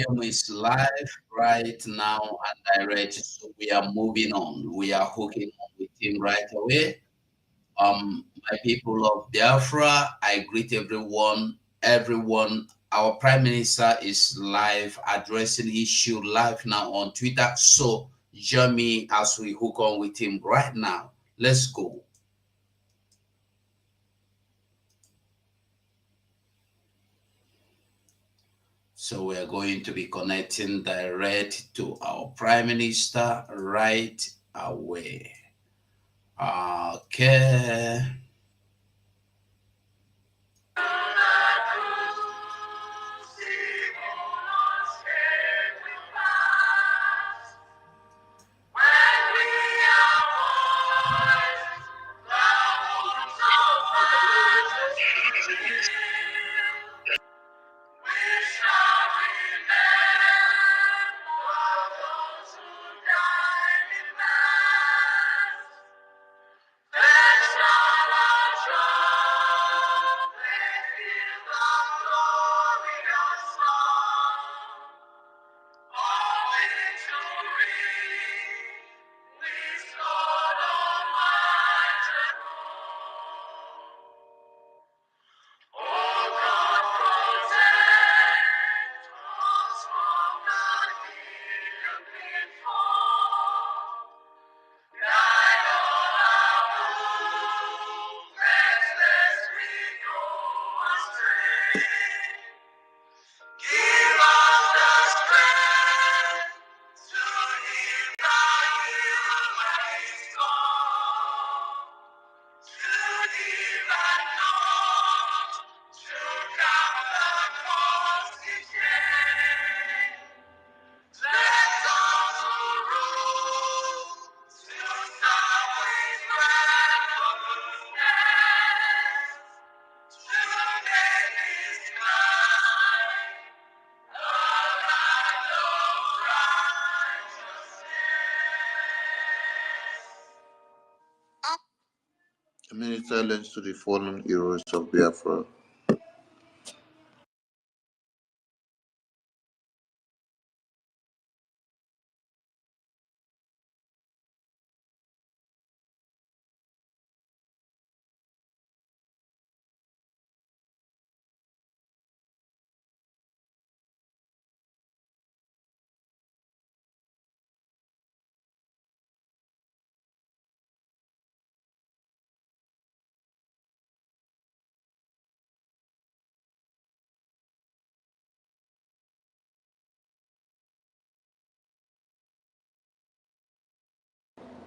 film is live right now and direct. So we are moving on. We are hooking on with him right away. My people of Biafra, I greet everyone. Everyone, our Prime Minister is live addressing issue live now on Twitter. So join me as we hook on with him right now. Let's go. So we're going to be connecting direct to our Prime Minister right away. Okay. A minute silence to the fallen heroes of Biafra.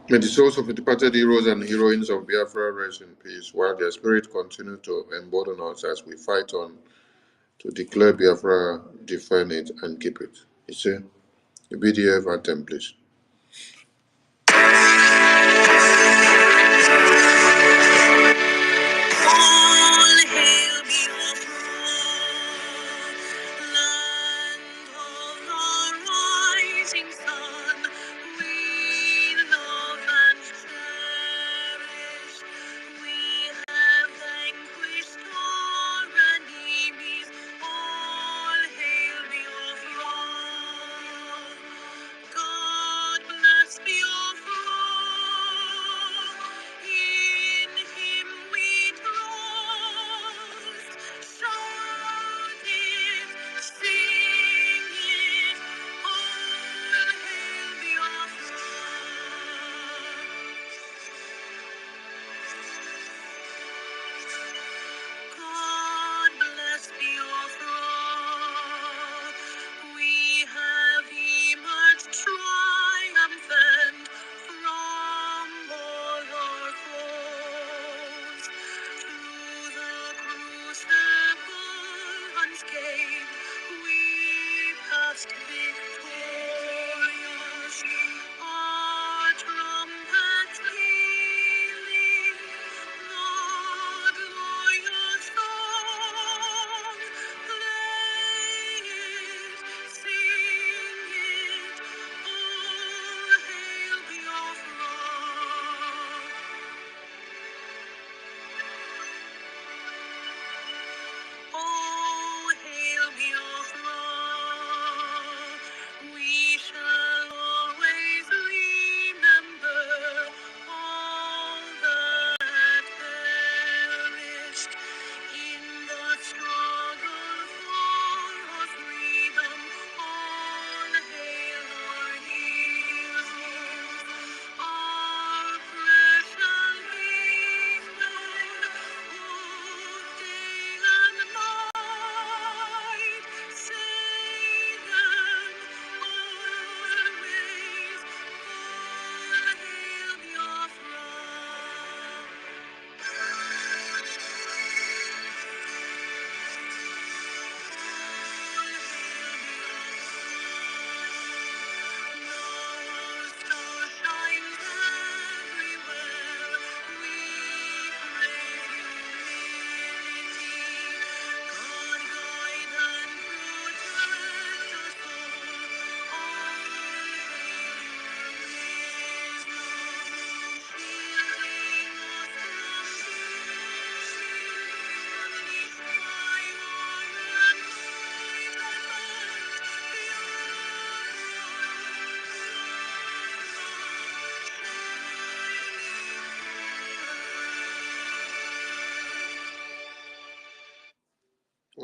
May the souls of the departed heroes and heroines of Biafra rest in peace, while their spirit continue to embolden us as we fight on to declare Biafra, define it, and keep it. You see, the BDF anthem, please. God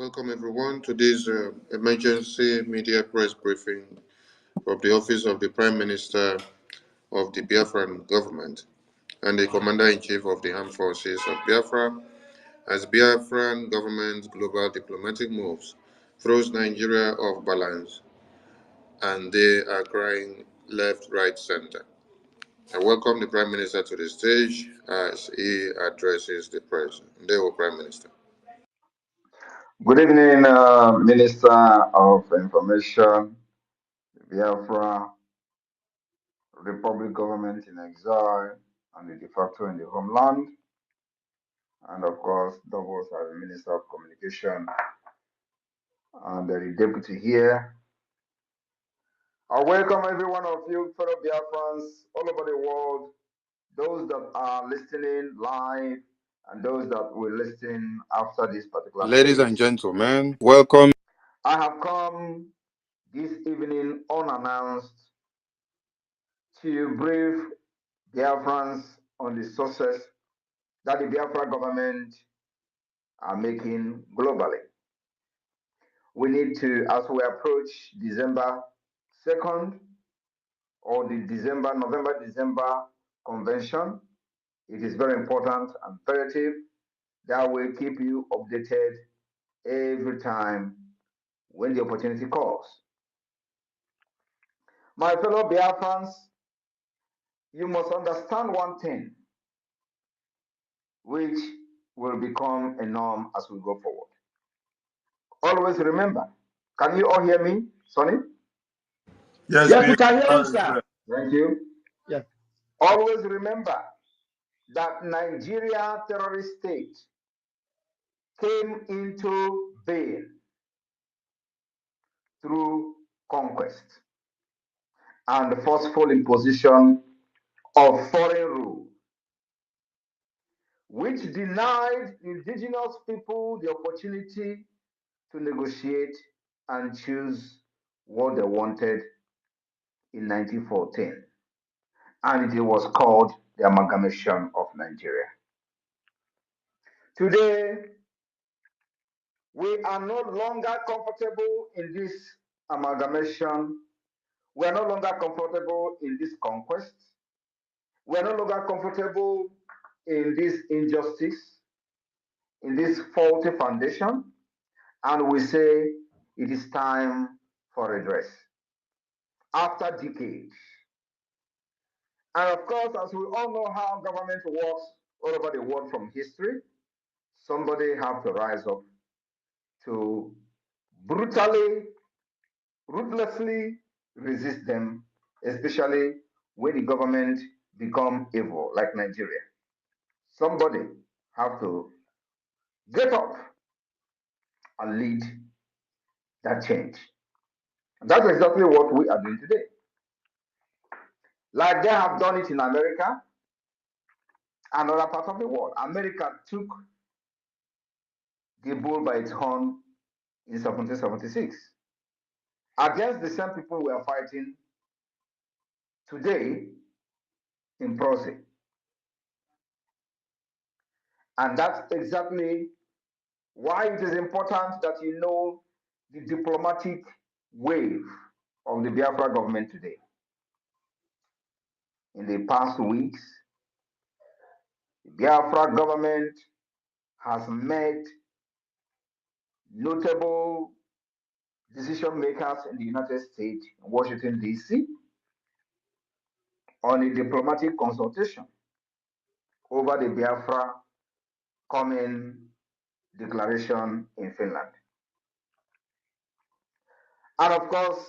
Welcome everyone to this emergency media press briefing from the Office of the Prime Minister of the Biafran Government and the Commander-in-Chief of the Armed Forces of Biafra as Biafran Government Global Diplomatic moves throws Nigeria off balance and they are crying left, right, center. I welcome the Prime Minister to the stage as he addresses the press. There, Prime Minister. Good evening, Minister of Information, Biafra Republic Government in Exile, and the de facto in the homeland, and of course, doubles as the Minister of Communication and the Deputy here. I welcome every one of you, fellow Biafrans all over the world, those that are listening live, and those that will listen after this particular Ladies phase. and gentlemen, welcome. I have come this evening unannounced to brief Biafrans on the success that the Biafra government are making globally. We need to, as we approach December 2nd or the November-December convention, it is very important and imperative that we keep you updated every time when the opportunity calls. My fellow Biafrans, you must understand one thing, which will become a norm as we go forward. Always remember. Can you all hear me, Sonny? Yes, we can hear you, sir. Thank you. Yes. Always remember that Nigeria terrorist state came into being through conquest and the forceful imposition of foreign rule, which denied indigenous people the opportunity to negotiate and choose what they wanted in 1914. And it was called the amalgamation of Nigeria. Today, we are no longer comfortable in this amalgamation. We are no longer comfortable in this conquest. We are no longer comfortable in this injustice, in this faulty foundation. And we say it is time for redress after decades. And of course, as we all know how government works all over the world from history, somebody have to rise up to brutally, ruthlessly resist them, especially when the government become evil, like Nigeria. Somebody have to get up and lead that change. And that's exactly what we are doing today. Like they have done it in America and other parts of the world. America took the bull by its horn in 1776 against the same people we are fighting today in proxy. And that's exactly why it is important that you know the diplomatic wave of the Biafra government today. In the past weeks, the Biafra government has met notable decision makers in the United States, Washington, D.C., on a diplomatic consultation over the Biafra coming declaration in Finland. And of course,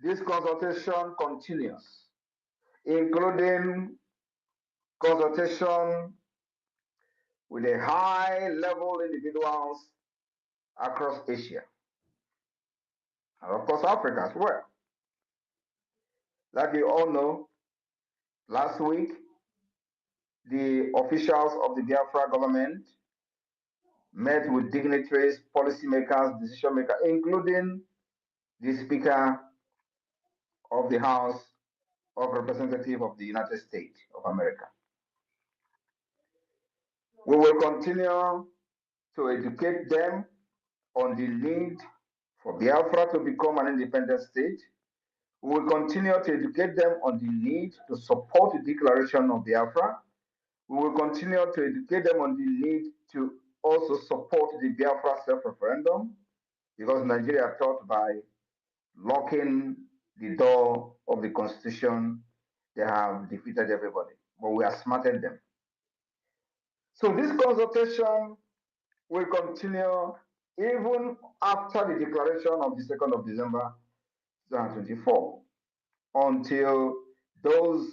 this consultation continues, including consultation with a high level individuals across Asia, and of course Africa as well. Like you all know, last week, the officials of the Biafra government met with dignitaries, policymakers, decision makers, including the Speaker of the House of Representatives of the United States of America. We will continue to educate them on the need for Biafra to become an independent state. We will continue to educate them on the need to support the declaration of Biafra. We will continue to educate them on the need to also support the Biafra self-referendum, because Nigeria thought by locking the door of the constitution, they have defeated everybody, but we are smarting them. So this consultation will continue even after the declaration of the 2nd of December 2024, until those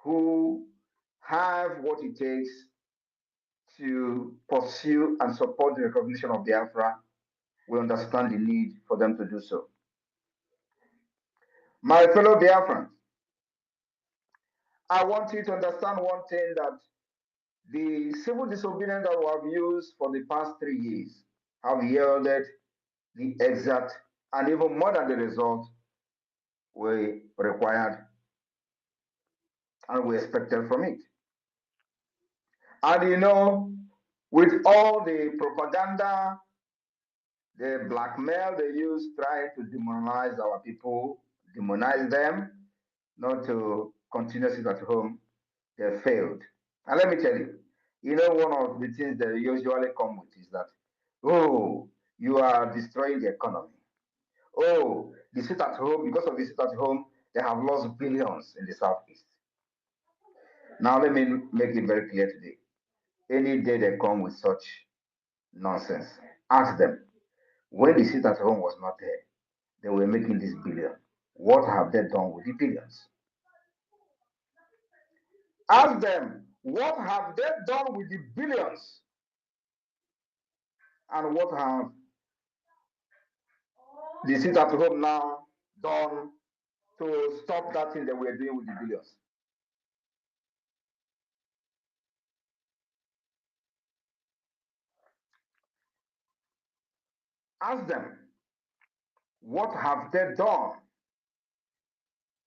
who have what it takes to pursue and support the recognition of Biafra will understand the need for them to do so. My fellow Biafrans, I want you to understand one thing, that the civil disobedience that we have used for the past 3 years have yielded the exact and even more than the result we required and we expected from it. And you know, with all the propaganda, the blackmail they use trying to demonize our people, demonize them, not to continue to sit at home, they failed. And let me tell you, you know, one of the things they usually come with is that, oh, you are destroying the economy. Oh, the sit at home, because of the sit at home, they have lost billions in the Southeast. Now, let me make it very clear today. Any day they come with such nonsense, ask them, when the sit at home was not there, they were making this billion. What have they done with the billions? Ask them, what have they done with the billions? And what have the sit at home now done to stop that thing that we're doing with the billions? Ask them, what have they done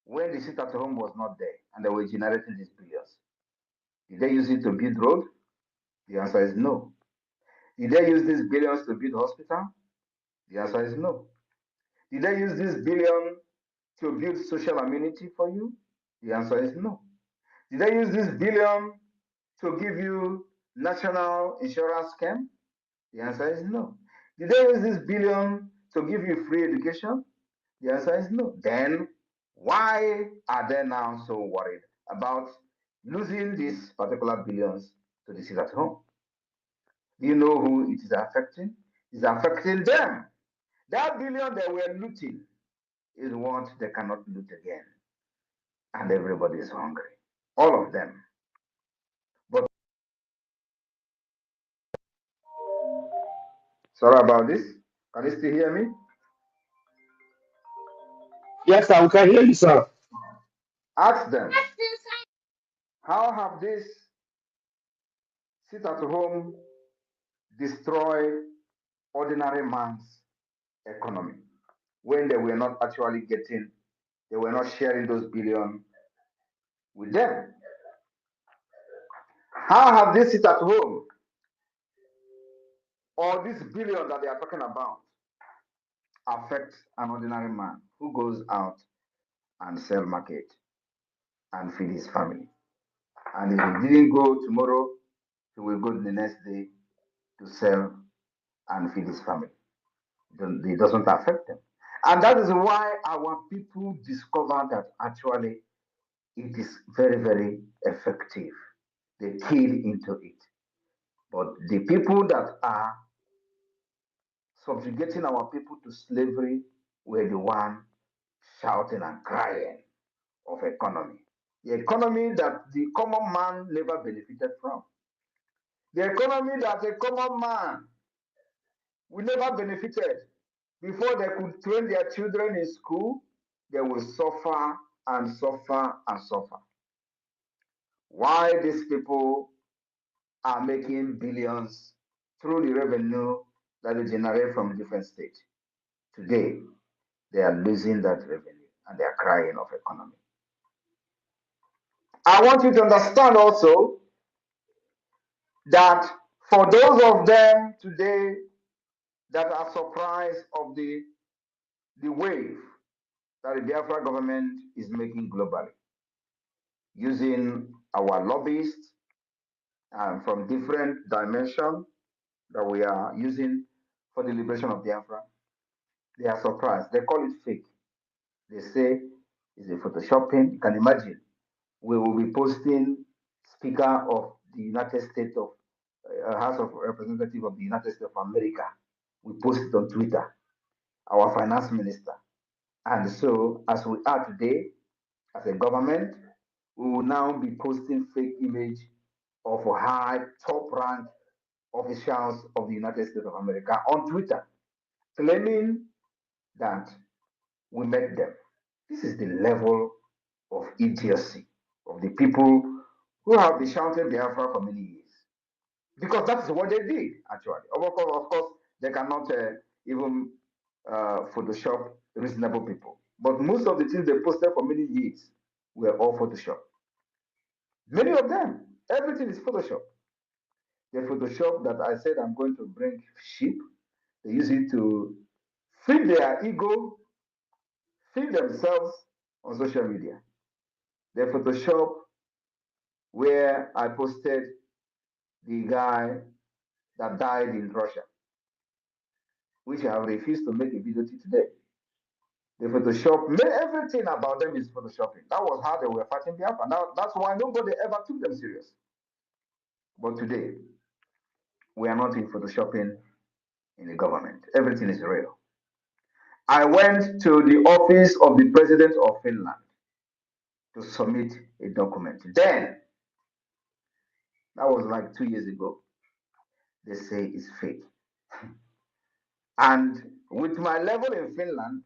when the sit at home was not there and they were generating these billions? Did they use it to build road? The answer is no. Did they use these billions to build hospital? The answer is no. Did they use this billion to build social amenity for you? The answer is no. Did they use this billion to give you national insurance scheme? The answer is no. Did they use this billion to give you free education? The answer is no. Then why are they now so worried about losing these particular billions to the sit at home? Do you know who it is affecting? It's affecting them. That billion they were looting is what they cannot loot again. And everybody is hungry. All of them. But sorry about this. Can you still hear me? Yes, sir, we can hear you, sir. Ask them, how have this sit at home destroyed ordinary man's economy when they were not actually getting, they were not sharing those billion with them? How have this sit at home, or this billion that they are talking about, affect an ordinary man who goes out and sell market and feed his family? And if he didn't go tomorrow, he will go the next day to sell and feed his family. It doesn't affect them. And that is why our people discover that actually it is very, very effective. They keyed into it. But the people that are subjugating our people to slavery were the one shouting and crying of economy. The economy that the common man never benefited from. The economy that a common man will never benefited. Before they could train their children in school, they will suffer and suffer and suffer. Why these people are making billions through the revenue that they generate from different states? Today, they are losing that revenue and they are crying of economy. I want you to understand also that for those of them today that are surprised of the wave that the Biafra government is making globally, using our lobbyists from different dimensions that we are using for the liberation of Biafra. They are surprised. They call it fake. They say it's a photoshopping. You can imagine. We will be posting Speaker of the United States of House of Representatives of the United States of America. We post it on Twitter. Our finance minister. And so, as we are today, as a government, we will now be posting fake image of high top rank officials of the United States of America on Twitter, claiming that we met them. This is the level of idiocy of the people who have been shouting Biafra for many years. Because that is what they did, actually. Of course, they cannot even Photoshop reasonable people. But most of the things they posted for many years were all Photoshop. Many of them, everything is Photoshop. The Photoshop that I said I'm going to bring sheep, they use it to feed their ego, feed themselves on social media. The Photoshop where I posted the guy that died in Russia, which I have refused to make a video to today. The Photoshop, everything about them is Photoshopping. That was how they were fighting Biafra. Now, that's why nobody ever took them serious. But today, we are not in Photoshopping in the government. Everything is real. I went to the office of the president of Finland to submit a document. Then, that was like 2 years ago, they say it's fake. And with my level in Finland,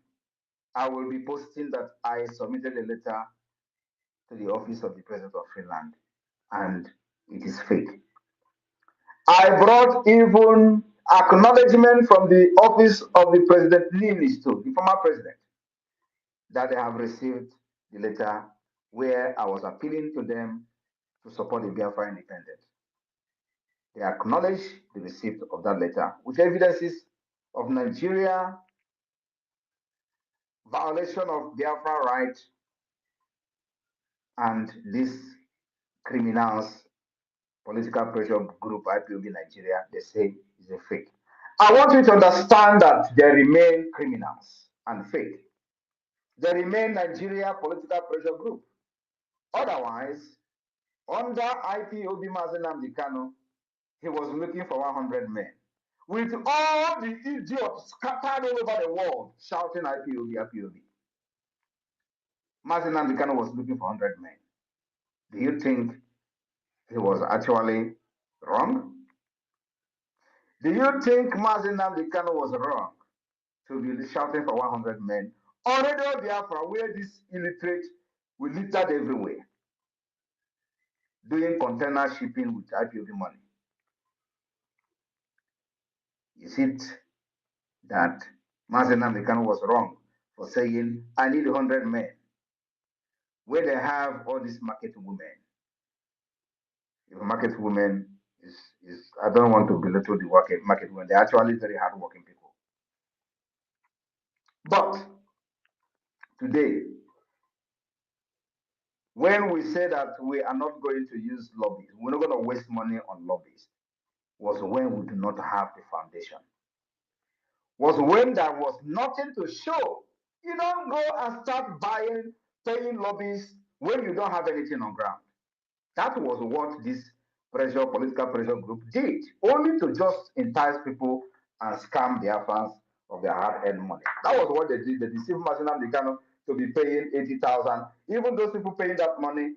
I will be posting that I submitted a letter to the office of the president of Finland and it is fake. I brought even acknowledgement from the office of the president Niinisto, the former president, that they have received the letter where I was appealing to them to support the Biafra independence. They acknowledge the receipt of that letter with evidences of Nigeria violation of Biafra rights and these criminals, political pressure group IPOB Nigeria, they say is a fake. I want you to understand that they remain criminals and fake. They remain Nigeria political pressure group. Otherwise, under IPOB Mazen Nnamdi Kanu, he was looking for 100 men. With all the idiots scattered all over the world shouting IPOB, IPOB. Mazen Nnamdi Kanu was looking for 100 men. Do you think he was actually wrong? Do you think Mazen Nnamdi Kanu was wrong to be shouting for 100 men? Already on Biafra, where this illiterate will littered everywhere, doing container shipping with IPOB money. Is it that Mazen Nnamdi Kanu was wrong for saying, I need 100 men, where they have all these market women? If market women is I don't want to belittle the market women, they're actually very hardworking people. But today, when we say that we are not going to use lobbies, we're not going to waste money on lobbies, was when we do not have the foundation. Was when there was nothing to show. You don't go and start paying lobbies when you don't have anything on ground. That was what this political pressure group did, only to just entice people and scam their fans of their hard-earned money. That was what they did. They deceived Mazen Nnamdi Kanu to be paying 80,000. Even those people paying that money,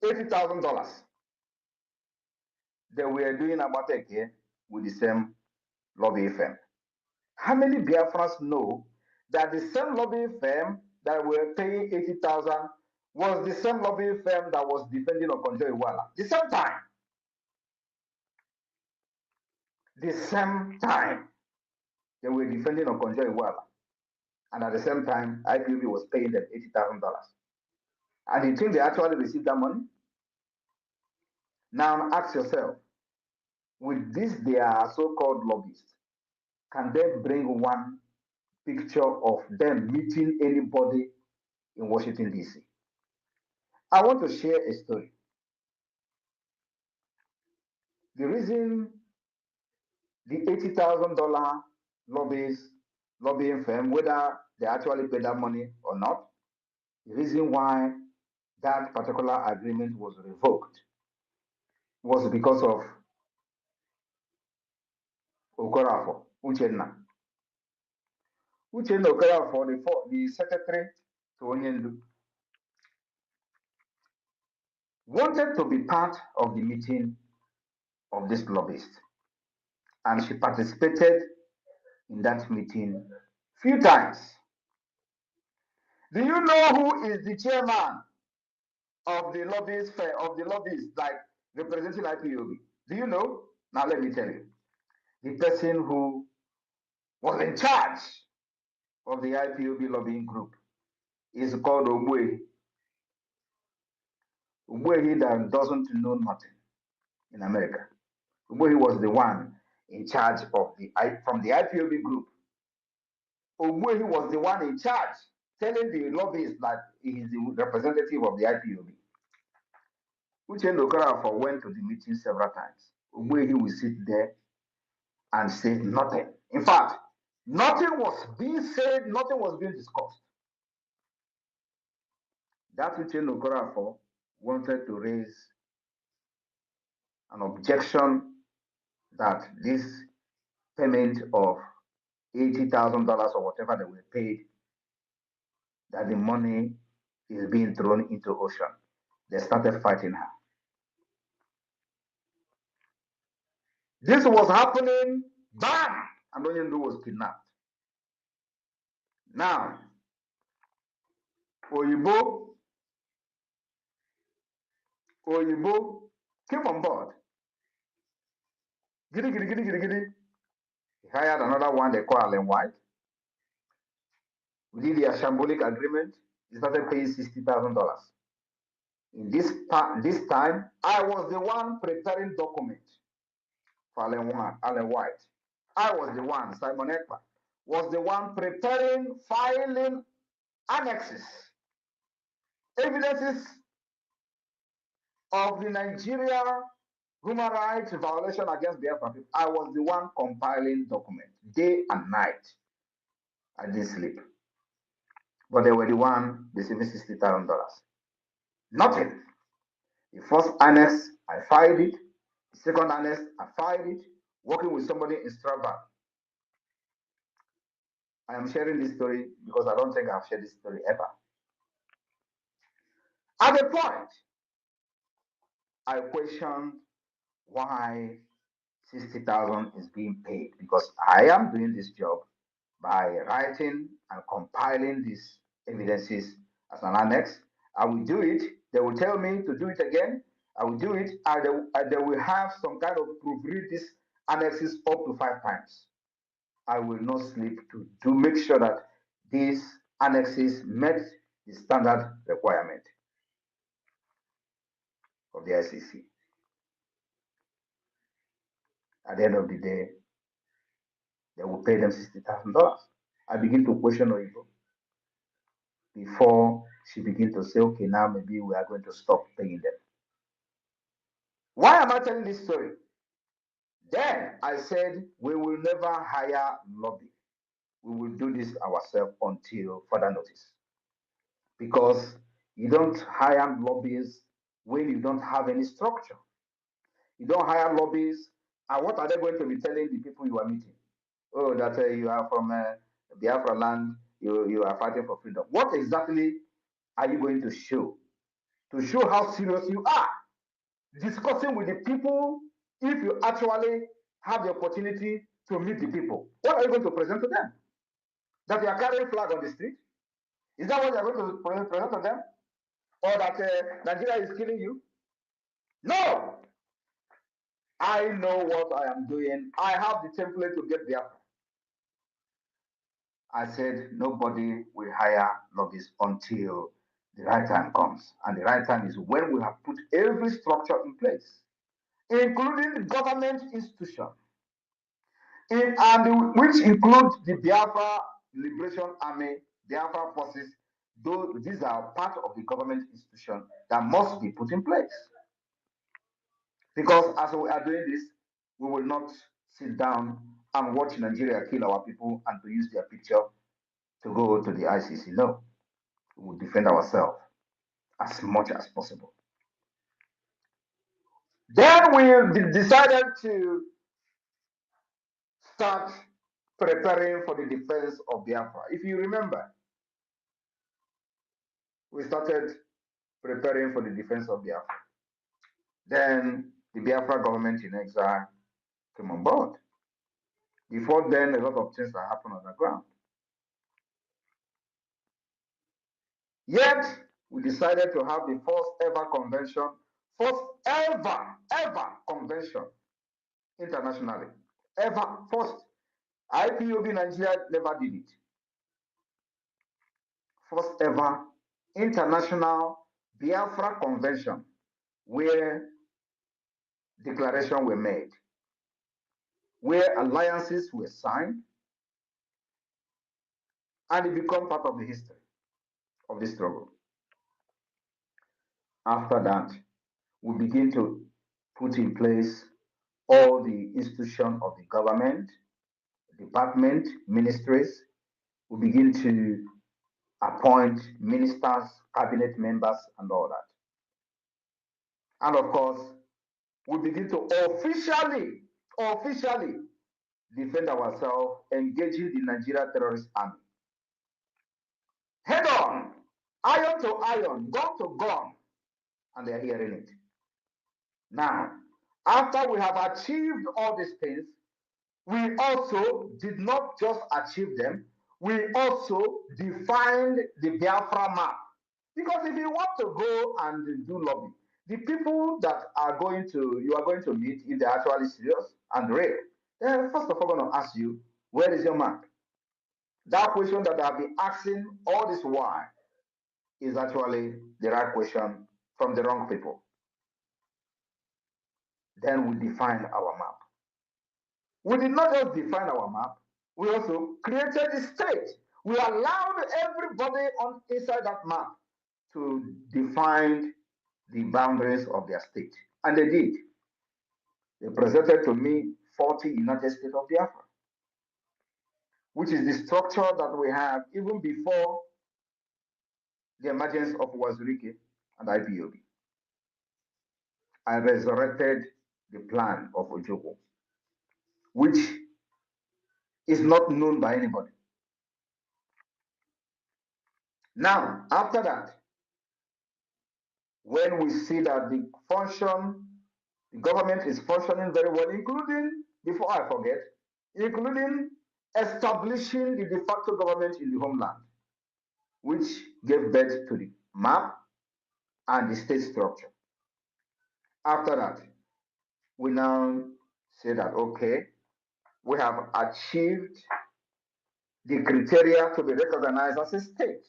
$80,000, they were doing Abateke here with the same lobby firm. How many Biafrans know that the same lobby firm that were paying 80,000 was the same lobby firm that was defending Okonjo Iweala? The same time. The same time they were defending Okonjo Iweala. And at the same time, IPOB was paying them $80,000. And you think they actually received that money? Now ask yourself, with this, they are so-called lobbyists. can they bring one picture of them meeting anybody in Washington, D.C.? I want to share a story. The reason the $80,000 lobbying firm, whether they actually pay that money or not, the reason why that particular agreement was revoked was because of Okorafor, Uchenna. Uchenna Okorafor, the secretary to Onyendu, wanted to be part of the meeting of this lobbyist, and she participated in that meeting few times. Do you know who is the chairman of the lobbyist fair, of the lobbyists like representing IPOB? Do you know? Now let me tell you. The person who was in charge of the IPOB lobbying group is called Ogbuehi. Ogbuehi that doesn't know nothing in America. Ogbuehi was the one in charge of from the IPOB group. Ogbuehi was the one in charge telling the lobbyists that he is the representative of the IPOB. Uchenna Okorafor went to the meeting several times. Ogbuehi will sit there and say nothing. In fact, nothing was being said, nothing was being discussed. That Uchenna Okorafor wanted to raise an objection that this payment of $80,000 or whatever they were paid, that the money is being thrown into ocean. They started fighting her. This was happening, bam, and Onyendu was kidnapped. Now, Oyibo came on board. Giddy. He hired another one they call Allen White. We did the shambolic agreement. He started paying $60,000. In this time, I was the one preparing documents for Allen White. I was the one, Simon Ekpa, was the one preparing, filing annexes, evidences of the Nigeria human rights violation against Biafra people. I was the one compiling documents day and night. I didn't sleep. But they were the one receiving $60,000. Nothing. The first annex, I filed it. The second annex, I filed it, working with somebody in Strasbourg. I am sharing this story because I don't think I've shared this story ever. At a point, I questioned why 60,000 is being paid, because I am doing this job by writing and compiling these evidences as an annex. I will do it. They will tell me to do it again. I will do it, and they will have some kind of proofread these annexes up to 5 times. I will not sleep to make sure that these annexes met the standard requirement of the ICC. At the end of the day, they will pay them $60,000. I begin to question Oyibo before she begin to say, okay, now maybe we are going to stop paying them. Why am I telling this story? Then I said, we will never hire lobby. We will do this ourselves until further notice. Because you don't hire lobbyists when you don't have any structure. You don't hire lobbyists, and what are they going to be telling the people you are meeting? Oh, that you are from Biafra land, you are fighting for freedom. What exactly are you going to show? To show how serious you are. Discussing with the people, if you actually have the opportunity to meet the people, what are you going to present to them? That you are carrying flag on the street? Is that what you are going to present to them? Or that Nigeria is killing you? No! I know what I am doing. I have the template to get there. I said nobody will hire lobbyists until the right time comes. And the right time is when we have put every structure in place, including the government institution, and which include the Biafra Liberation Army, Biafra forces. Though these are part of the government institution that must be put in place. Because as we are doing this, we will not sit down and watch Nigeria kill our people and to use their picture to go to the ICC. No, we will defend ourselves as much as possible. Then we decided to start preparing for the defense of Biafra. If you remember, we started preparing for the defense of Biafra. Then the Biafra government in exile came on board. Before then, a lot of things that happened on the ground. Yet, we decided to have the first ever convention, first ever convention internationally. Ever, first. IPOB Nigeria never did it. First ever international Biafra convention where declarations were made, where alliances were signed, and it became part of the history of the struggle. After that, we begin to put in place all the institutions of the government, department, ministries. We begin to appoint ministers, cabinet members, and all that. And of course, we begin to officially defend ourselves, engaging the Nigeria terrorist army. Head on, iron to iron, gun to gun, and they're hearing it. Now, after we have achieved all these things, we also did not just achieve them, we also defined the Biafra map. Because if you want to go and do lobby, the people that are you are going to meet, if they're actually serious and real, they're first of all going to ask you, where is your map? That question that I've been asking all this while is actually the right question from the wrong people. Then we define our map. We did not just define our map, we also created the state. We allowed everybody on inside that map to define the boundaries of their state. And they did. They presented to me 40 United States of Biafra, which is the structure that we have even before the emergence of Wazirike and IPOB. I resurrected the plan of Ojoko, which is not known by anybody. Now, after that, when we see that the government is functioning very well, including, before I forget, including establishing the de facto government in the homeland, which gave birth to the map and the state structure. After that, we now say that, okay, we have achieved the criteria to be recognized as a state.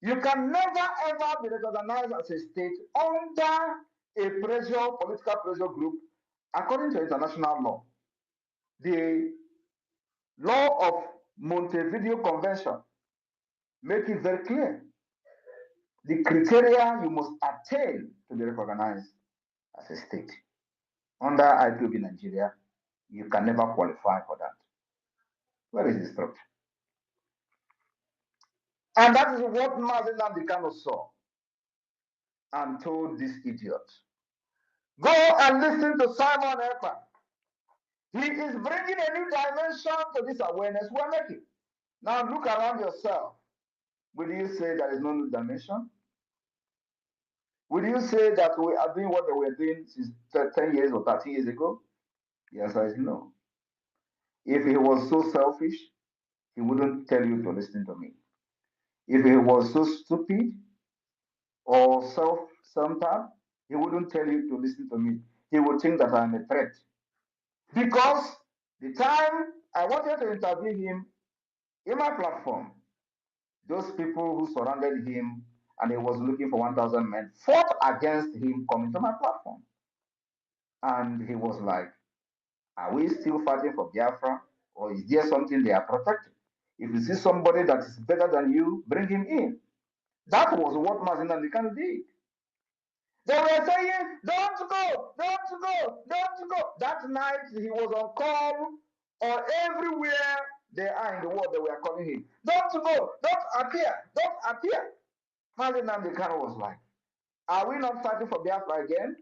You can never ever be recognized as a state under a political pressure group, according to international law. The law of Montevideo Convention make it very clear. The criteria you must attain to be recognized as a state. Under IPOB Nigeria, you can never qualify for that. Where is the structure? And that is what Mazi Nnamdi Kanu saw and told this idiot. Go and listen to Simon Ekpa. He is bringing a new dimension to this awareness we're making. Now look around yourself. Will you say there is no new dimension? Will you say that we are doing what they were doing since 10 years or 30 years ago? The answer is no. If he was so selfish, he wouldn't tell you to listen to me. If he was so stupid or self-centered, he wouldn't tell you to listen to me. He would think that I'm a threat. Because the time I wanted to interview him in my platform, those people who surrounded him and he was looking for 1,000 men fought against him coming to my platform. And he was like, are we still fighting for Biafra Or is there something they are protecting? If you see somebody that is better than you, bring him in. That was what Mazin and the Kanu did. They were saying, don't go, don't go, don't go. That night he was on call, or everywhere they are in the world, they were calling him. Don't go, don't appear, don't appear. Mazin and the Kanu was like, are we not fighting for Biafra again?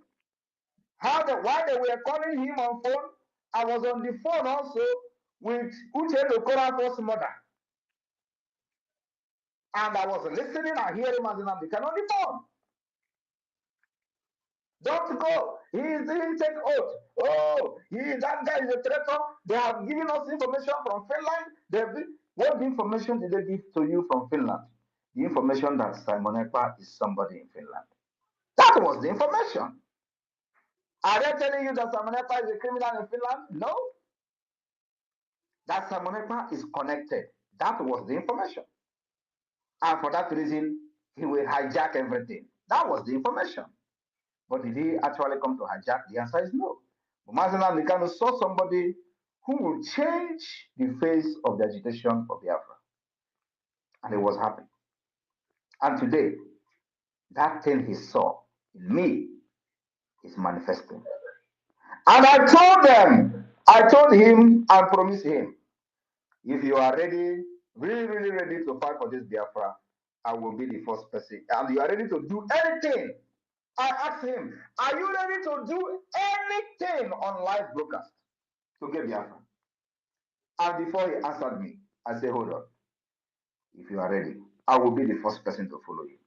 Why they were calling him on phone? I was on the phone also with Uche Okorafor's mother. And I was listening and hearing Mazin and the Kanu on the phone. Don't go. He didn't take oath. Oh, that guy is a traitor. They have given us information from Finland. What information did they give to you from Finland? The information that Simon Ekpa is somebody in Finland. That was the information. Are they telling you that Simon Ekpa is a criminal in Finland? No. That Simon Ekpa is connected. That was the information. And for that reason, he will hijack everything. That was the information. But did he actually come to hijack? The answer is no. But Mazina Mikano saw somebody who will change the face of the agitation for Biafra. And he was happy. And today, that thing he saw in me is manifesting. And I told him and promised him, if you are ready, really, really ready to fight for this Biafra, I will be the first person. And you are ready to do anything. I asked him, are you ready to do anything on live broadcast to get Biafra? And before he answered me, I said, hold on. If you are ready, I will be the first person to follow you.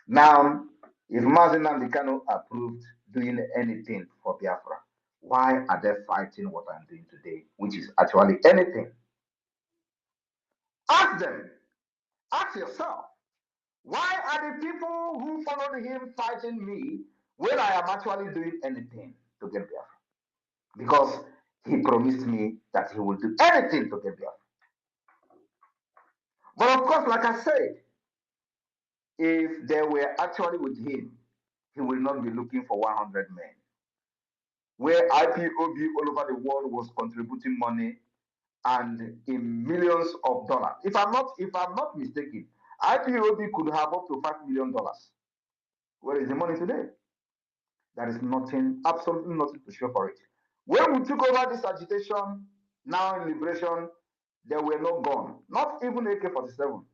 Now, if Mazin Namdekano approved doing anything for Biafra, why are they fighting what I'm doing today, which is actually anything? Ask them. Ask yourself. Why are the people who followed him fighting me when I am actually doing anything to get Biafra? Because he promised me that he will do anything to get Biafra. But of course, like I said, if they were actually with him, he will not be looking for 100 men. Where IPOB all over the world was contributing money and in millions of dollars. If I'm not mistaken, IPOB could have up to $5 million. Where is the money today? There is nothing, absolutely nothing to show for it. When we took over this agitation, now in liberation, there were no guns, not even AK-47.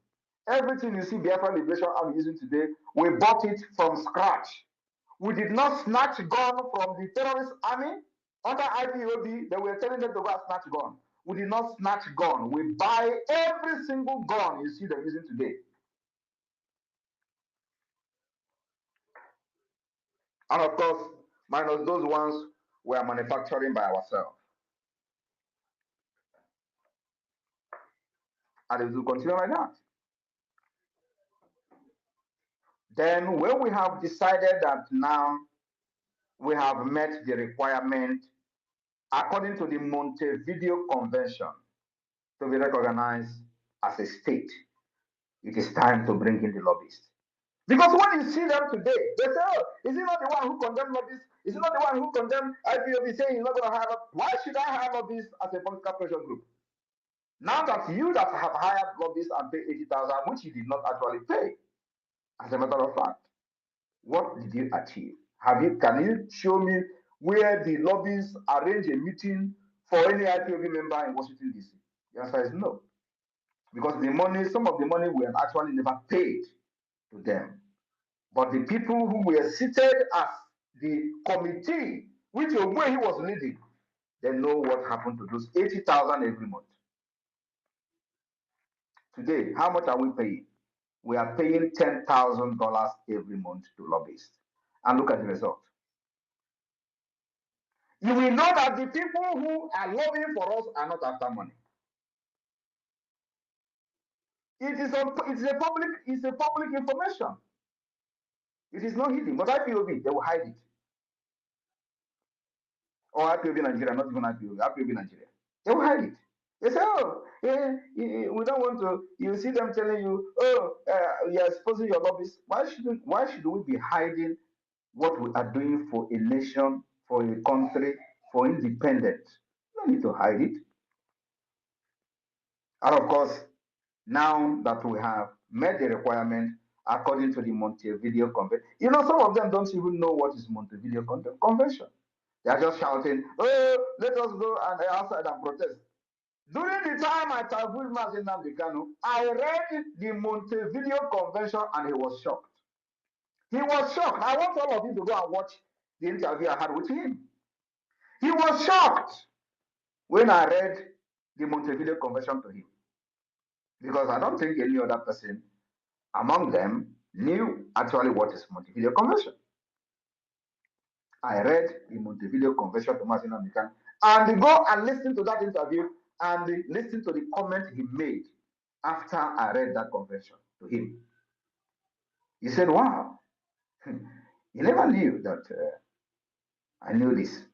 Everything you see Biafra Liberation Army using today, we bought it from scratch. We did not snatch gun from the terrorist army. Under IPOB, they were telling them to go and snatch gun. We did not snatch gun. We buy every single gun you see them using today. And of course, minus those ones we are manufacturing by ourselves. And it will continue like that. Then when we have decided that now we have met the requirement according to the Montevideo Convention to be recognized as a state, it is time to bring in the lobbyists. Because when you see them today, they say, oh, is he not the one who condemned lobbyists? Is he not the one who condemned IPOB saying he's not going to hire? Why should I hire lobbyists as a political pressure group? Now that you that have hired lobbyists and paid 80,000, which you did not actually pay, as a matter of fact, what did you achieve? Can you show me where the lobbyists arrange a meeting for any IPOB member in Washington, D.C.? The answer is no. Because the money, some of the money were actually never paid to them. But the people who were seated as the committee, which way he was leading, they know what happened to those 80,000 every month. Today, how much are we paying? We are paying $10,000 every month to lobbyists. And look at the result. You will know that the people who are lobbying for us are not after money. It's a public information. It is not hidden, but IPOB, they will hide it. Or IPOB Nigeria, not even IPOB Nigeria. They will hide it. They say, oh, we don't want to. You see them telling you, oh, you're exposing your lobbyists. Why should we be hiding what we are doing for a nation, for a country, for independence? You don't need to hide it. And of course, now that we have met the requirement according to the Montevideo Convention, you know, some of them don't even know what is Montevideo Convention. They are just shouting, "Oh, let us go and outside and protest." During the time I traveled Mazin Namdekanu, I read the Montevideo Convention and he was shocked. He was shocked. I want all of you to go and watch the interview I had with him. He was shocked when I read the Montevideo Convention to him, because I don't think any other person among them knew actually what is Montevideo Convention. I read the Montevideo Convention to Martin American and go and listen to that interview and listen to the comment he made after I read that convention to him. He said, "Wow, you never knew that I knew this."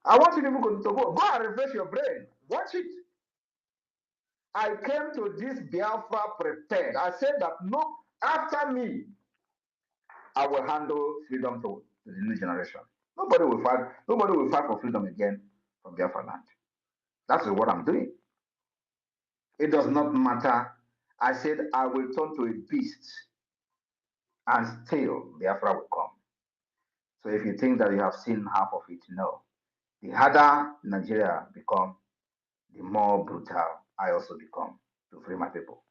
I want you to go and refresh your brain. Watch it. I came to this Biafra prepared. I said that no, after me, I will handle freedom to the new generation. Nobody will fight. Nobody will fight for freedom again from Biafra land. That is what I'm doing. It does not matter. I said I will turn to a beast, and still Biafra will come. So if you think that you have seen half of it, no. The harder Nigeria become, the more brutal I also become to free my people.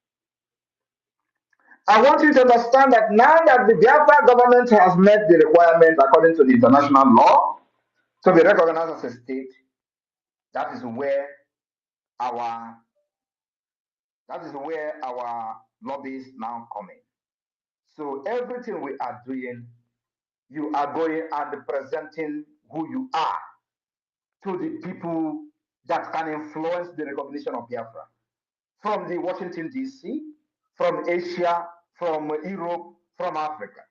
I want you to understand that now that the Biafra government has met the requirement according to the international law to be recognized as a state, that is where our lobbyists now come in. So everything we are doing, you are going and presenting who you are to the people that can influence the recognition of Biafra. From the Washington, D.C., from Asia, from Europe, from Africa.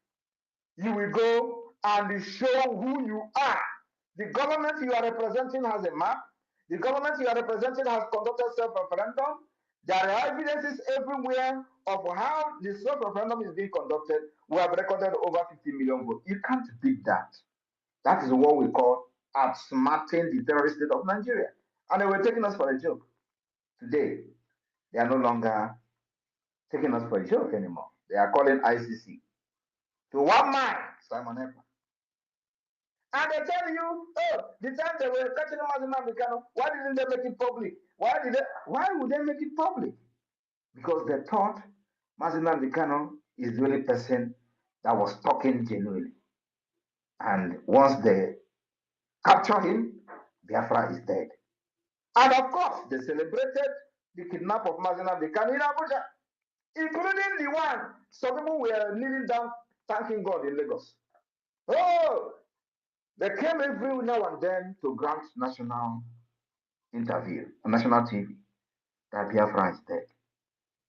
You will go and show who you are. The government you are representing has a map. The government you are representing has conducted self-referendum. There are evidences everywhere of how the self-referendum is being conducted. We have recorded over 50 million votes. You can't beat that. That is what we call outsmarting the terrorist state of Nigeria. And they were taking us for a joke. Today, they are no longer taking us for a joke anymore. They are calling ICC to one man, Simon Ekpa. And they tell you, oh, the time they were catching him as a why didn't they make it public? Why would they make it public? Because they thought Mazina Vicano is the only person that was talking genuinely. And once they capture him, Biafra is dead. And of course, they celebrated the kidnap of Mazina Vicano in Abuja, including the one some people were kneeling down thanking God in Lagos. Oh, they came every now and then to grant national interview on national TV that Biafra is dead.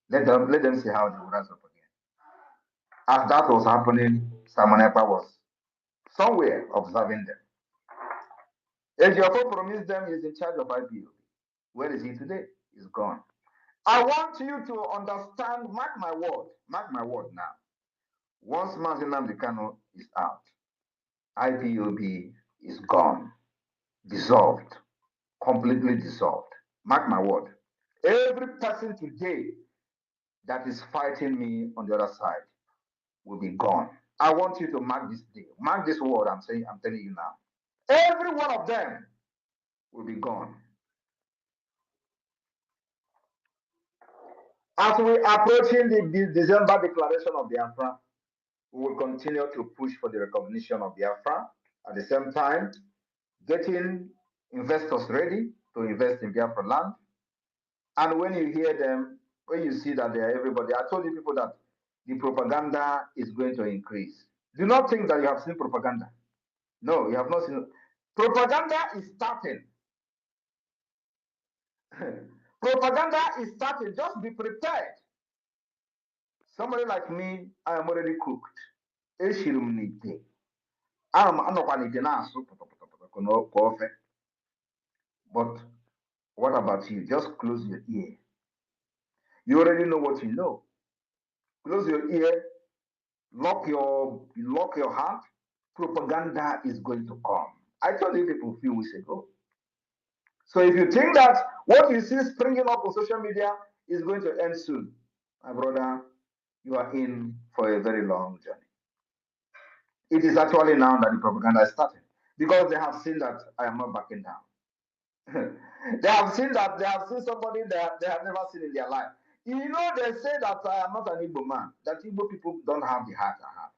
Let them see how they will rise up again. As that was happening, Simon Ekpa was somewhere observing them. Ejiofor promised them he's in charge of IPO. Where is he today? He's gone. I want you to understand, mark my word now. Once Mazinam Dekano is out, IPOB is gone, dissolved, completely dissolved. Mark my word. Every person today that is fighting me on the other side will be gone. I want you to mark this day. Mark this word I'm telling you now. Every one of them will be gone. As we are approaching the December declaration of Biafra, we will continue to push for the recognition of Biafra. At the same time, getting investors ready to invest in Biafra land. And when you hear them, when you see that they are everybody, I told you people that the propaganda is going to increase. Do not think that you have seen propaganda. No, you have not seen. Propaganda is starting. Propaganda is starting. Just be prepared. Somebody like me, I am already cooked. But what about you? Just close your ear. You already know what you know. Close your ear, lock your heart. Propaganda is going to come. I told you people a few weeks ago. So if you think that what you see springing up on social media is going to end soon, my brother, you are in for a very long journey. It is actually now that the propaganda is starting because they have seen that I am not backing down. They have seen somebody that they have never seen in their life. You know, they say that I am not an Igbo man, that Igbo people don't have the heart I have.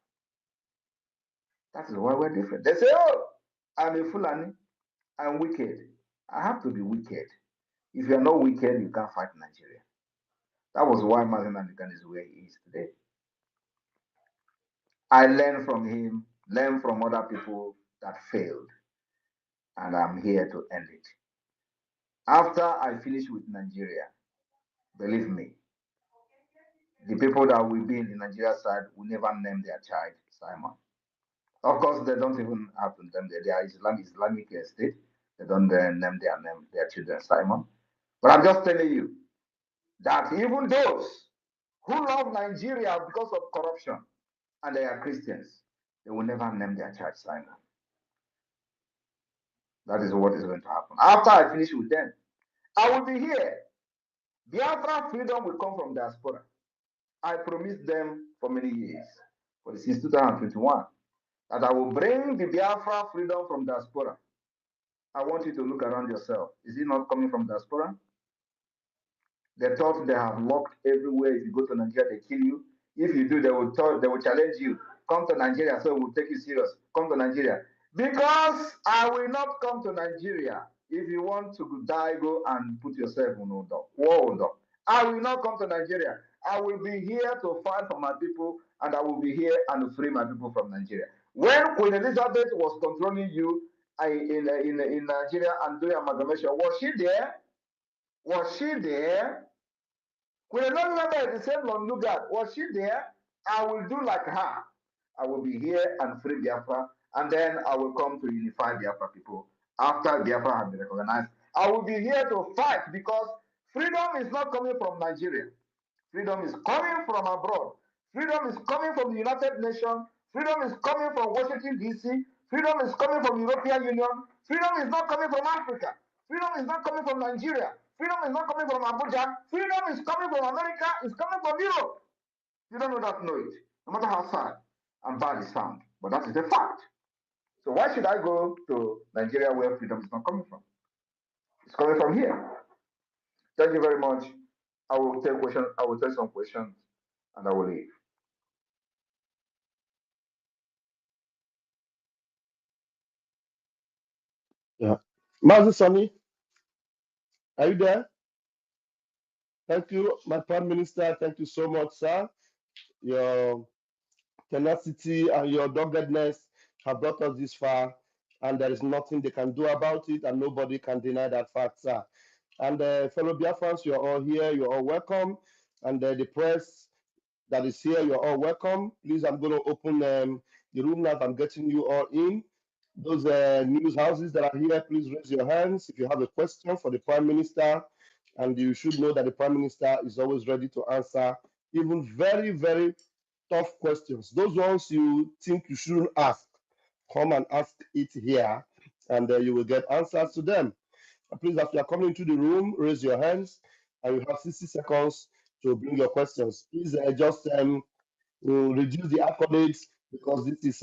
That is why we're different. They say, oh, I'm a Fulani, I'm wicked. I have to be wicked. If you're not wicked, you can't fight Nigeria. That was why Martin Anigan is where he is today. I learned from him, learned from other people that failed, and I'm here to end it. After I finish with Nigeria, believe me, the people that will be in the Nigeria side will never name their child Simon. Of course, they don't even have to name their Islamic state. They don't name their children Simon. But I'm just telling you that even those who love Nigeria because of corruption and they are Christians, they will never name their child Simon. That is what is going to happen. After I finish with them, I will be here. Biafra freedom will come from diaspora. I promised them for many years, since 2021, that I will bring the Biafra freedom from diaspora. I want you to look around yourself. Is it not coming from diaspora? They thought they have locked everywhere. If you go to Nigeria, they kill you. If you do, they will challenge you. Come to Nigeria, so we'll take you serious. Come to Nigeria. Because I will not come to Nigeria. If you want to die, go and put yourself in order. I will not come to Nigeria. I will be here to fight for my people, and I will be here and free my people from Nigeria. When Queen Elizabeth was controlling you in Nigeria and doing amalgamation, was she there? Was she there? Queen Elizabeth, the same Lugard, was she there? I will do like her. I will be here and free Biafra, and then I will come to unify Biafra people after Biafra has been recognized. I will be here to fight because freedom is not coming from Nigeria. Freedom is coming from abroad. Freedom is coming from the United Nations. Freedom is coming from Washington, D.C. Freedom is coming from the European Union. Freedom is not coming from Africa. Freedom is not coming from Nigeria. Freedom is not coming from Abuja. Freedom is coming from America. It's coming from Europe. You don't know that, know it. No matter how sad and bad it sounds. But that is a fact. So why should I go to Nigeria where freedom is not coming from? It's coming from here. Thank you very much. I will take questions. I will take some questions and I will leave. Yeah. Mazi Sami, are you there? Thank you, my Prime Minister. Thank you so much, sir. Your tenacity and your doggedness have brought us this far, and there is nothing they can do about it, and nobody can deny that fact, sir. And fellow Biafrans, you're all here. You're all welcome. And the press that is here, you're all welcome. Please, I'm going to open the room now. I'm getting you all in. Those news houses that are here, please raise your hands if you have a question for the Prime Minister. And you should know that the Prime Minister is always ready to answer even very, very tough questions. Those ones you think you shouldn't ask, come and ask it here, and you will get answers to them. Please, as you are coming into the room, raise your hands, and you have 60 seconds to bring your questions. Please just reduce the accolades because this is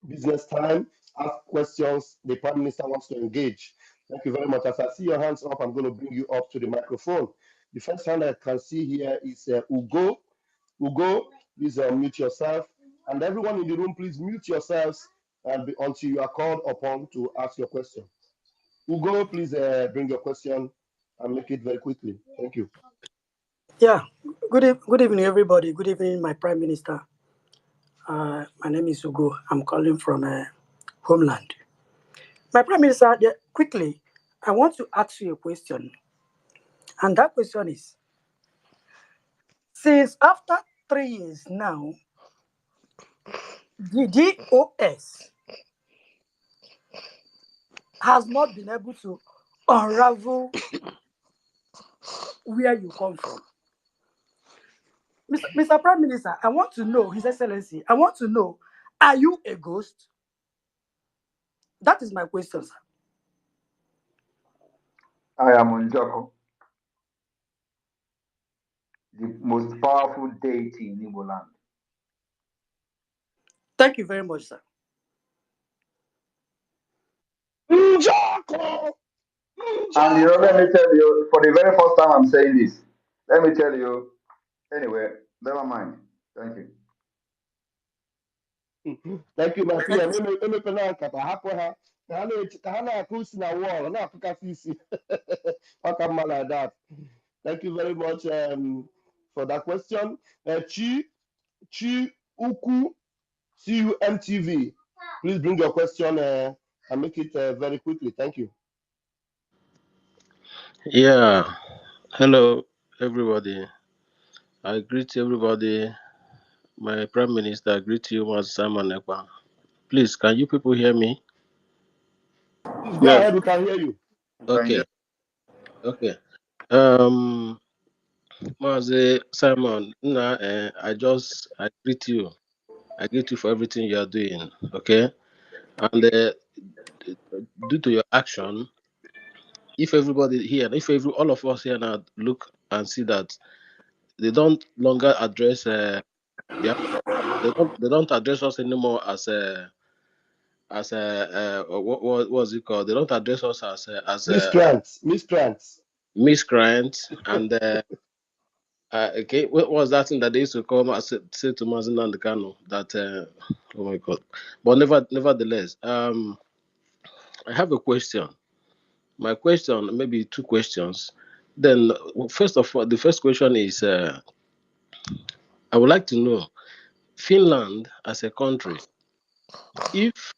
business time. Ask questions. The Prime Minister wants to engage. Thank you very much. As I see your hands up, I'm going to bring you up to the microphone. The first hand I can see here is Ugo. Ugo, please mute yourself. And everyone in the room, please mute yourselves until you are called upon to ask your question. Ugo, please bring your question and make it very quickly. Thank you. Yeah, good evening, everybody. Good evening, my Prime Minister. My name is Ugo. I'm calling from Homeland. My Prime Minister, quickly, I want to ask you a question. And that question is, since after 3 years now, the DOS has not been able to unravel where you come from. Mr. Prime Minister, I want to know, His Excellency, I want to know, are you a ghost? That is my question, sir. I am Unjoko, the most powerful deity in Igbo land. Thank you very much, sir. Njoko! And you know, let me tell you, for the very first time I'm saying this, let me tell you, anyway, never mind. Thank you. Thank you, my Thank PM. you, sir. Like that. Thank you very much for that question. Chi Uku CUMTV. Please bring your question and make it very quickly. Thank you. Yeah, hello everybody. I greet everybody. My Prime Minister, I greet you, Mr. Simon Ekpa. Please, can you people hear me? Please go Yes. ahead. We can hear you. Okay, okay. Um, Mazi Simon, I greet you. I greet you for everything you are doing. Okay, and due to your action, if everybody here, all of us here now look and see that they don't longer address Biafra, they don't address us anymore as what was it called? They don't address us as Miscreants. miscreants and okay, what was that thing that they used to call say to Mazin and Kano that oh my god. But nevertheless, I have a question. My question, maybe two questions. Then first of all, the first question is I would like to know Finland as a country, if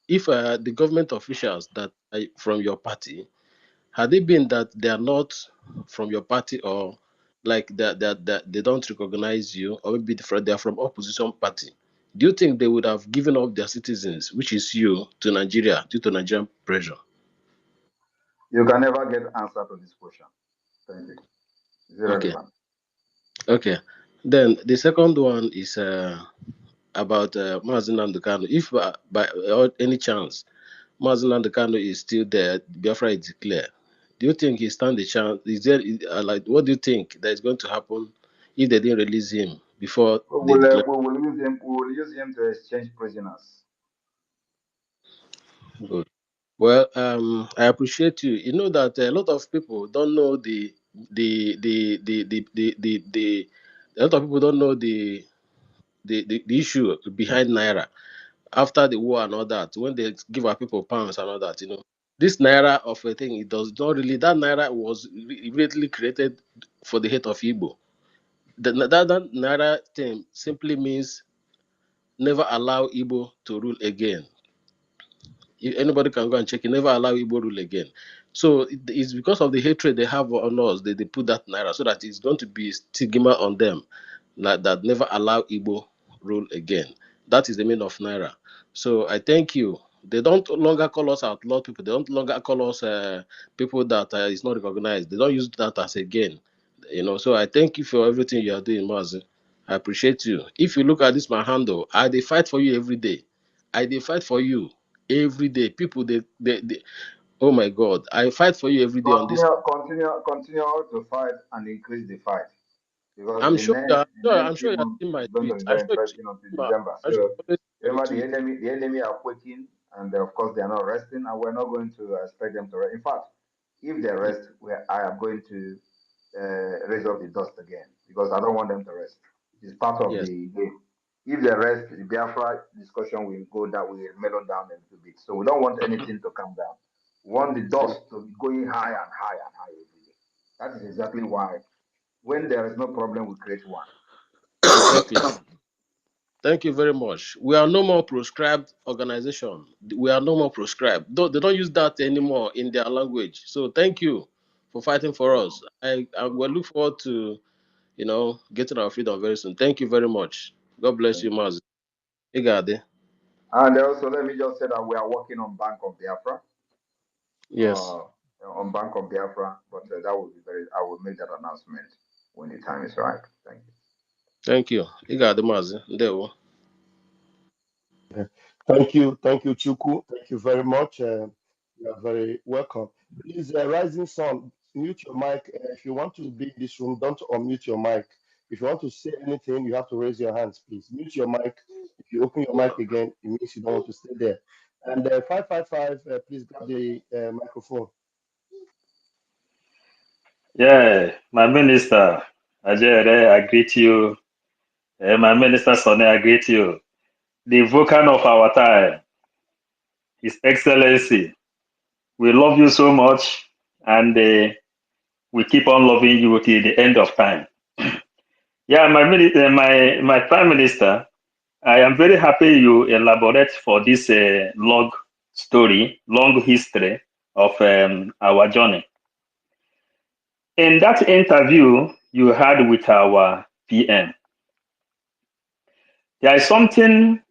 the government officials that are from your party, had it been that they are not from your party, or like they don't recognize you, or maybe they are from opposition party, do you think they would have given up their citizens, which is you, to Nigeria due to Nigerian pressure? You can never get answer to this question. Thank you. It's Okay, irrelevant. okay. Then the second one is about Mazin Kano. If by any chance Mazin Kano is still there, Biafra is declared, do you think he stand a chance? Is there like, what do you think that is going to happen if they didn't release him before they declare? We will use him. We will use him to exchange prisoners. Good. Well, I appreciate you. You know that a lot of people don't know the a lot of people don't know the issue behind Naira after the war and all that. When they give our people pounds and all that, this Naira of a thing, it does not really. That Naira was immediately created for the hate of Igbo. That Naira thing simply means never allow Igbo to rule again. If anybody can go and check it, never allow Igbo rule again. So it's because of the hatred they have on us, they put that Naira so that it's going to be stigma on them, like that never allow Igbo rule again. That is the meaning of Naira. So I thank you. They don't longer call us outlaw people. They don't longer call us people that is not recognized. They don't use that as a gain. So I thank you for everything you are doing, Mazi. I appreciate you. If you look at this, my handle, I they fight for you every day. I they fight for you every day. People, they oh my God, I fight for you every day on this. Continue to fight and increase the fight, because I'm the sure next the I'm next sure 3 you have months seen my is going to tweet. be I'm very sure interesting until you December. I'm sure So you always remember, see my tweet. the enemy are quaking, and of course they are not resting, and we're not going to expect them to rest. In fact, if they rest, I am going to raise up the dust again, because I don't want them to rest. It is part of Yes. the game. If they rest, the Biafra discussion will go down, will mellow down a little bit. So we don't want anything to come down. We want the dust to be going high and high and high every day. That is exactly why when there is no problem, we create one. Thank you. Thank you very much. We are no more proscribed organization. We are no more proscribed. They don't use that anymore in their language. So thank you for fighting for us. I will look forward to getting our freedom very soon. Thank you very much. God bless Thank you, you. Mazi. Igade. And also, let me just say that we are working on Bank of Biafra, Yes. but that will be I will make that announcement when the time is right. Thank you. Thank you. Igade Mazi. Ndewo. Thank you, Chuku. Thank you very much. You are very welcome. Please, Rising Sun, mute your mic. If you want to be in this room, don't unmute your mic. If you want to say anything, you have to raise your hands, please. Mute your mic. If you open your mic again, it means you don't want to stay there. And 555, please grab the microphone. Yeah, my minister, Ajere, I greet you. My minister, Sonny, I greet you. The Vulcan of our time, His Excellency, we love you so much, and we keep on loving you till the end of time. Yeah, my Prime Minister, I am very happy you elaborate for this long story, long history of our journey. In that interview you had with our PM, there is something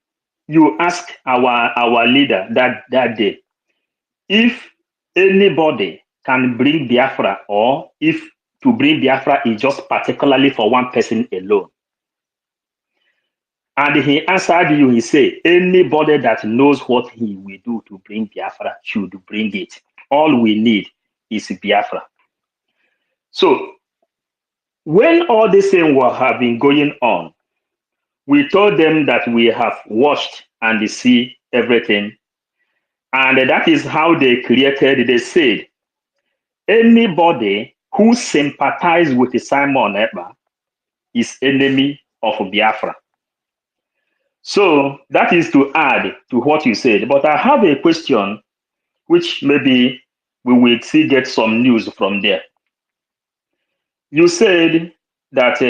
you ask our leader that day, if anybody can bring Biafra, or if to bring Biafra is just particularly for one person alone. And he answered you, he said, anybody that knows what he will do to bring Biafra should bring it. All we need is Biafra. So when all these things have been going on, we told them that we have watched and see everything. And that is how they said, anybody who sympathizes with Simon Ekpa is enemy of Biafra. So that is to add to what you said. But I have a question, which maybe we will see get some news from there. You said that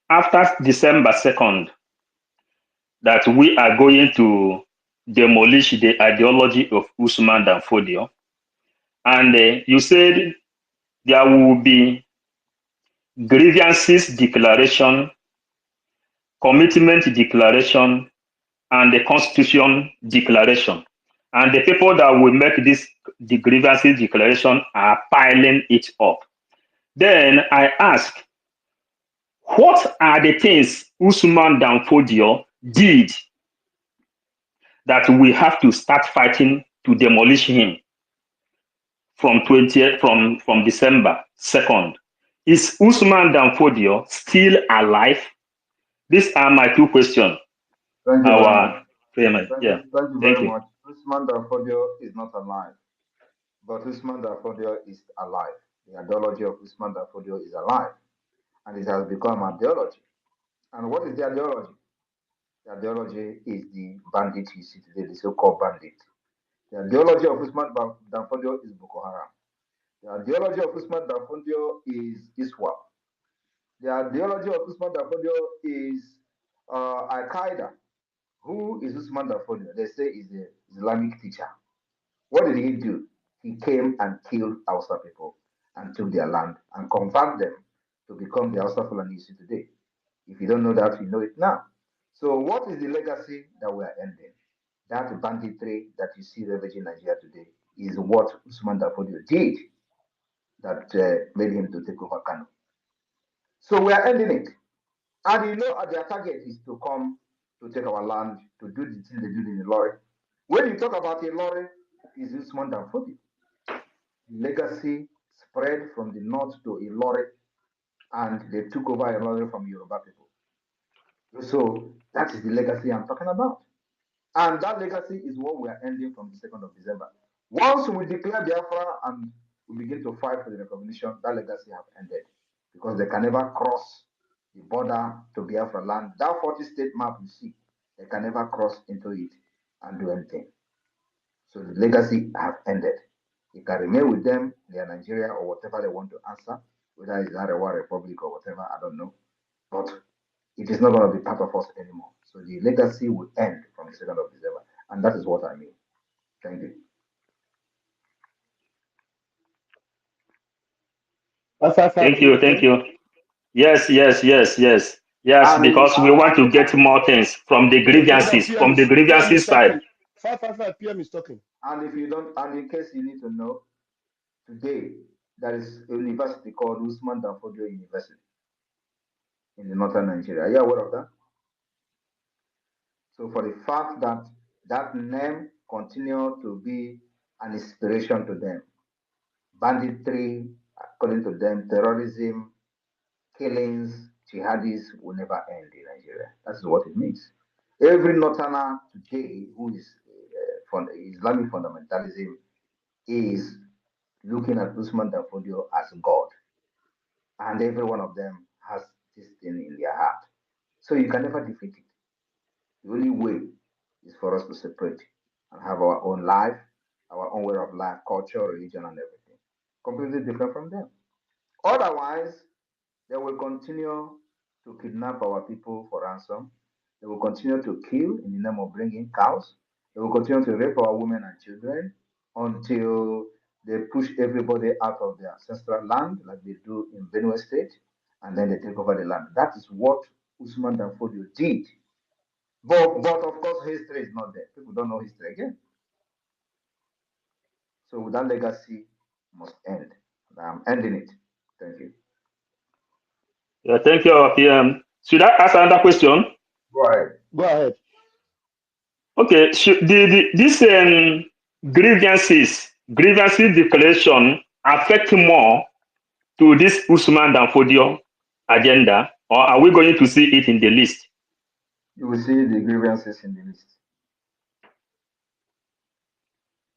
after December 2nd, that we are going to demolish the ideology of Usman Dan Fodio. And you said there will be grievances declaration, commitment declaration, and the constitution declaration. And the people that will make the grievances declaration are piling it up. Then I ask, what are the things Usman Dan Fodio did that we have to start fighting to demolish him from December 2nd? Is Usman Dan Fodio still alive? These are my two questions. Thank you very much. Payment. Thank Yeah. you very much. Usman Dan Fodio is not alive, but Usman Dan Fodio is alive. The ideology of Usman Dan Fodio is alive, and it has become ideology. And what is the ideology? The ideology is the bandit you see today, the so-called bandit. The ideology of Usman Dan Fodio is Boko Haram. The ideology of Usman Dan Fodio is ISWAP. The ideology of Usman Dan Fodio is Al Qaeda. Who is Usman Dan Fodio? They say he's an Islamic teacher. What did he do? He came and killed Hausa people and took their land and converted them to become the Hausa Fulani you see today. If you don't know that, you know it now. So what is the legacy that we are ending? That banditry that you see ravaging Nigeria today is what Usman Dan Fodio did that made him to take over Kano. So we are ending it. And you know their target is to come to take our land, to do the thing they did in Ilori. When you talk about Ilori, it's Usman Dan Fodio. Legacy spread from the north to Ilori, and they took over Ilori from Yoruba people. So that is the legacy I'm talking about. And that legacy is what we are ending from the 2nd of December. Once we declare Biafra and we begin to fight for the recognition, that legacy has ended, because they can never cross the border to Biafra land. That 40-state map you see, they can never cross into it and do anything. So the legacy has ended. You can remain with them, they are Nigeria or whatever they want to answer, whether it's Arewa Republic or whatever, I don't know. But it is not going to be part of us anymore. So the legacy will end from the 2nd of December. And that is what I mean. Thank you. Thank you. Yes, And because we want to get more things from the grievances, side. 555 PM is talking. And if you don't, and in case you need to know, today there is a university called Usman Dan Fodio University in the northern Nigeria. Are you aware of that? So for the fact that that name continues to be an inspiration to them. Banditry, according to them, terrorism, killings, jihadis will never end in Nigeria. That's what it means. Every Northerner today who is from Islamic fundamentalism is looking at Usman Danfodio as God. And every one of them has this thing in their heart. So you can never defeat it. The only way is for us to separate and have our own life, our own way of life, culture, religion, and everything. Completely different from them. Otherwise, they will continue to kidnap our people for ransom. They will continue to kill in the name of bringing cows. They will continue to rape our women and children until they push everybody out of their ancestral land, like they do in Benue State, and then they take over the land. That is what Usman Danfodio did. But of course, history is not there. People don't know history again. So that legacy must end. And I'm ending it. Thank you. Yeah, thank you, PM. Should I ask another question? Go ahead. Go ahead. Okay, should this grievances declaration affect more to this Usman Danfodio agenda, or are we going to see it in the list? You will see the grievances in the list.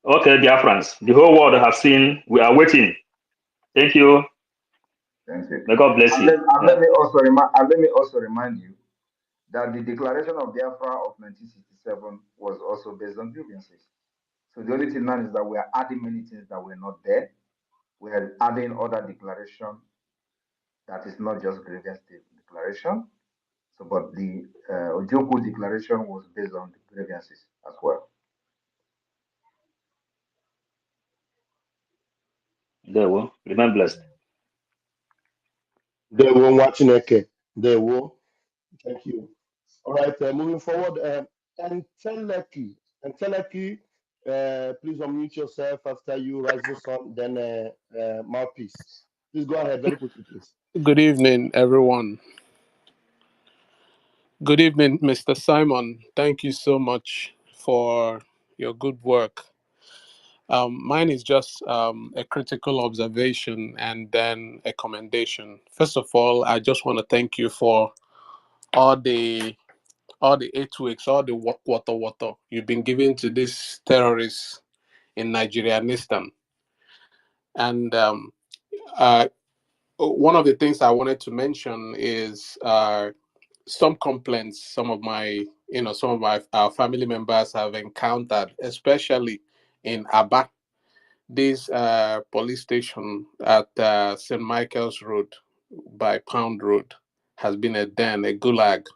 Okay, dear friends, the whole world have seen. We are waiting. Thank you. Thank you. May God bless And you. let me also remind you that the declaration of Biafra of 1967 was also based on grievances. So the only thing now is that we are adding many things that were not there. We are adding other declaration that is not just grievance declaration. So, but the Ojoku declaration was based on the grievances as well. There will remain blessed. They will watch Neke. They will. Thank you. All right, moving forward. Enteleki. Enteleki, please unmute yourself after you, Rising Sun, then Mouthpiece. Please go ahead very quickly, please. Good evening, everyone. Good evening, Mr. Simon. Thank you so much for your good work. Mine is just a critical observation and then a commendation. First of all, I just want to thank you for all the 8 weeks, all the water you've been giving to these terrorists in Nigerianistan. And one of the things I wanted to mention is some complaints some of our family members have encountered, especially in Aba. This police station at St. Michael's Road by Pound Road has been a den, a gulag,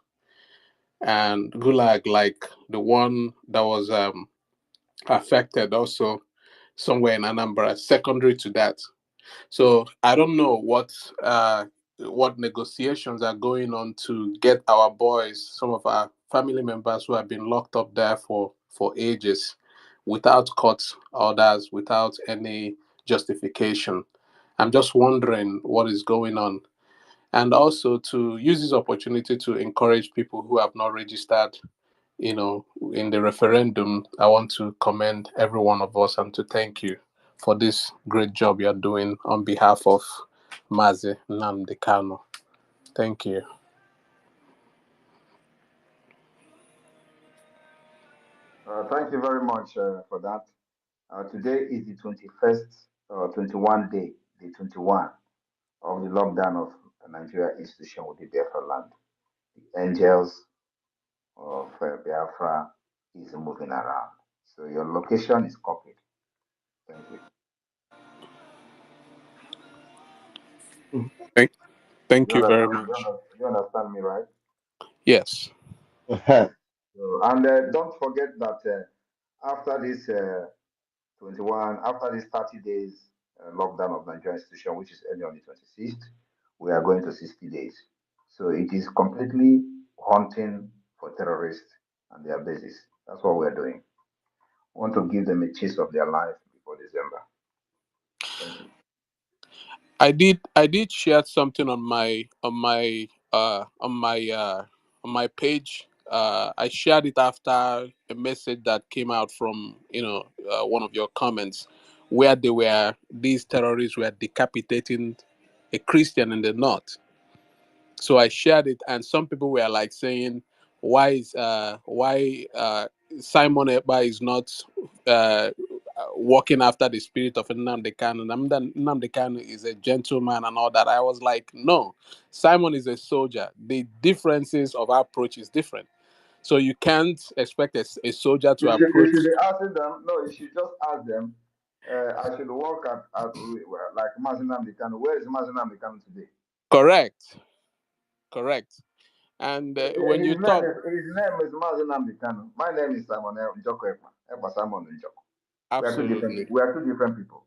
and gulag like the one that was affected also somewhere in Anambra, secondary to that. So I don't know what negotiations are going on to get our boys, some of our family members who have been locked up there for ages, without court orders, without any justification. I'm just wondering what is going on. And also to use this opportunity to encourage people who have not registered, in the referendum. I want to commend every one of us and to thank you for this great job you're doing on behalf of Mazi Nnamdi Kanu. Thank you. Thank you very much for that. Today is the 21st, 21 day, the 21 of the lockdown of Nigeria institution with the Biafra land. The angels of Biafra is moving around. So your location is copied. Thank you. Thank you very much. You understand me, right? Yes. So, and don't forget that after this 21, after this 30 days lockdown of Nigerian institution, which is ending on the 26th, we are going to 60 days. So it is completely hunting for terrorists and their bases. That's what we're doing. We want to give them a taste of their life before December. Thank you. I did share something on my page I shared it after a message that came out from one of your comments, where these terrorists were decapitating a Christian in the north. So I shared it, and some people were like saying, why Simon Ekpa is not walking after the spirit of Nnamdi Kanu. Nnamdi Kanu is a gentleman and all that. I was like, no, Simon is a soldier. The differences of our approach is different. So you can't expect a soldier to approach. You should be asking them. No, you should just ask them. I should work at like Mazinam Kanu. Where is Mazinam Kanu today? Correct. And when you His talk, name is Mazinam Kanu. My name is Simon Njoko Ekpa. Ekpa Simon Njoko. absolutely, We are two different people.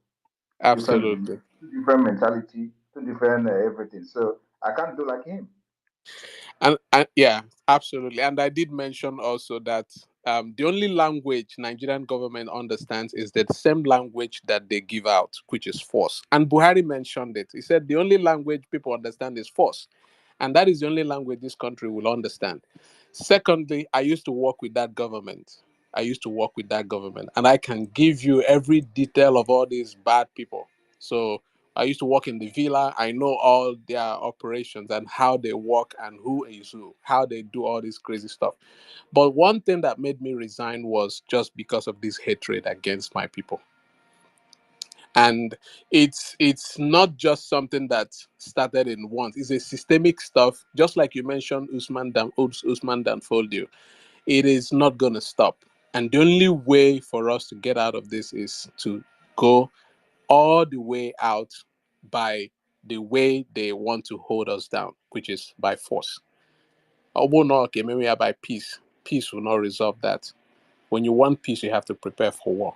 absolutely. Two different mentality, two different everything. So I can't do like him. And yeah, absolutely. And I did mention also that the only language Nigerian government understands is the same language that they give out, which is force. And Buhari mentioned it. He said the only language people understand is force. And that is the only language this country will understand. Secondly, I used to work with that government. And I can give you every detail of all these bad people. So I used to work in the villa. I know all their operations and how they work and who is who, how they do all this crazy stuff. But one thing that made me resign was just because of this hatred against my people. And it's not just something that started in once. It's a systemic stuff. Just like you mentioned, Usman Danfodio, it is not going to stop. And the only way for us to get out of this is to go all the way out by the way they want to hold us down, which is by force. Maybe by peace. Peace will not resolve that. When you want peace, you have to prepare for war.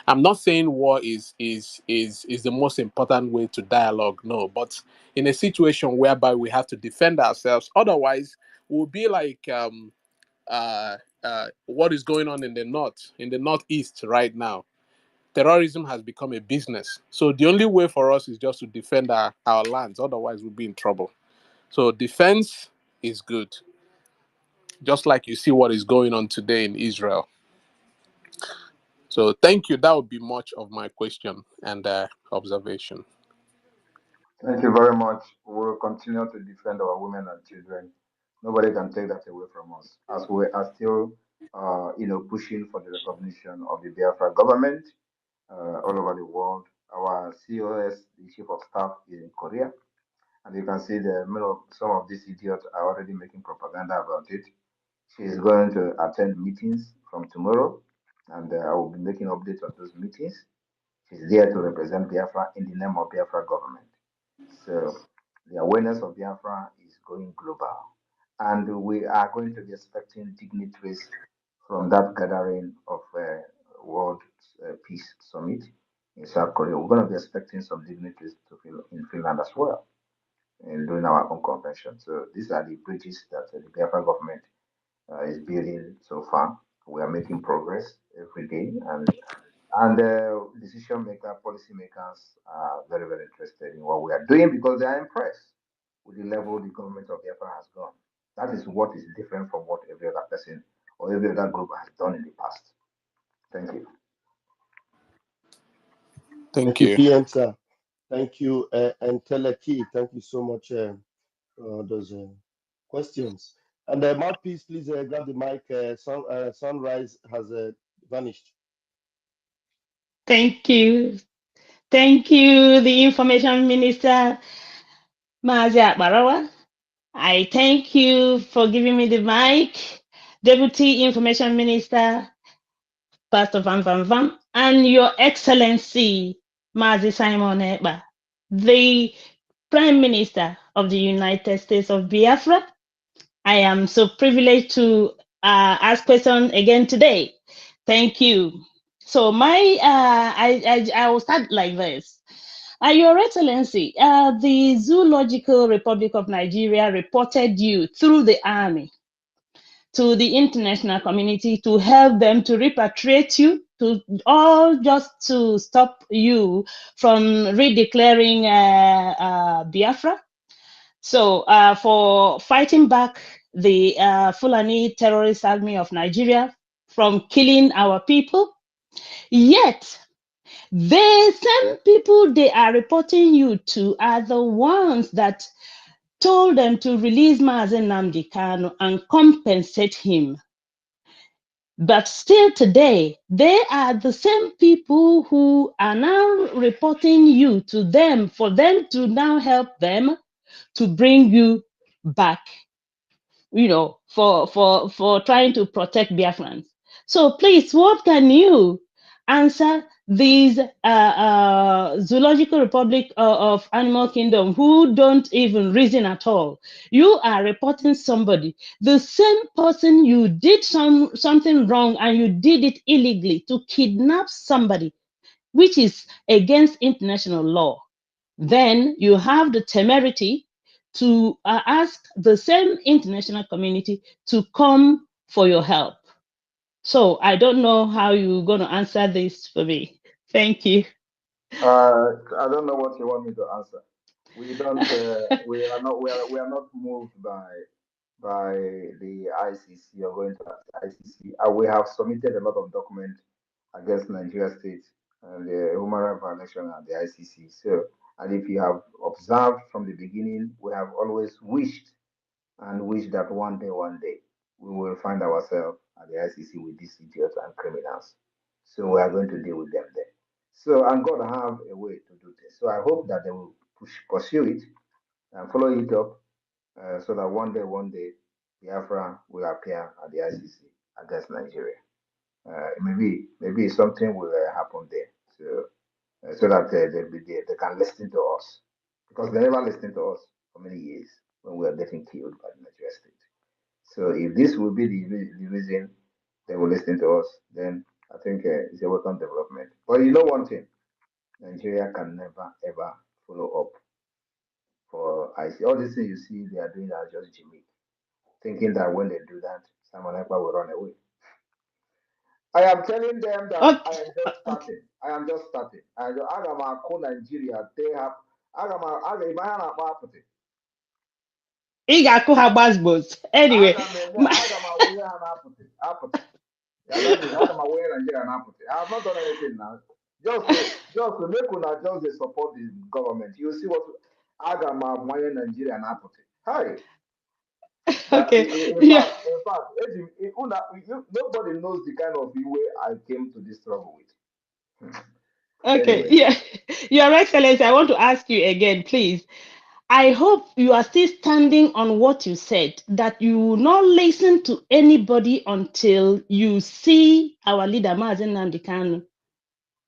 I'm not saying war is the most important way to dialogue, no, but in a situation whereby we have to defend ourselves, otherwise we'll be like what is going on in the northeast right now. Terrorism has become a business. So the only way for us is just to defend our lands. Otherwise, we'll be in trouble. So defense is good. Just like you see what is going on today in Israel. So thank you. That would be much of my question and observation. Thank you very much. We will continue to defend our women and children. Nobody can take that away from us, as we are still, pushing for the recognition of the Biafra government all over the world. Our COS, the Chief of Staff, is in Korea, and you can see some of these idiots are already making propaganda about it. She is going to attend meetings from tomorrow, and I will be making updates on those meetings. She's there to represent Biafra in the name of Biafra government. So the awareness of Biafra is going global. And we are going to be expecting dignitaries from that gathering of World Peace Summit in South Korea. We're going to be expecting some dignitaries in Finland as well, and doing our own convention. So these are the bridges that the Biafra government is building so far. We are making progress every day, and decision makers, policy makers are very, very interested in what we are doing because they are impressed with the level the government of Biafra has gone. That is what is different from what every other person or every other group has done in the past. Thank you. Thank you, you. PM, sir. Thank you, and Teleki. Thank you so much for those questions. And Mouthpiece, please grab the mic. Sunrise has vanished. Thank you. Thank you, the Information Minister, Mazia Barawa. I thank you for giving me the mic, Deputy Information Minister, Pastor Van Van Van, and Your Excellency, Mazi Simon Ekpa, the Prime Minister of the United States of Biafra. I am so privileged to ask questions again today. Thank you. So I will start like this. Your Excellency, the Zoological Republic of Nigeria reported you through the army to the international community to help them to repatriate you, to all just to stop you from redeclaring Biafra. So for fighting back the Fulani terrorist army of Nigeria from killing our people. Yet, the same people they are reporting you to are the ones that told them to release Mazen Nnamdi Kanu and compensate him. But still today, they are the same people who are now reporting you to them for them to now help them to bring you back, for trying to protect Biafrans. So please, what can you answer these zoological republic of animal kingdom who don't even reason at all? You are reporting somebody, the same person you did something wrong and you did it illegally to kidnap somebody, which is against international law. Then you have the temerity to ask the same international community to come for your help. So I don't know how you're going to answer this for me. Thank you. I don't know what you want me to answer. We don't. We are not. We are not moved by the ICC or going to the ICC. We have submitted a lot of documents against Nigeria State and the human rights violation at the ICC. So, and if you have observed from the beginning, we have always wished and wish that one day, we will find ourselves at the ICC with these idiots and criminals. So we are going to deal with them there. So, and God have a way to do this. So I hope that they will pursue it and follow it up, so that one day, Biafra will appear at the ICC against Nigeria. Maybe something will happen there. So that they can listen to us, because they never listened to us for many years when we were getting killed by the Nigeria state. So if this will be the reason they will listen to us, then I think it's a welcome development. But you know one thing, Nigeria can never ever follow up for IC. All these things you see they are doing are just gimmick, thinking that when they do that, Simon Ekpa will run away. I am telling them that I am just starting. I am just starting. I am call Nigeria. They have. I am a Anyway, that is I'm aware Nigeria and apathy. I have not done anything now. Just to make una just they support the government. You see what Agama Moyen Nigeria and apathy. Hi. okay. In fact, nobody knows the kind of way I came to this struggle with. Okay, Anyway. yeah. Your Excellency, I want to ask you again, please. I hope you are still standing on what you said, that you will not listen to anybody until you see our leader, Mazen Nnamdi Kanu,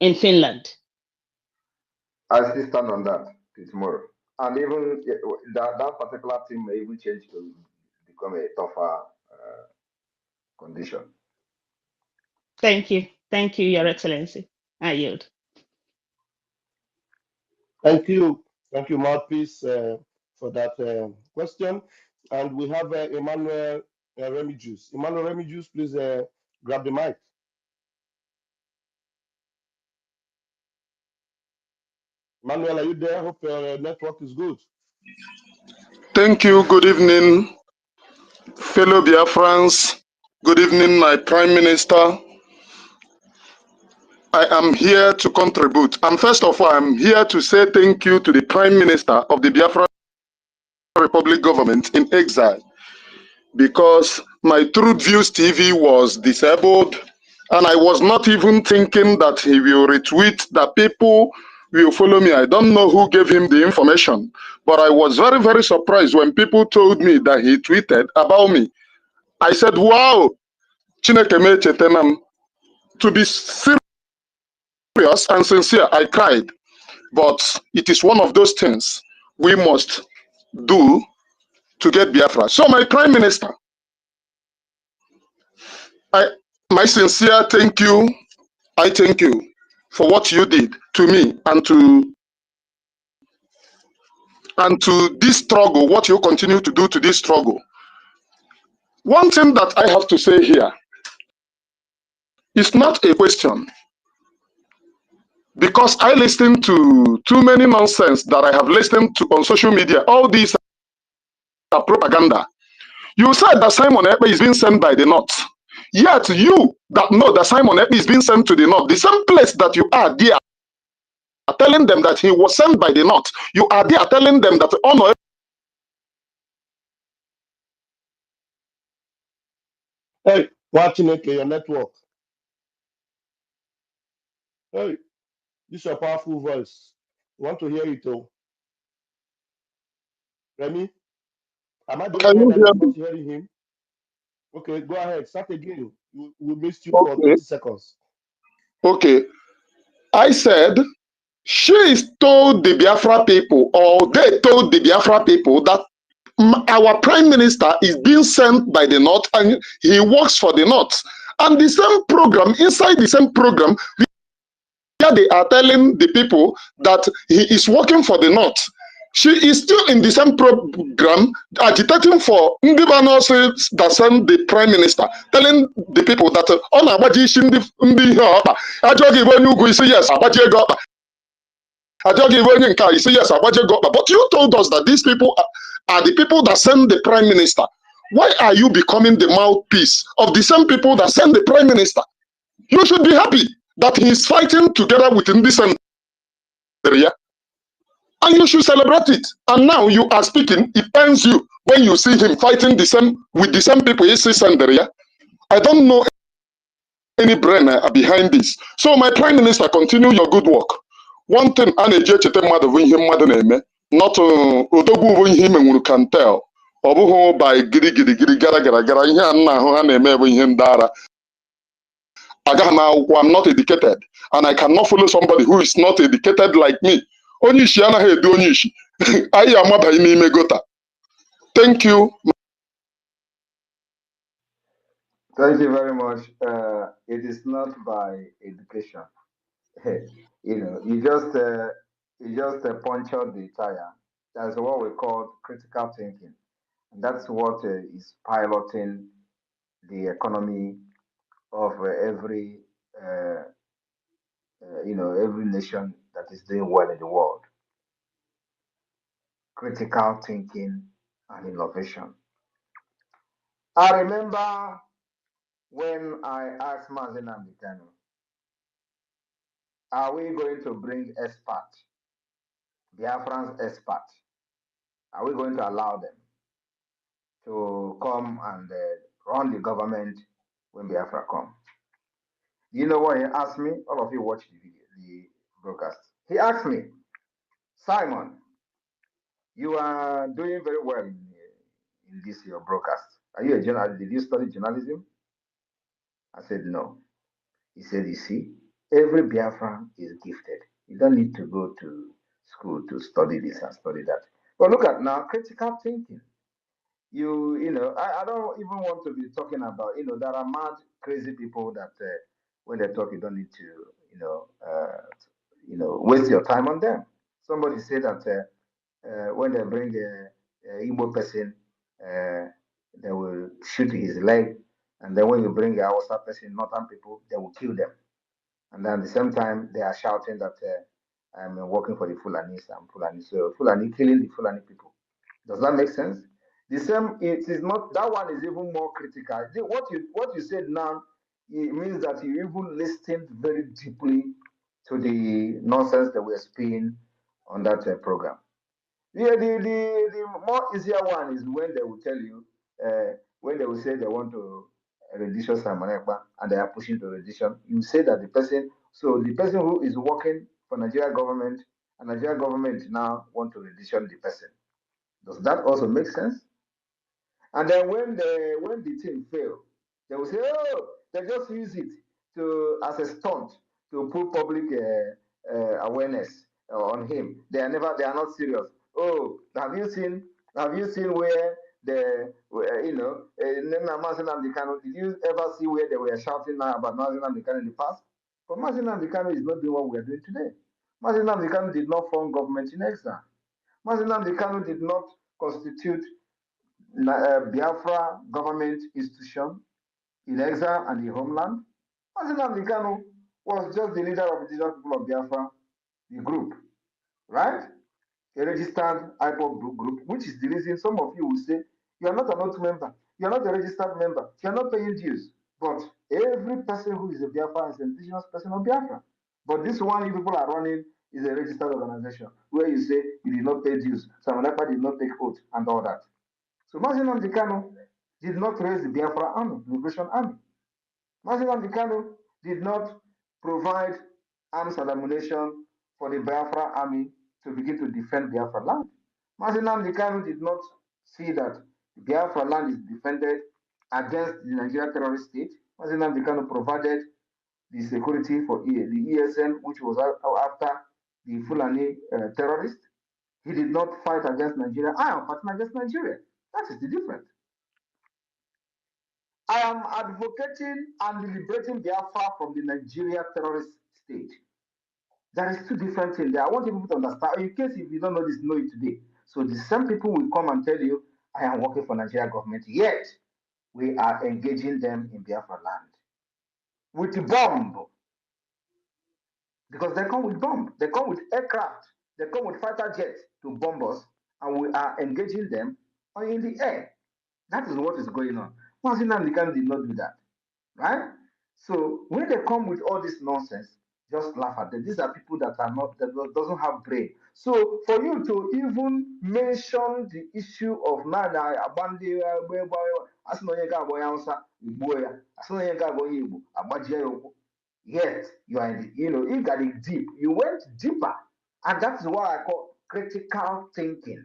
in Finland. I still stand on that till tomorrow. And even that particular thing may even change to become a tougher condition. Thank you. Thank you, Your Excellency. I yield. Thank you. Thank you, Mouthpiece, for that question. And we have Emmanuel Remigius. Emmanuel Remigius, please grab the mic. Emmanuel, are you there? I hope your network is good. Thank you. Good evening, fellow Biafrans. Good evening, my Prime Minister. I am here to contribute. And first of all, I'm here to say thank you to the Prime Minister of the Biafra Republic Government in exile, because my Truth Views TV was disabled, and I was not even thinking that he will retweet, that people will follow me. I don't know who gave him the information, but I was very, very surprised when people told me that he tweeted about me. I said, wow, Chineke me chetenam. To be serious and sincere, I cried. But it is one of those things we must do to get Biafra. So my Prime Minister, my sincere thank you. I thank you for what you did to me and to this struggle, what you continue to do to this struggle. One thing that I have to say here is not a question, because I listen to too many nonsense that I have listened to on social media. All these are propaganda. You said that Simon Ekpa is being sent by the North. Yet you that know that Simon Ekpa is being sent to the North, the same place that you are there telling them that he was sent by the North, you are there telling them that honor. Hey, watching okay, your network. Hey, this is a powerful voice. You want to hear it, oh? Remy, am I the Can only one you that hear is not me? hearing him? Okay, go ahead. Start again. We missed you for Okay. 20 seconds. Okay. I said she is told the Biafra people, or they told the Biafra people that our prime minister is being sent by the North and he works for the North. And the same program, inside the same program, where they are telling the people that he is working for the North. She is still in the same program agitating for Ndibanos that sent the prime minister, telling the people that on Abaji yes, Abaji got. I don't give any car. You say yes, Abaji got. But you told us that these people are the people that send the prime minister. Why are you becoming the mouthpiece of the same people that send the prime minister? You should be happy that he is fighting together with this area, and you should celebrate it. And now you are speaking. It pains you when you see him fighting the same with the same people he sees area. I don't know any brain behind this. So my prime minister, continue your good work. One thing I need to not odogwu ihe imenwuru can tell. Ọ bụghị by giri gara ihe a nna ahụ ha na-eme bụ ihe ndị ara. I'm not educated, and I cannot follow somebody who is not educated like me. Onye isi anaghị edu onye isi. Anyị amabaghị n'ime gota. Thank you. Thank you very much. It is not by education. You just punctured the tire. That's what we call critical thinking. And that's what is piloting the economy of every nation that is doing well in the world. Critical thinking and innovation. I remember when I asked Mazen Ambikano, are we going to bring experts, Biafran's experts? Are we going to allow them to come and run the government when Biafra come? You know what he asked me? All of you watch the broadcast. He asked me, Simon, you are doing very well in this your broadcast. Are you a journalist? Did you study journalism? I said no. He said, you see, every Biafran is gifted. You don't need to go to school to study this and study that. But look at now, critical thinking. I don't even want to be talking about, there are mad, crazy people that when they talk, you don't need to, waste your time on them. Somebody said that when they bring a Igbo person, they will shoot his leg. And then when you bring a Hausa person, Northern people, they will kill them. And then at the same time, they are shouting that I'm working for the Fulanis. I'm Fulani. So Fulani killing the Fulani people. Does that make sense? The same, it is not, that one is even more critical. What you said now, it means that you even listened very deeply to the nonsense that we're spewing on that program. The more easier one is when they will tell you, when they will say they want to rendition Simon Ekpa and they are pushing to rendition, you say that the person who is working for Nigeria government and Nigeria government now want to rendition the person. Does that also make sense? And then when the team fail, they will say, oh, they just use it as a stunt to put public awareness on him. They are not serious. Oh, have you seen where did you ever see where they were shouting now about Mazi Nnamdi Kanu in the past? But Mazi Nnamdi Kanu is not doing what we are doing today. Mazi Nnamdi Kanu did not form government in exile. Mazi Nnamdi Kanu did not constitute Biafra government institution in exile and in homeland. Mazi Nnamdi Kanu was just the leader of the indigenous people of Biafra, the group, right? A registered IPOB group, which is the reason some of you will say you are not an oath member. You're not a registered member. You're not paying dues. But every person who is a Biafra is an indigenous person of Biafra. But this one you people are running is a registered organization where you say you did not pay dues. Samanapa did not take oath and all that. So Mazi Nnamdi Kanu did not raise the Biafra Army, Liberation Army. Mazi Nnamdi Kanu did not provide arms and ammunition for the Biafra Army to begin to defend Biafra land. Mazi Nnamdi Kanu did not see that Biafra land is defended against the Nigeria terrorist state. Mazi Nnamdi Kanu provided the security for the ESN, which was after the Fulani terrorists. He did not fight against Nigeria. I am fighting against Nigeria. That is the difference. I am advocating and liberating Biafra from the Nigeria terrorist state. There is two different things there. I want people to understand. In case if you don't know this, know it today. So the same people will come and tell you, I am working for Nigeria government, yet we are engaging them in Biafra land with the bomb. Because they come with bomb, they come with aircraft, they come with fighter jets to bomb us, and we are engaging them in the air. That is what is going on. Mazi Nnamdi Kanu did not do that, right? So when they come with all this nonsense, just laugh at them. These are people that are not, that doesn't have brain. So for you to even mention the issue of Nana Abandi, yet you are, you got it deep. You went deeper, and that's what I call critical thinking,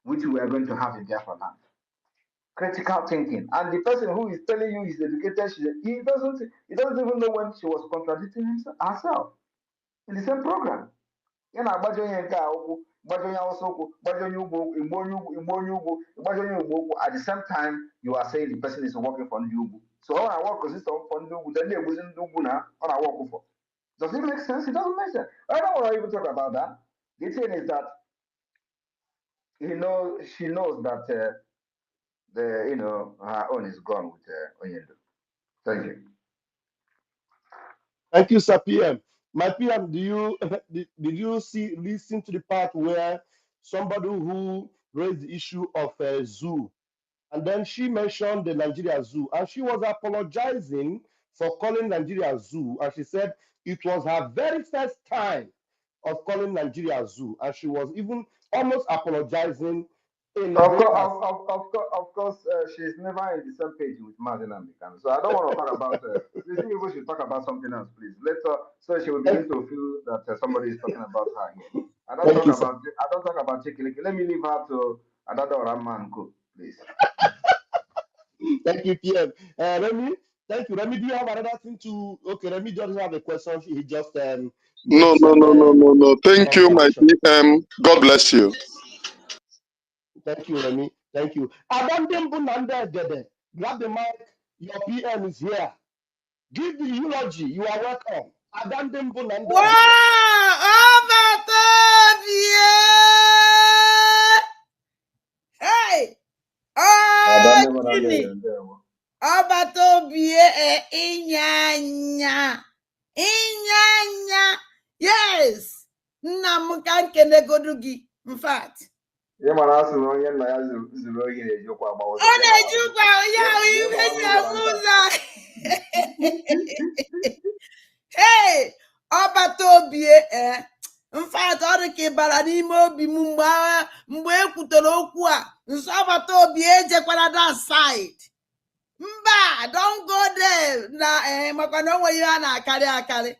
which we are going to have in Biafra land. Critical thinking, and the person who is telling you is educated, he doesn't even know when she was contradicting herself in the same program. At the same time, you are saying the person is working for Nubu. So all our work consists of Nubu, then they're using Nubu now on our work for. Does it make sense? It doesn't make sense. I don't want to even talk about that. The thing is that she knows that her own is gone with Onyendo. Thank you. Thank you, Sir PM. My PM, did you listen to the part where somebody who raised the issue of a zoo, and then she mentioned the Nigeria Zoo, and she was apologizing for calling Nigeria Zoo, and she said it was her very first time of calling Nigeria Zoo, and she was even almost apologizing in Of course, she's never in the same page with Mazi Nnamdi Kanu. So I don't want to talk about. Please, we should talk about something else, please. So she will begin to feel that somebody is talking about her here. I don't talk about Chikiliki. Let me leave her to Adada Orama and go, please. Thank you, PM. Remy, thank you. Remy, do you have another thing to? Okay, Remy doesn't have a question. He just No. Thank you, my PM. God bless you. Thank you, Remy. Thank you. Grab the mic. Your PM is here. Give the eulogy. You are welcome. Wow! Hey! Oh, Jimmy! Obatobie inyanya. Yes! Nna ka nkene godu gị. In fact. Ọ na-eji ụkwa ya ihe ji eme ụzọ. Hey! Obatobie in fact, ọ dị ka ịbara n'ime obi m mgbe ekwutere okwu a. Nso Obatobie ejekwara that side. Mba, don't go there. Maka na onwe ihe a na-akarị.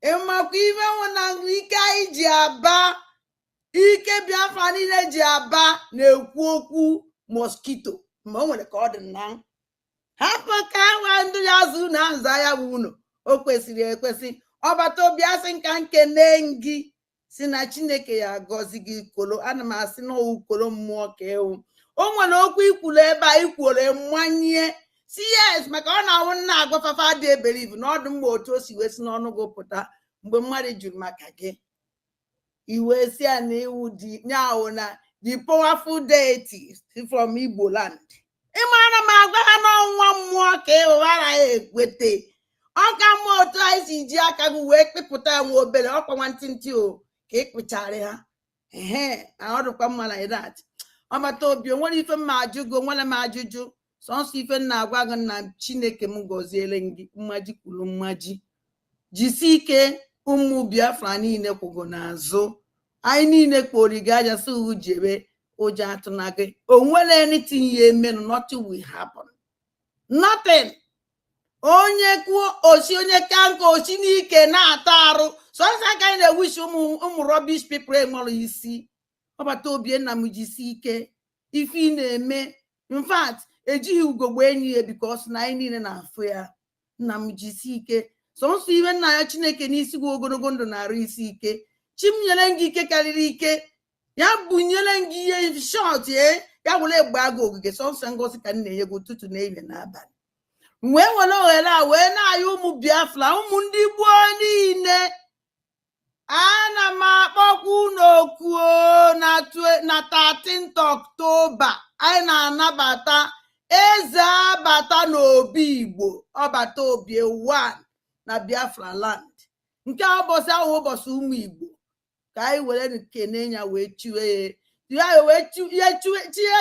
Ịmakwa ife nwụ na ike anyị ji aba, ike Biafra niile ji aba na-ekwu okwu mosquito. Ma o nwere ka ọ dị nna. Hapụ ka nwa ndị ya zụ na nza ya bụ unu. O kwesịrị ekwesị. Obatobie asị nka nkene gị si na Chineke ya agọzi gị kolo. Ana m asị na kolo mmụọ ka ewu. O nwere okwu ikwuru ebe a ikwuru mmanye. Si yes, maka ọ na-awụ nna agwafafa dị eberivu na ọdụ mgbe otu o si wee si n'ọnụ gị pụta mgbe mmadụ jụrụ maka gị. Iwe si ya na iwu dị nyawo na the powerful deities from Igbo land. Ịmara m agwa ha n'ọnwa mmụọ ka ewewara ya ekwete. Ọ ka mma otu anyị si ji aka gị wee kpịpụta ya nwa obere ọkwa nwantịntị o ka ịkpụchara ha. Ọ dịkwa mma like that. ọmata obi onwere ife mma ajụgo nwere m ajụjụ sọnsọ ife nna agwa gị na Chineke m gọziele gị mmaji kwuru mmaji jisi ike ụmụ Biafra niile kwụgo n'azụ anyị niile kpori gị aja sị jebe ụjọ atụna gị onwere anything ya emenụ nothing will happen nothing onye kwuo osi onye ka nka osi n'ike na-ata arụ sọnsọ aka anyị na-ewishi ụmụ rubbish people enwere isi ọbata obi nna m jisi ike ife ị na-eme in fact ejighị ugogbe enyi ya because na anyị niile na-afụ ya nna m jisi ike sọnsọ iwe nna ya Chineke n'isi gị ogologo ndụ na-arụ isi ike chi m nyere gị ike karịrị ike ya bunyere gị ihe short ya were gbaa gị ogige sọnsọ ngozi ka m na-enye gị ụtụtụ na ehihie na abalị wee were ohere a wee na-ayọ ụmụ Biafra ụmụ ndị gboo niile ana m akpọkwa unu oku na 13th October anyị na-anabata eze abata n'obi Igbo ọbata obie 1 na Biafra land nke ụbọchị ahụ ụbọchị ụmụ Igbo ka anyị were kene ya wee chie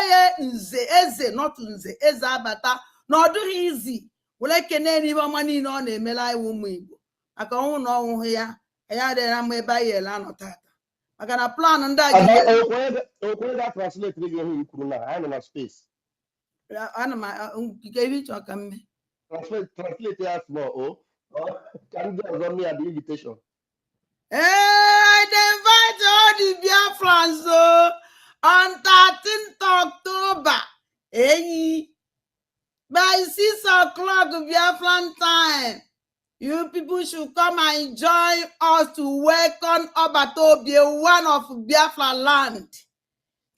ya nze eze not nze eze abata na ọ dịghị izi were kene n'ihe ọma niile ọ na-emela anyị ụmụ Igbo maka ọnwụ na ọnwụhụ ya anyị adịghị mma ebe anyị ele anọ tata maka na plan ndị a ga translate gị ihe kwuru na anyị nọ na space ana m nke ebe ịchọ ka mme translate ya small ka ndị ọzọ mee the invitation. I invite all the Biafrans on 13th October by 6 o'clock Biafran time. You people should come and join us to welcome Obatobie, one of Biafra land,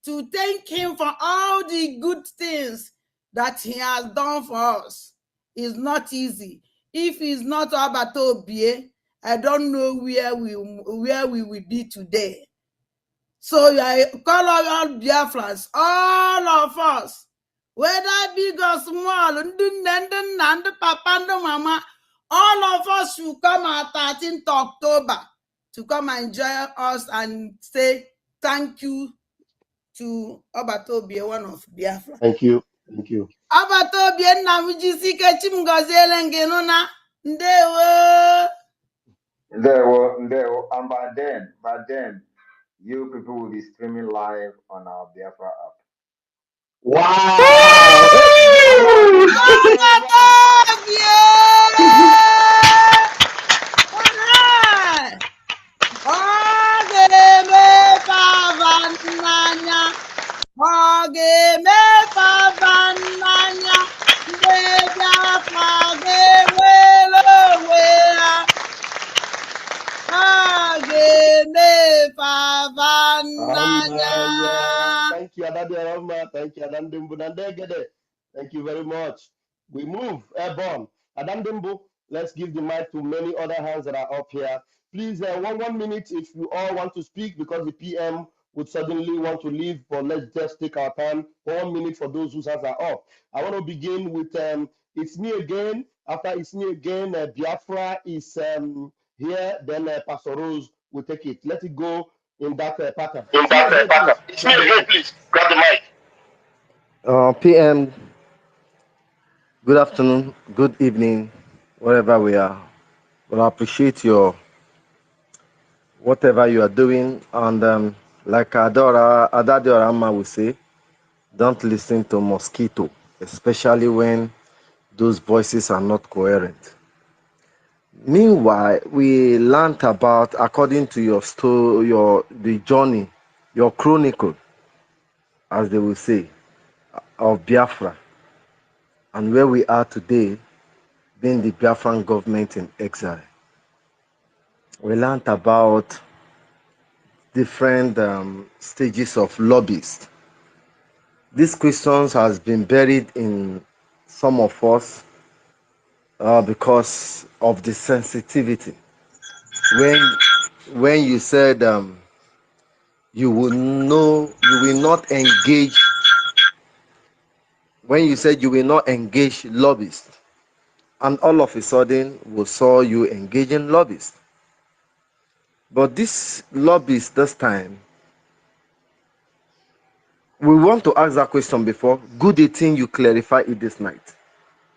to thank him for all the good things that he has done for us. It's not easy. If it's not Obatobie, I don't know where we will be today. So I call all Biafrans, all of us, whether big or small, and papa and mama, all of us should come at 13th October to come and join us and say thank you to Obatobie, one of Biafra. Thank you. Thank you. Obatobie Namujisike Chimgozele Ngenona Ndewo. And by then, you people will be streaming live on our Biafra app. Wow! Thank you, Adadiarama. Thank you, Adandimbu. Thank you very much. We move airborne. Adandimbu, let's give the mic to many other hands that are up here. Please, 1 minute if you all want to speak, because the PM would suddenly want to leave, but let's just take our time. 1 minute for those whose hands are up. I want to begin with It's Me Again. After It's Me Again, Biafra is here. Then Pastor Rose will take it. Let it go in that pattern. It's Me Again, please. Grab the mic. PM, good afternoon, good evening, wherever we are. Well, I appreciate your whatever you are doing, and like Adadiorama will say, don't listen to mosquito, especially when those voices are not coherent. Meanwhile, we learned about, according to your story, the journey, your chronicle, as they will say, of Biafra, and where we are today, being the Biafran government in exile. We learned about different stages of lobbyists. These questions has been buried in some of us because of the sensitivity. When you said you will not engage. When you said you will not engage lobbyists, and all of a sudden we saw you engaging lobbyists. But this lobbyists this time We want to ask that question before. Good thing you clarify it this night,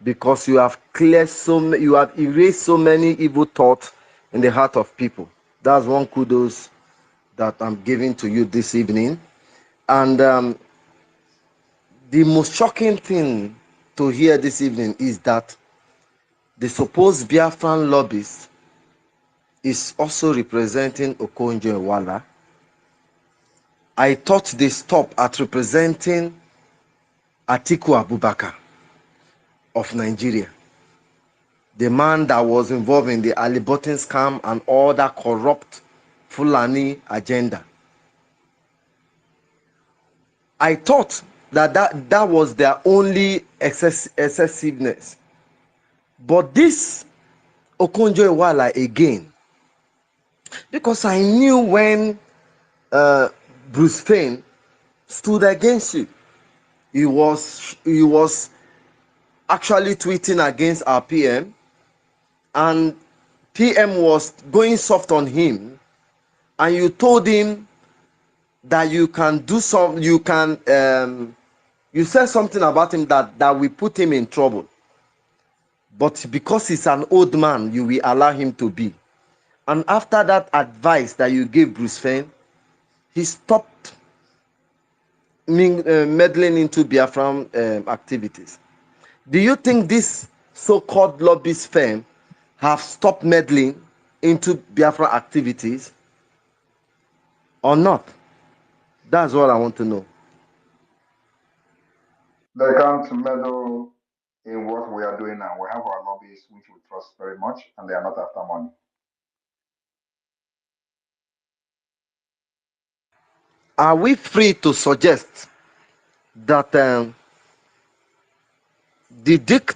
because you have you have erased so many evil thoughts in the heart of people. That's one kudos that I'm giving to you this evening. And the most shocking thing to hear this evening is that the supposed Biafran lobbyist is also representing Okonjo-Iweala. I thought they stopped at representing Atiku Abubakar of Nigeria, the man that was involved in the Ali Button scam and all that corrupt Fulani agenda. I thought that was their only excessiveness. But this Okonjo-Iweala again, because I knew when Bruce Fein stood against you, he was actually tweeting against our PM, and PM was going soft on him, and you told him that you can do some, you said something about him that will put him in trouble. But because he's an old man, you will allow him to be. And after that advice that you gave Bruce Fein, he stopped meddling into Biafran activities. Do you think this so-called lobbyist firm have stopped meddling into Biafra activities or not? That's what I want to know. They can't meddle in what we are doing now. We have our lobbyists, which we trust very much, and they are not after money. Are we free to suggest that the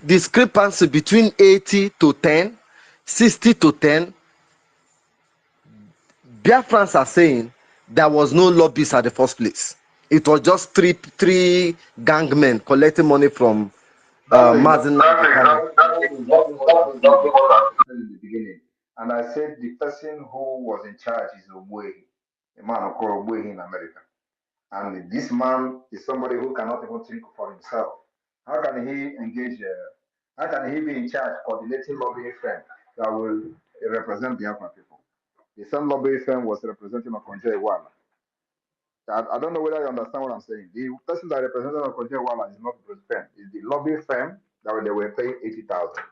discrepancy between 80 to 10, 60 to 10, Biafrans are saying there was no lobbies at the first place? It was just three gang collecting money from That's Mazin. exactly what I'm saying. That's what I said in the beginning. And I said the person who was in charge is Ogbuehi, a man called Ogbuehi in America. And this man is somebody who cannot even think for himself. How can he engage? How can he be in charge coordinating lobbying firm that will represent the Biafran people? The same lobbying firm was representing Okonjo-Iweala. I don't know whether you understand what I'm saying. The person that represented Okonjo-Iweala is not the firm. It's the lobbying firm that they were paying 80,000.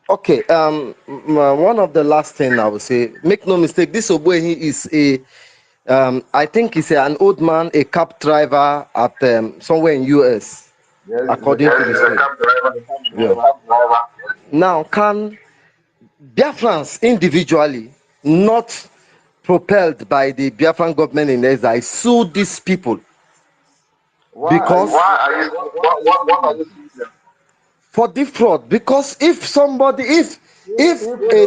Okay, one of the last thing I would say, make no mistake, this Ogbuehi is I think he's an old man, a cab driver at somewhere in US, Yes, he's a according cab to the driver. story. He's a cab Yeah. driver. Now, can Biafrans individually, not propelled by the Biafran government in exile, sue these people? Because Why are you suing them? for the fraud, because if a If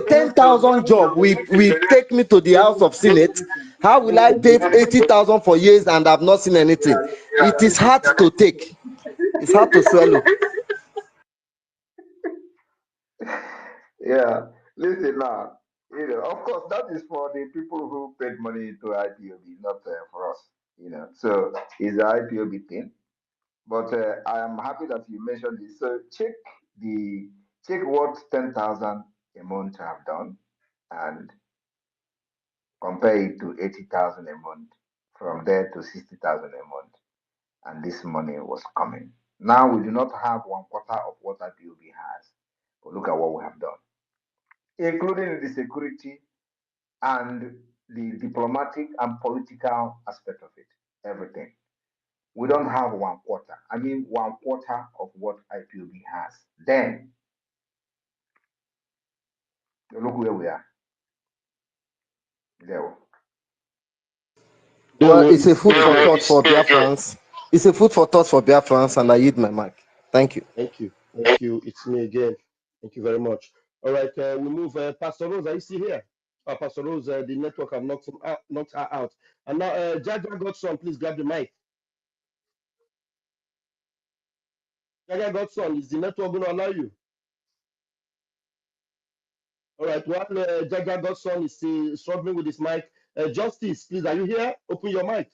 10,000 job will take me to the House of Senate, how will I pay 80,000 for years and have not seen anything? It is hard to take. It's hard to swallow. Yeah, listen now. Of course, that is for the people who paid money to IPOB, not for us. So it's the IPOB thing. But I am happy that you mentioned this. So check what 10,000 a month have done, and compare it to 80,000 a month. From there to 60,000 a month, and this money was coming. Now we do not have 1/4 of what IPOB has. But look at what we have done, including the security and the diplomatic and political aspect of it, everything. We don't have 1/4. I mean, 1/4 of what IPOB has. Then, look where we are. There. Well, it's a food for thought for Biafrans. It's a food for thought for Biafrans, and I yield my mic. Thank you. Thank you. Thank you. It's me again. Thank you very much. All right, we move. Pastor Rose, are you still here? Pastor Rose, the network have knocked her out. And now, Jaja Godson, please grab the mic. Jaja Godson, is the network going to allow you? All right, while Jaja Godson is still struggling with his mic, Justice, please, are you here? Open your mic.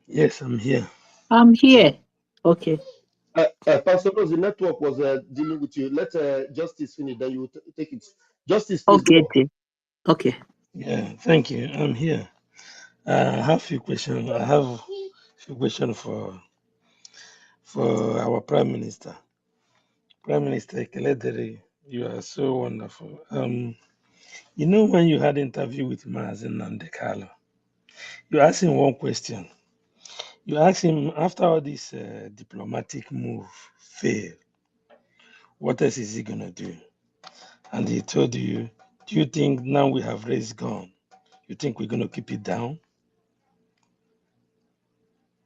Yes, I'm here. I'm here. Okay. Pastor Rose, the network was dealing with you. Let Justice finish, then you take it. Justice, please Okay, go. Jay. Okay. Yeah, thank you. I'm here. I have a few questions. I have a few questions for our Prime Minister. Prime Minister Keledere, you are so wonderful. You know when you had interview with Mazen Nandekalo, you asked him one question. You asked him after all this diplomatic move fail, what else is he gonna do? And he told you, do you think now we have raised gun, you think we're gonna keep it down?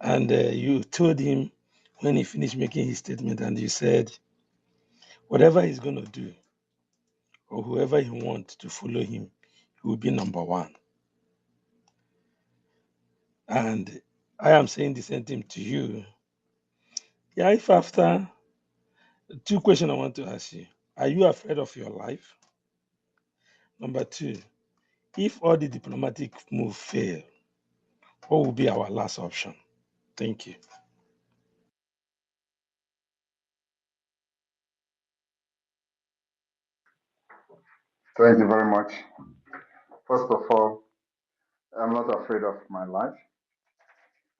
And you told him when he finished making his statement, and you said, whatever he's gonna do, or whoever he wants to follow him, he will be number one. And I am saying the same thing to you. Yeah, if after two questions I want to ask you, are you afraid of your life? Number two, if all the diplomatic move fail, what will be our last option? Thank you. Thank you very much. First of all, I'm not afraid of my life.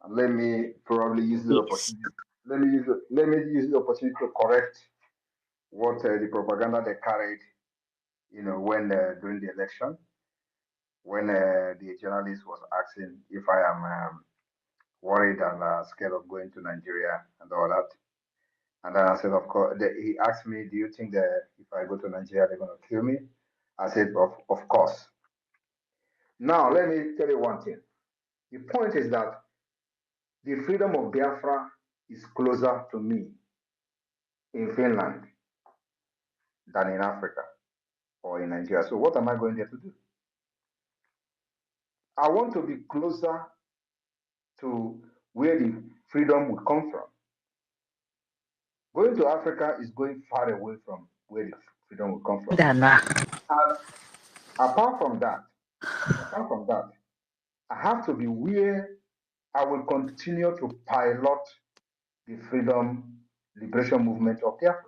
And let me probably use the Yes. opportunity. Let me use the opportunity to correct what the propaganda they carried, when during the election, when the journalist was asking if I am worried and scared of going to Nigeria and all that. And then I said, of course, he asked me, do you think that if I go to Nigeria, they're going to kill me? I said, of course. Now, let me tell you one thing. The point is that the freedom of Biafra is closer to me in Finland than in Africa or in Nigeria. So what am I going there to do? I want to be closer to where the freedom will come from. Going to Africa is going far away from where the freedom will come from. Dana. And apart from that, I have to be where I will continue to pilot the freedom liberation movement of Biafra.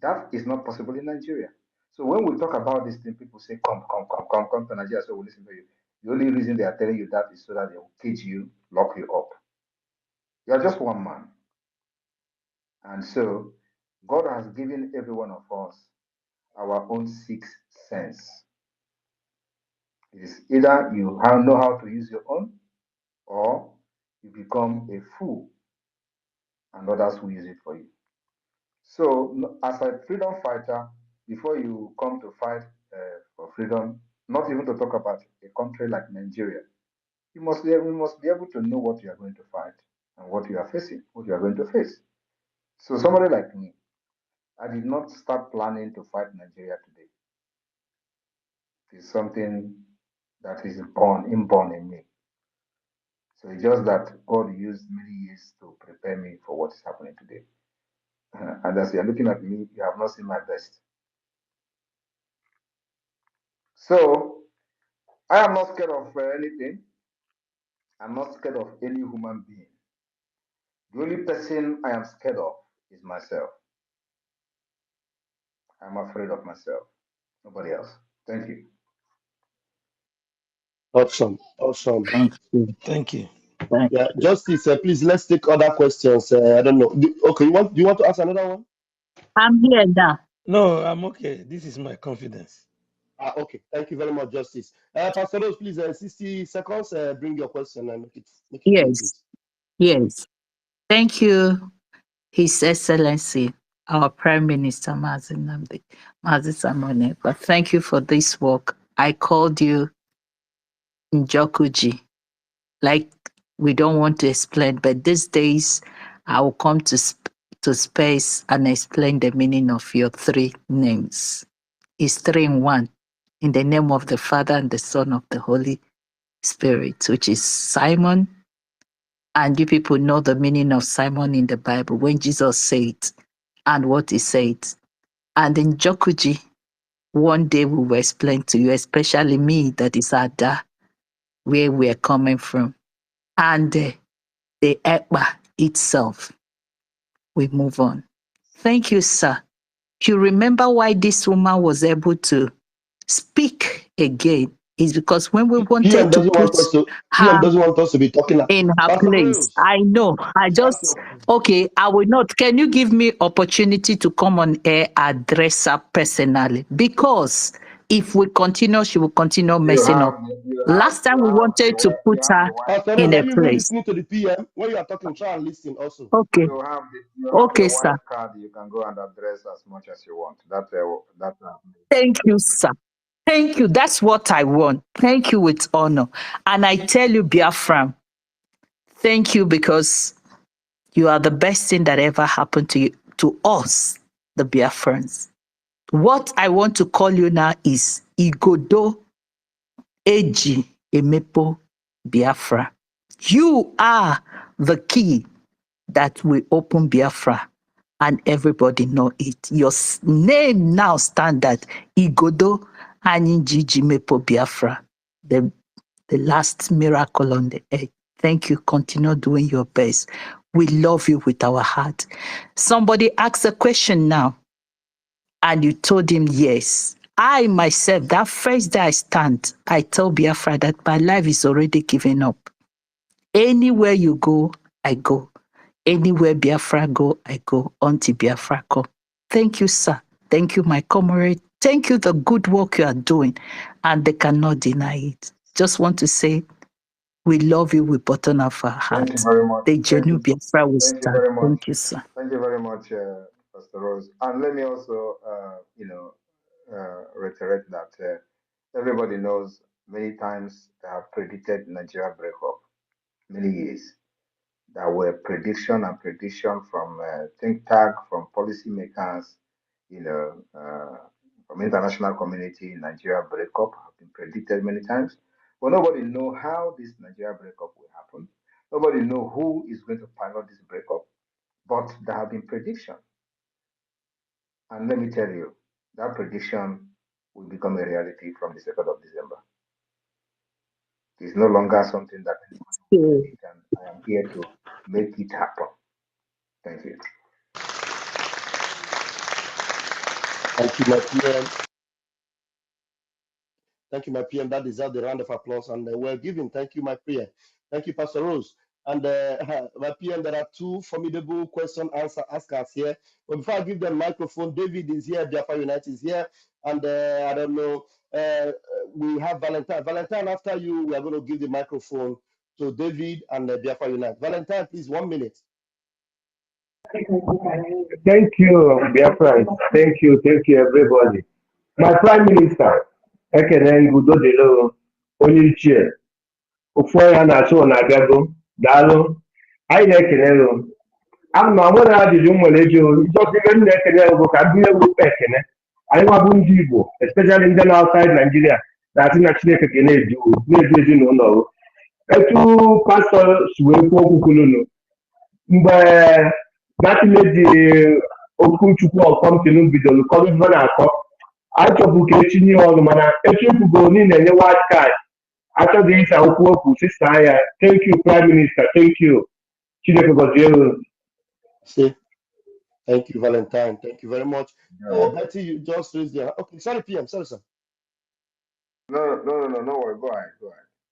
That is not possible in Nigeria. So when we talk about this thing, people say, come to Nigeria, so we listen to you. The only reason they are telling you that is so that they will cage you, lock you up. You are just one man. And so God has given every one of us our own sixth sense. It is either you know how to use your own, or you become a fool and others will use it for you. So as a freedom fighter, before you come to fight for freedom, not even to talk about a country like Nigeria, we must be able to know what you are going to fight and what you are facing, what you are going to face. So somebody like me, I did not start planning to fight Nigeria today. It's something that is inborn in me. So it's just that God used many years to prepare me for what is happening today. And as you're looking at me, you have not seen my best. So I am not scared of anything. I'm not scared of any human being. The only person I am scared of is myself. I'm afraid of myself. Nobody else. Thank you. Awesome. Awesome. Thank you. Thank you. Thank Yeah, you. Justice, please let's take other questions. I don't know. Okay, do you want to ask another one? I'm here now. No, I'm okay. This is my confidence. Okay. Thank you very much, Justice. Pastor Rose, please, 60 seconds. Bring your question and make it quick, Yes. please. Yes. Thank you, His Excellency, our Prime Minister, Mazi Samone. But thank you for this work. I called you Njokuji. Like, we don't want to explain, but these days I will come to space and explain the meaning of your three names. It's three in one. In the name of the Father and the Son of the Holy Spirit, which is Simon. And you people know the meaning of Simon in the Bible when Jesus said and what he said. And in Jokuji, one day we will explain to you, especially me, that is Ada, where we are coming from. And the Ekpa itself, we move on. Thank you, sir. You remember why this woman was able to speak again is because when we PM wanted to doesn't want put us to. her PM doesn't want us to be talking. in her Pastor place. Rose, I know. Okay, I will not. Can you give me opportunity to come on air, address her personally? Because if we continue, she will continue messing up. Last time we wanted to put her Pastor Rose, in are a you even place. listening to the PM when you are talking? Try and listen also. Okay. You have Okay, the sir. white card. You can go and address as much as you want. Thank you, sir. Thank you. That's what I want. Thank you with honor. And I tell you, Biafra, thank you because you are the best thing that ever happened to you, to us, the Biafrans. What I want to call you now is Igodo Eji Emepo Biafra. You are the key that will open Biafra and everybody know it. Your name now stand that Igodo Anyinjiji Mepo Biafra, the last miracle on the earth. Thank you. Continue doing your best. We love you with our heart. Somebody asked a question now, and you told him yes. I myself, that first day I stand, I tell Biafra that my life is already given up. Anywhere you go, I go. Anywhere Biafra go, I go until Biafra come. Thank you, sir. Thank you, my comrade. Thank you, the good work you are doing, and they cannot deny it. Just want to say, we love you with bottom of our heart. Thank you very much. The genuine Biafra will Thank you stand. very much. Thank you, sir. Thank you very much, Pastor Rose. And let me also, reiterate that everybody knows many times they have predicted Nigeria breakup, many years. There were prediction from think tank, from policymakers, from international community. Nigeria breakup have been predicted many times, but nobody know how this Nigeria breakup will happen. Nobody know who is going to pilot this breakup, but there have been predictions. And let me tell you, that prediction will become a reality from the 2nd of December. It's no longer something that anybody will predict, and I am here to make it happen. Thank you. Thank you, my PM. Thank you, my PM. That deserves the round of applause, and we're giving. Thank you, my PM. Thank you, Pastor Rose. And my PM, there are two formidable question answer askers here. But before I give them microphone, David is here, Biafra United is here, and I don't know, we have Valentine. Valentine, after you, we are going to give the microphone to David and Biafra United. Valentine, please, 1 minute. Thank you, Biafra. Thank you, everybody. My Prime Minister, Ekene Udodelo, Onyichie, Ofuoya na-achọ na-abịago, daalụ, anyị na-ekene gị. Ama na ọmụ na-ajụjụ nwere ego, ịchọsi ibe m na-ekene bụ ka ndị egwu ekene. Anyị nwabụ ndị Igbo, especially ndị na outside Nigeria, na-asị na Chineke ka na-edu ezinụlọ. Etu pastọ si wee kwuo okwu kwulunu, mgbe Natinedi Okwuchukwu ọkọmtinu bidoro kọrọ ife na-akọ, achọbụ ka etinye ọnụ mana echefugo niile enye white card. Achọghị ịsa okwu sista ya. Thank you, Prime Minister. Thank you. Chineke gọzie unu. Thank you, Valentine. Thank you very much. Betty, you just raised your hand. Okay, sorry, PM. Sorry, sir. No worry. Go ahead.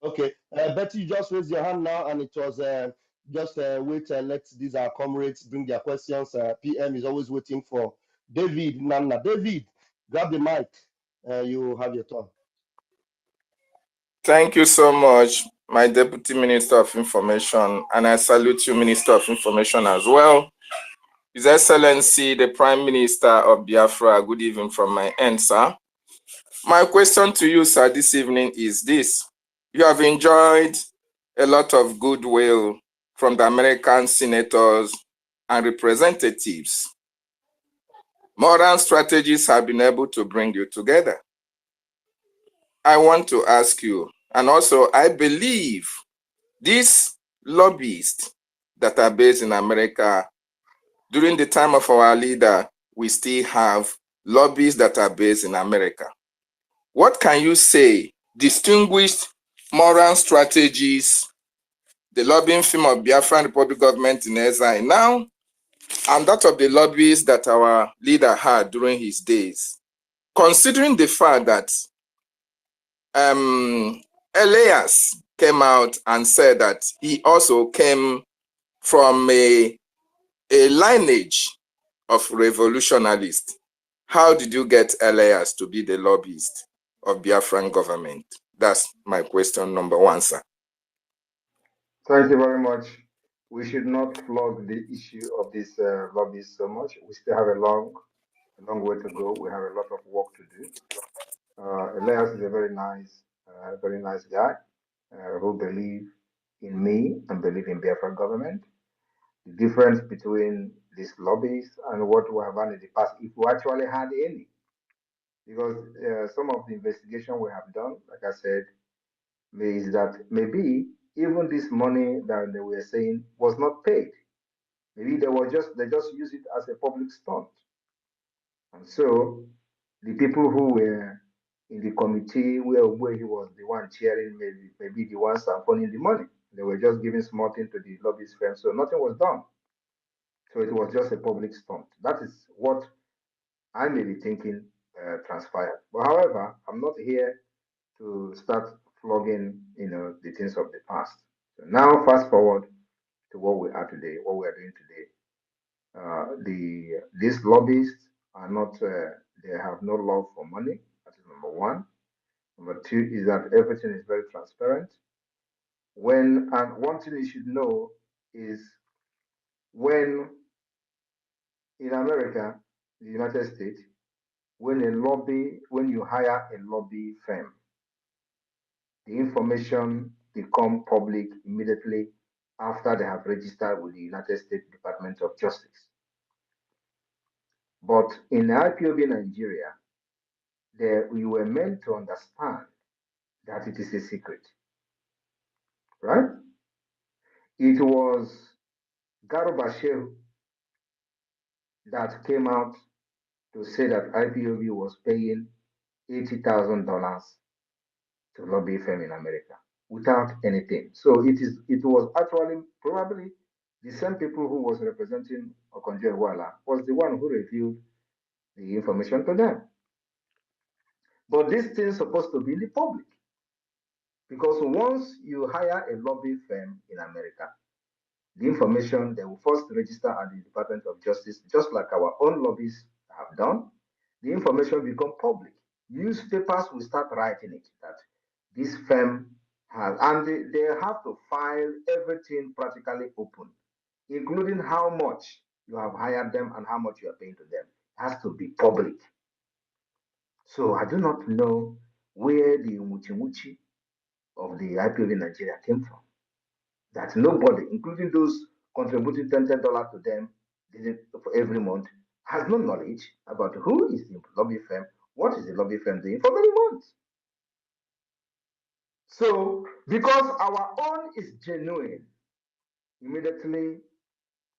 Okay, Betty, you just raised your hand now, and it was just wait. Let these our comrades bring their questions. PM is always waiting for David Nana. David, grab the mic. You have your turn. Thank you so much, my Deputy Minister of Information, and I salute you, Minister of Information, as well. His Excellency, the Prime Minister of Biafra, good evening from my end, sir. My question to you, sir, this evening is this. You have enjoyed a lot of goodwill from the American senators and representatives. Modern strategies have been able to bring you together. I want to ask you, and also I believe these lobbyists that are based in America, during the time of our leader, we still have lobbyists that are based in America. What can you say distinguished modern strategies the lobbying firm of Biafra Republic Government in exile now, and that of the lobbyists that our leader had during his days, considering the fact that Elias came out and said that he also came from a lineage of revolutionalists. How did you get Elias to be the lobbyist of Biafran government? That's my question number one, sir. Thank you very much. We should not flog the issue of this lobbyist so much. We still have a long way to go. We have a lot of work to do. Elias is a very nice guy who believe in me and believe in Biafra government. The difference between these lobbyists and what we have done in the past, if we actually had any, because some of the investigation we have done, like I said, is that maybe even this money that they were saying was not paid. Maybe they just use it as a public stunt. And so the people who were in the committee where he was the one chairing, maybe the ones funding the money. They were just giving small thing to the lobbyist firm, so nothing was done. So it was just a public stunt. That is what I may be thinking transpired. But however, I'm not here to start flogging, the things of the past. So now, fast forward to what we are today, what we are doing today. These lobbyists are not, they have no love for money. That is number one. Number two is that everything is very transparent. And one thing you should know is when in America, the United States, when you hire a lobby firm, the information become public immediately after they have registered with the United States Department of Justice. But in IPOB Nigeria, we were meant to understand that it is a secret, right? It was Garba that came out to say that IPOB was paying $80,000 to lobby firm in America without anything. So it was actually probably the same people who was representing Okonjo-Iweala was the one who revealed the information to them. But this thing is supposed to be in the public, because once you hire a lobby firm in America, the information they will first register at the Department of Justice, just like our own lobbyists have done. The information become public. Newspapers will start writing it that this firm has, and they have to file everything practically open, including how much you have hired them and how much you are paying to them. It has to be public. So I do not know where the muchi of the IPOB Nigeria came from. That nobody, including those contributing $10 to them for every month, has no knowledge about who is the lobby firm, what is the lobby firm doing for many months. So, because our own is genuine, immediately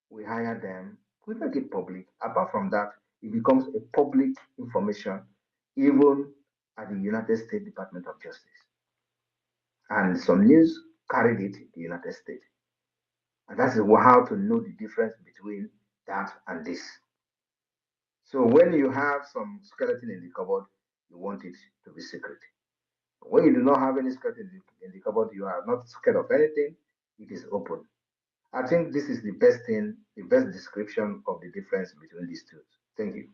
we hire them, we make it public. Apart from that, it becomes a public information, even at the United States Department of Justice. And some news carried it to the United States. And that's how to know the difference between that and this. So when you have some skeleton in the cupboard, you want it to be secret. When you do not have any skeleton in the cupboard, you are not scared of anything, it is open. I think this is the best thing, the best description of the difference between these two. Thank you.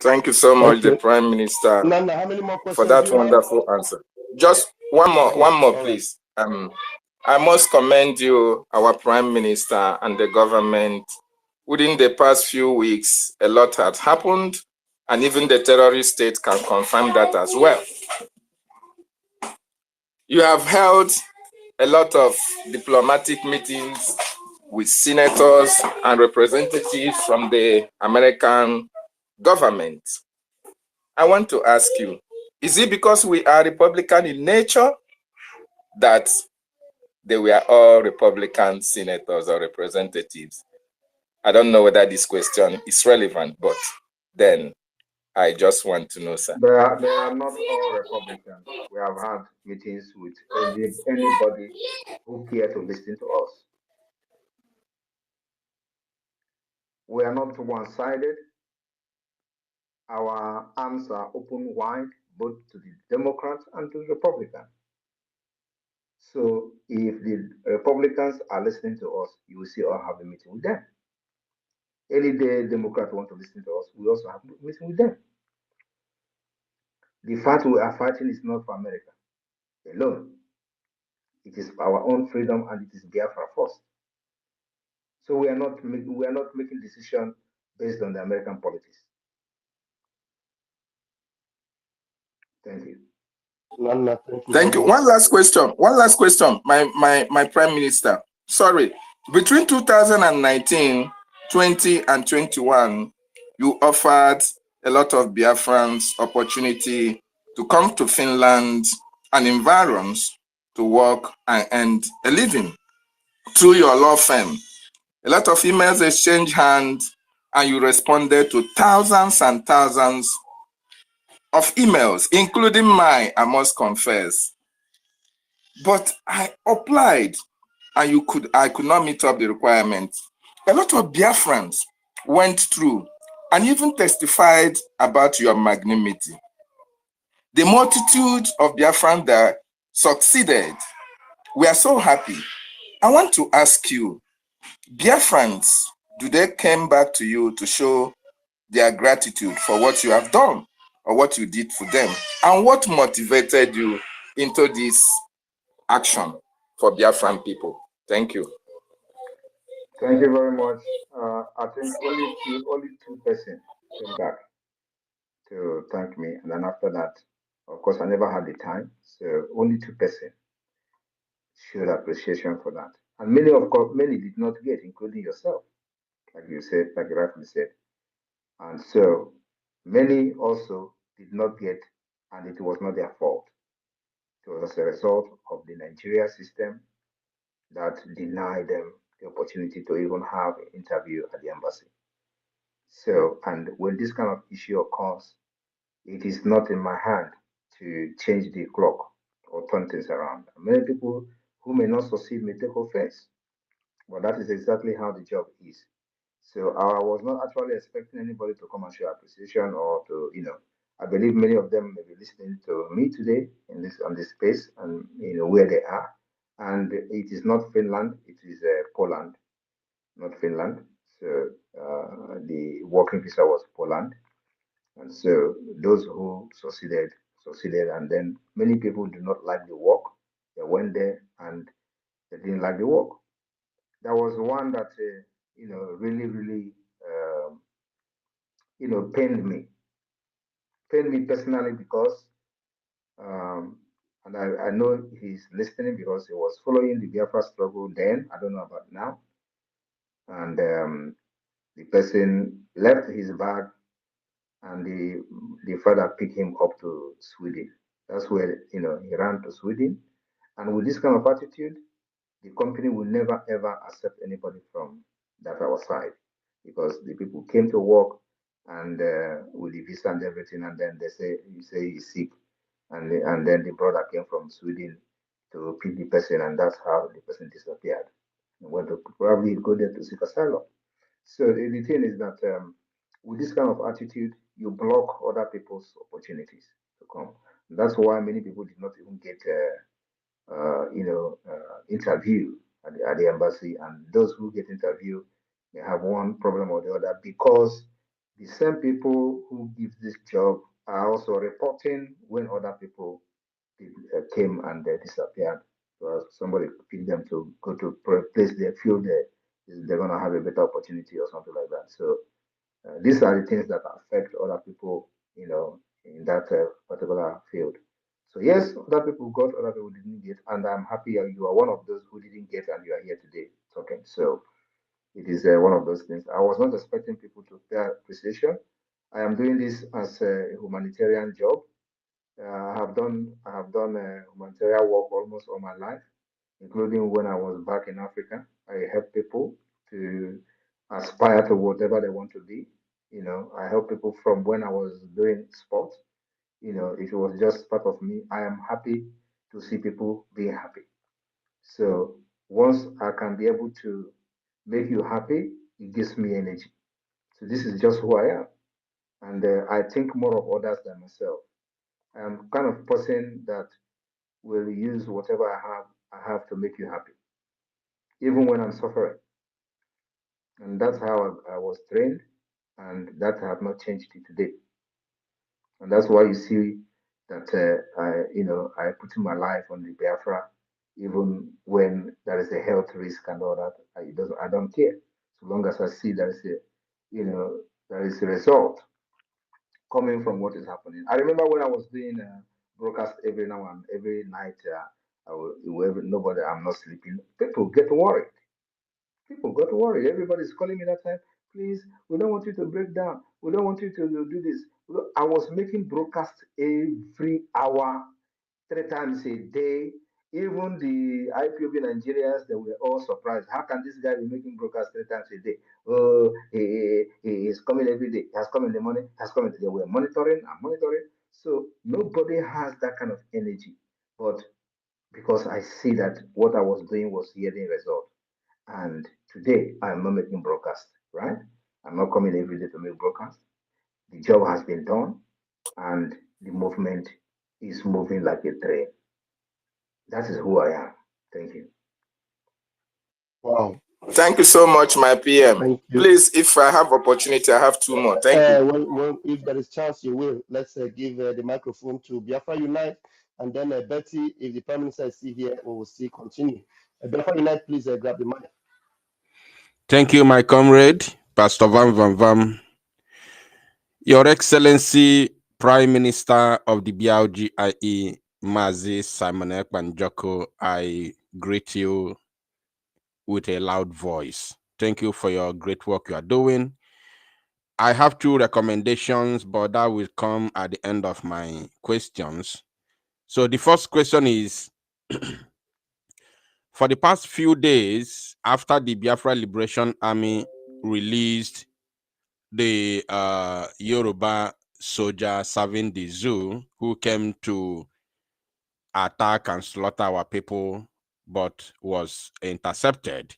Thank you so much, the Prime Minister, Nanda, how many more questions for that do you wonderful answer. Just one more, please. I must commend you, our Prime Minister, and the government. Within the past few weeks, a lot has happened, and even the terrorist state can confirm that as well. You have held a lot of diplomatic meetings with senators and representatives from the American government. I want to ask you, is it because we are Republican in nature that they were all Republican senators or representatives? I don't know whether this question is relevant, but then I just want to know, sir. They are not all Republicans. We have had meetings with anybody who care to listen to us. We are not one-sided. Our arms are open wide, both to the Democrats and to the Republicans. So if the Republicans are listening to us, you will see us have a meeting with them. Any day Democrats want to listen to us, we also have a meeting with them. The fight we are fighting is not for America alone. It is our own freedom, and it is Biafra first. So we are not making decisions based on the American politics. Thank you. Nana, thank you Thank very you. much. One last question. My Prime Minister. Sorry. Between 2019, 20, and 21, you offered a lot of Biafrans opportunity to come to Finland and environs to work and earn a living through your law firm. A lot of emails exchanged hands, and you responded to thousands and thousands of emails, including mine, I must confess. But I applied, and I could not meet up the requirements. A lot of Biafrans went through and even testified about your magnanimity. The multitude of Biafrans that succeeded, we are so happy. I want to ask you, Biafrans, do they come back to you to show their gratitude for what you have done or what you did for them? And what motivated you into this action for Biafran people? Thank you. Thank you very much. I think only two persons came back to thank me, and then after that, of course, I never had the time. So only two persons showed appreciation for that, and many did not get, including yourself, like you said, like you rightly said, and so many also did not get, and it was not their fault. It was as a result of the Nigeria system that denied them the opportunity to even have an interview at the embassy. So, and when this kind of issue occurs, it is not in my hand to change the clock or turn things around. Many people who may not succeed may take offense, but that is exactly how the job is. So I was not actually expecting anybody to come and show appreciation or to, I believe many of them may be listening to me today on this space and where they are. And it is not Finland, it is Poland, not Finland. So the working visa was Poland. And so those who succeeded, and then many people do not like the work. They went there and they didn't like the work. There was one that really, really, pained me personally because, and I know he's listening because he was following the Biafra struggle then. I don't know about now. And the person left his bag, and the father picked him up to Sweden. That's where he ran to Sweden, and with this kind of attitude, the company will never ever accept anybody from that our side, because the people came to work and with the visa and everything, and then you say he's sick, and then the brother came from Sweden to pick the person, and that's how the person disappeared. And went to probably go there to seek asylum. So the thing is that with this kind of attitude, you block other people's opportunities to come. That's why many people did not even get, interview at the embassy, and those who get interview may have one problem or the other, because the same people who give this job are also reporting when other people came and they disappeared. So somebody picked them to go to place they feel they're going to have a better opportunity or something like that. So these are the things that affect other people, in that particular field. So yes, other people got, other people didn't get, and I'm happy you are one of those who didn't get, and you are here today talking. So it is one of those things. I was not expecting people to pay appreciation. I am doing this as a humanitarian job. I have done humanitarian work almost all my life, including when I was back in Africa. I help people to aspire to whatever they want to be, You know, I help people from when I was doing sports. You know, it was just part of me. I am happy to see people being happy. So once I can be able to make you happy, it gives me energy. So this is just who I am. And I think more of others than myself. I'm kind of person that will use whatever I have to make you happy, even when I'm suffering. And that's how I was trained, and that I have not changed it today. And that's why you see that I put in my life on the Biafra, even when there is a health risk and all that. I don't care, so long as I see there is there is a result coming from what is happening. I remember when I was doing broadcast every now and every night. Nobody, I'm not sleeping. People get worried. People got worried. Everybody's calling me that time. Please, we don't want you to break down. We don't want you to do this. I was making broadcasts every hour, 3 times a day. Even the IPOB Nigerians, they were all surprised. How can this guy be making broadcasts 3 times a day? Oh, he is coming every day. He has come in the morning. He has come in the day. We're monitoring and monitoring. So nobody has that kind of energy. But because I see that what I was doing was yielding results. And today, I'm not making broadcast, right? I'm not coming every day to make broadcast. The job has been done, and the movement is moving like a train. That is who I am. Thank you. Wow. Thank you so much, my PM. Thank you. Please, if I have opportunity, I have 2 more. Thank you. If there is chance, you will. Let's give the microphone to Biafra Unite, and then Betty, if the Prime Minister is still here, we will still continue. Biafra Unite, please grab the mic. Thank you, my comrade, Pastor Van Van Vam. Your Excellency, Prime Minister of the BLGIE, Mazi Simon Ekpa Njoko, I greet you with a loud voice. Thank you for your great work you are doing. I have 2 recommendations, but that will come at the end of my questions. So the first question is, for the past few days, after the Biafra Liberation Army released the Yoruba soldier serving the zoo who came to attack and slaughter our people, but was intercepted.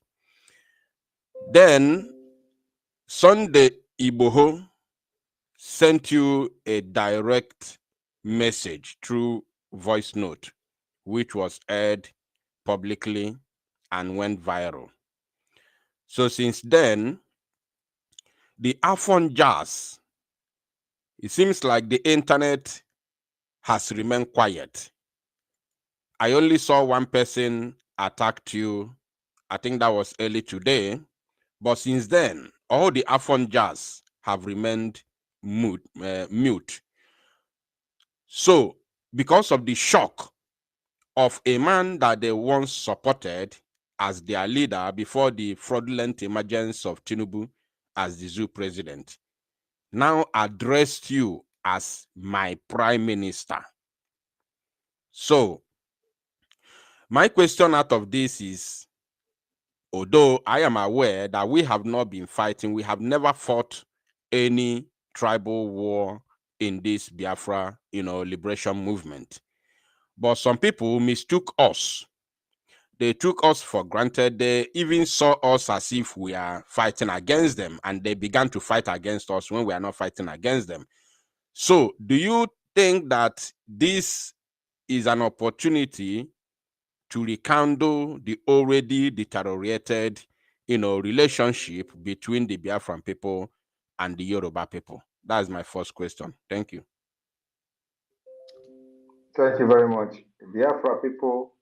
Then Sunday Igboho sent you a direct message through voice note, which was aired publicly and went viral. So since then, the Afon Jazz, it seems like the internet has remained quiet. I only saw one person attacked you. I think that was early today. But since then, all the Afon Jazz have remained mute. So, because of the shock of a man that they once supported as their leader before the fraudulent emergence of Tinubu as the zoo president, now addressed you as my prime minister. So, my question out of this is, although I am aware that we have not been fighting, we have never fought any tribal war in this Biafra, liberation movement. But some people mistook us. They took us for granted. They even saw us as if we are fighting against them, and they began to fight against us when we are not fighting against them. So, do you think that this is an opportunity to rekindle the already deteriorated, relationship between the Biafran people and the Yoruba people? That's my first question. Thank you. Thank you very much. Biafra people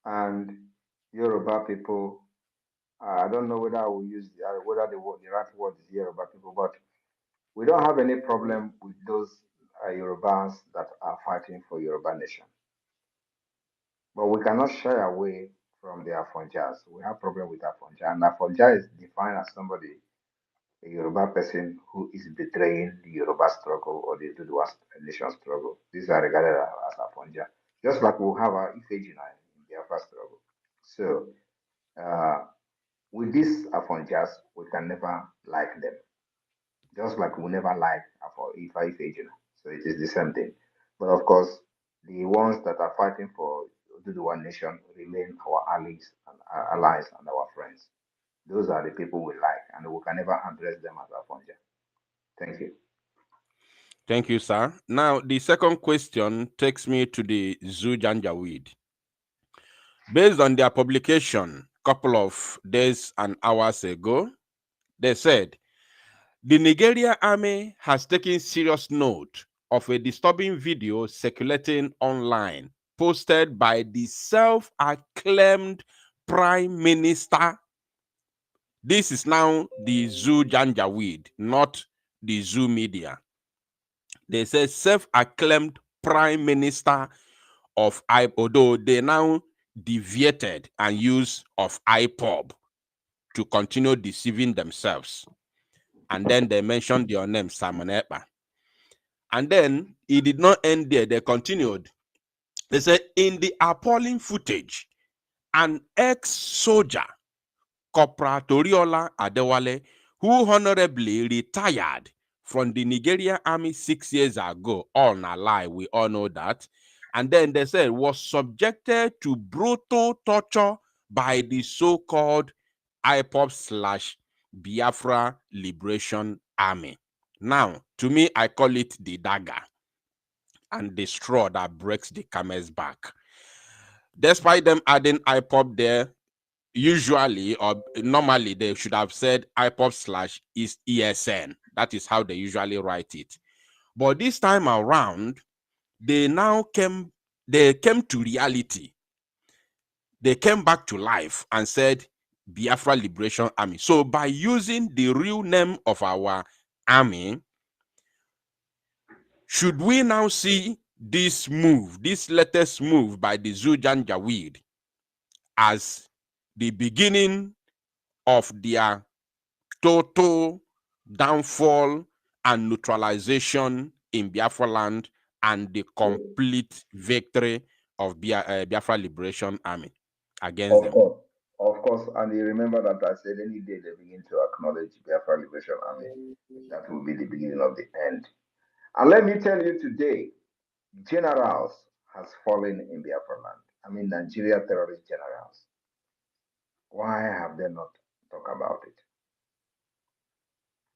and Yoruba people. I don't know whether I will use whether the right word is Yoruba people, but we don't have any problem with those Yorubas that are fighting for Yoruba nation. But we cannot shy away from the Afonjas. We have problem with Afonja, and Afonja is defined as somebody, a Yoruba person who is betraying the Yoruba struggle or the Duduwa nation struggle. These are regarded as Afonja, just like we have our Ifejina in the Biafra struggle. So with these Afonjas, we can never like them. just like we never lied for Ifa Ifejuna. So it is the same thing. But of course, the ones that are fighting for the one nation remain our allies and our friends. Those are the people we like, and we can never address them as Afonja. Thank you. Thank you, sir. Now, the second question takes me to the Zoo Janjaweed. Based on their publication a couple of days and hours ago, they said, the Nigeria army has taken serious note of a disturbing video circulating online, posted by the self-acclaimed Prime Minister. This is now the Zoo Janjaweed, not the Zoo media. They say self-acclaimed Prime Minister of IPOB, although they now deviated and use of IPOB to continue deceiving themselves. And then they mentioned your name, Simon Ekpa. And then it did not end there. They continued. They said, in the appalling footage, an ex-soldier, Corporal Toriola Adewale, who honorably retired from the Nigerian army 6 years ago, all na lie, we all know that. And then they said was subjected to brutal torture by the so-called IPOB/Biafra Liberation Army. Now, to me, I call it the dagger and the straw that breaks the camel's back. Despite them adding IPOB there, usually or normally they should have said IPOB/ESN. That is how they usually write it. But this time around, they came to reality. They came back to life and said Biafra Liberation Army. So by using the real name of our army, should we now see this move, this latest move by the Zoo Janjaweed as the beginning of their total downfall and neutralization in Biafra land and the complete victory of Biafra Liberation Army against them? Of course, and you remember that I said any day they begin to acknowledge Biafra Liberation Army, that will be the beginning of the end. And let me tell you today, generals has fallen in Biafra land. I mean, Nigeria terrorist generals. Why have they not talked about it?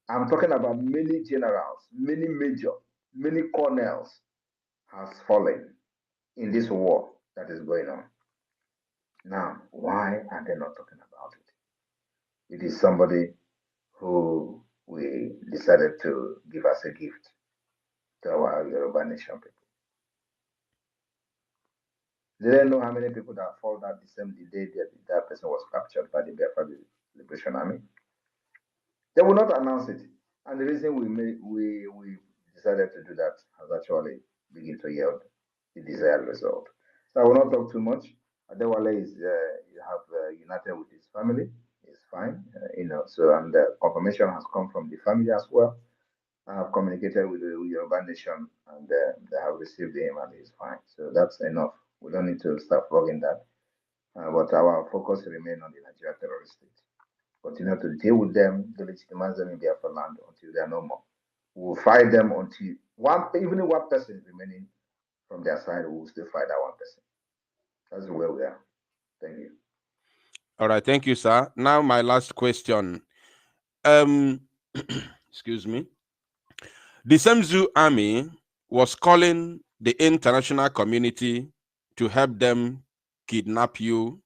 I'm talking about many generals, many major, many colonels has fallen in this war that is going on. Now, why are they not talking about it? It is somebody who we decided to give as a gift to our Yoruba nation people. They didn't know how many people that fall that the same day that person was captured by the Biafra Liberation Army. They will not announce it. And the reason we decided to do that has actually begun to yield the desired result. So I will not talk too much. Adewale is united with his family. It's fine, So and the confirmation has come from the family as well. I have communicated with the Yoruba nation, and they have received him, and he's fine. So that's enough. We don't need to start flogging that. But our focus remains on the Nigeria terrorist state. Continue to deal with them, delegitimize them in Biafra land until they are no more. We will fight them until even if one person is remaining from their side, we will still fight that one person. That's where we are. Thank you. All right, thank you, sir. Now my last question. Excuse me. The same Zoo Army was calling the international community to help them kidnap you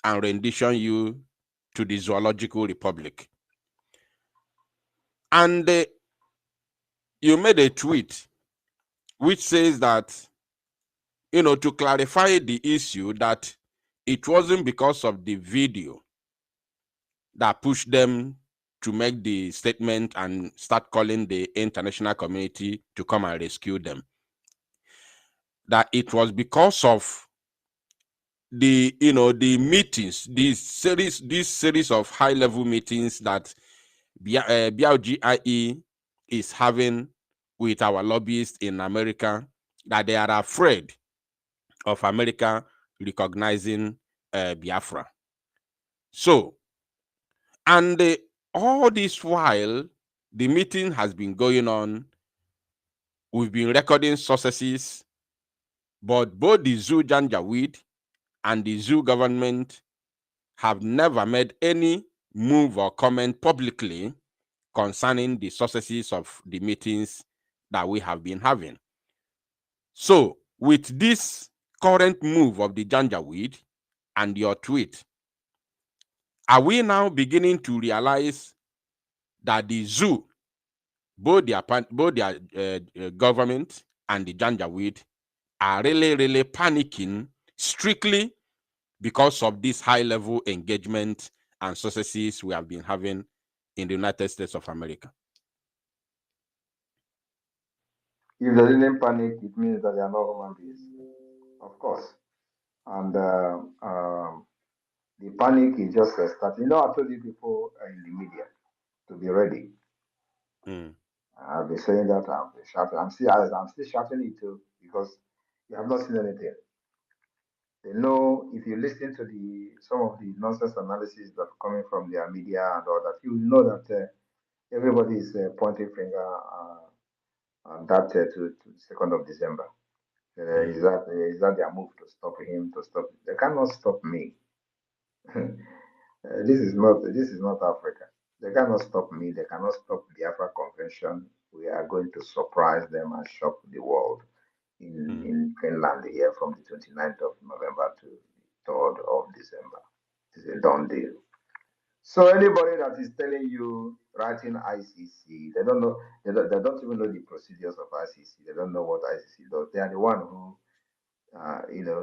and rendition you to the Zoological Republic. And you made a tweet which says that, to clarify the issue, that it wasn't because of the video that pushed them to make the statement and start calling the international community to come and rescue them. That it was because of the meetings, this series of high-level meetings that BLGIE is having with our lobbyists in America, that they are afraid of America recognizing Biafra. So, and all this while, The meeting has been going on. We've been recording successes, but both the Zoo Janjaweed and the Zoo government have never made any move or comment publicly concerning the successes of the meetings that we have been having. So, with this current move of the Janjaweed and your tweet, are we now beginning to realize that the Zoo, both their government and the Janjaweed, are really panicking strictly because of this high-level engagement and successes we have been having in the United States of America? If they didn't panic, it means that they are not human beings, of course. And the panic is just starting. You know, I told you people in the media to be ready. I've been saying that. I've been shouting. I'm still shouting it too because you have not seen anything. They know if you listen to some of the nonsense analysis that are coming from their media and all that, you know that everybody is pointing finger on that to 2nd of December. Is that their move to stop him? To stop? They cannot stop me. This is not Africa. They cannot stop me. They cannot stop the Biafra Convention. We are going to surprise them and shock the world in Finland here from the 29th of November to the 3rd of December. It's a done deal. So anybody that is telling you writing ICC, they don't know. They don't even know the procedures of ICC. They don't know what ICC does. They are the one who,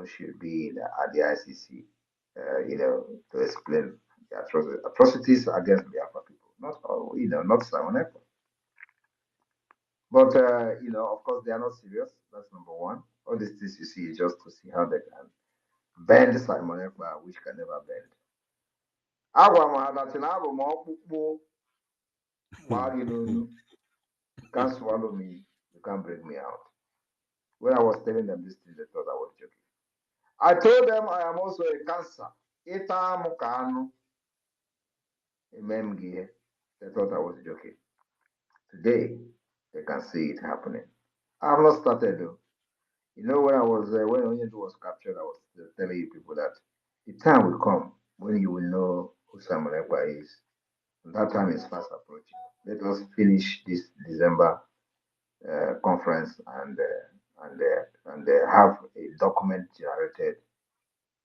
should be at the ICC, to explain the atrocities against Biafra people. Not Simon Ekpa. But, of course, they are not serious. That's number one. All these things you see is just to see how they can bend Simon Ekpa, which can never bend. You can't swallow me. You can't break me out. When I was telling them this thing, they thought I was joking. I told them I am also a cancer. They thought I was joking. Today, they can see it happening. I have not started though. You know, when Onyedu was captured, I was telling you people that the time will come when you will know who Simon Ekpa is. And that time is fast approaching. Let us finish this December conference and have a document generated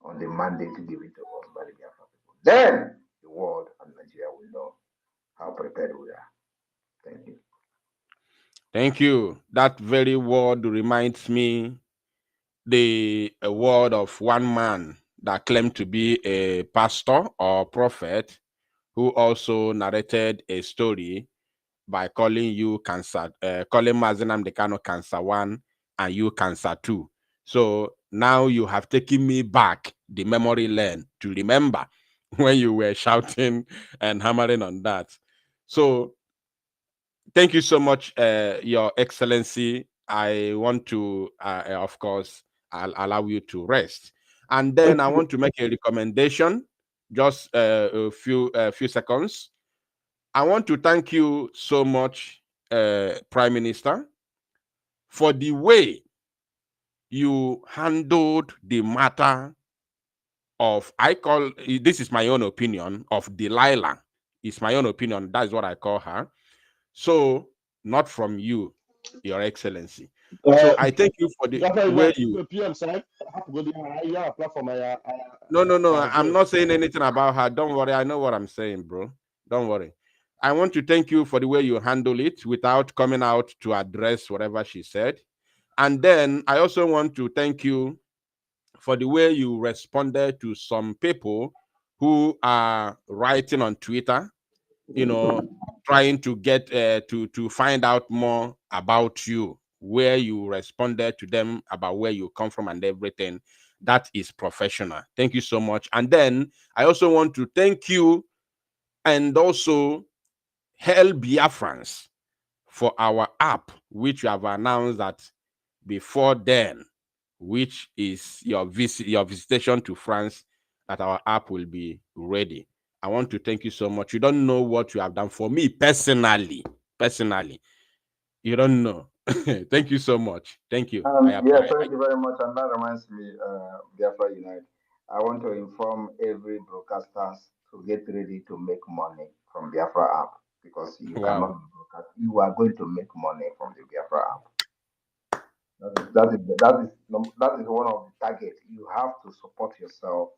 on the mandate to give it to us by the Biafra people. Then the world and Nigeria will know how prepared we are. Thank you. Thank you. That very word reminds me the word of one man that claimed to be a pastor or prophet who also narrated a story by calling you cancer, calling Mazenam Dekano cancer 1 and you cancer 2. So now you have taken me back the memory lane to remember when you were shouting and hammering on that. So thank you so much, Your Excellency. I want to, of course, I'll allow you to rest. And then I want to make a recommendation, just a few seconds. I want to thank you so much, Prime Minister, for the way you handled the matter of, this is my own opinion, of Delilah. It's my own opinion. That's what I call her. So, not from you, Your Excellency. So I thank you for the way you... No, I'm not saying anything about her. Don't worry. I know what I'm saying, bro. Don't worry. I want to thank you for the way you handle it without coming out to address whatever she said. And then I also want to thank you for the way you responded to some people who are writing on Twitter, trying to get to find out more about you, where you responded to them about where you come from and everything. That is professional. Thank you so much. And then I also want to thank you and also hail Biafrans for our app, which you have announced that before then, which is your visitation to France, that our app will be ready. I want to thank you so much. You don't know what you have done for me personally. personally. You don't know. Thank you so much. Thank you. Yeah, thank you very much. And that reminds me, Biafra Unite, I want to inform every broadcasters to get ready to make money from Biafra app, because you cannot Wow. broadcast. You are going to make money from the Biafra app. That is one of the targets. You have to support yourself,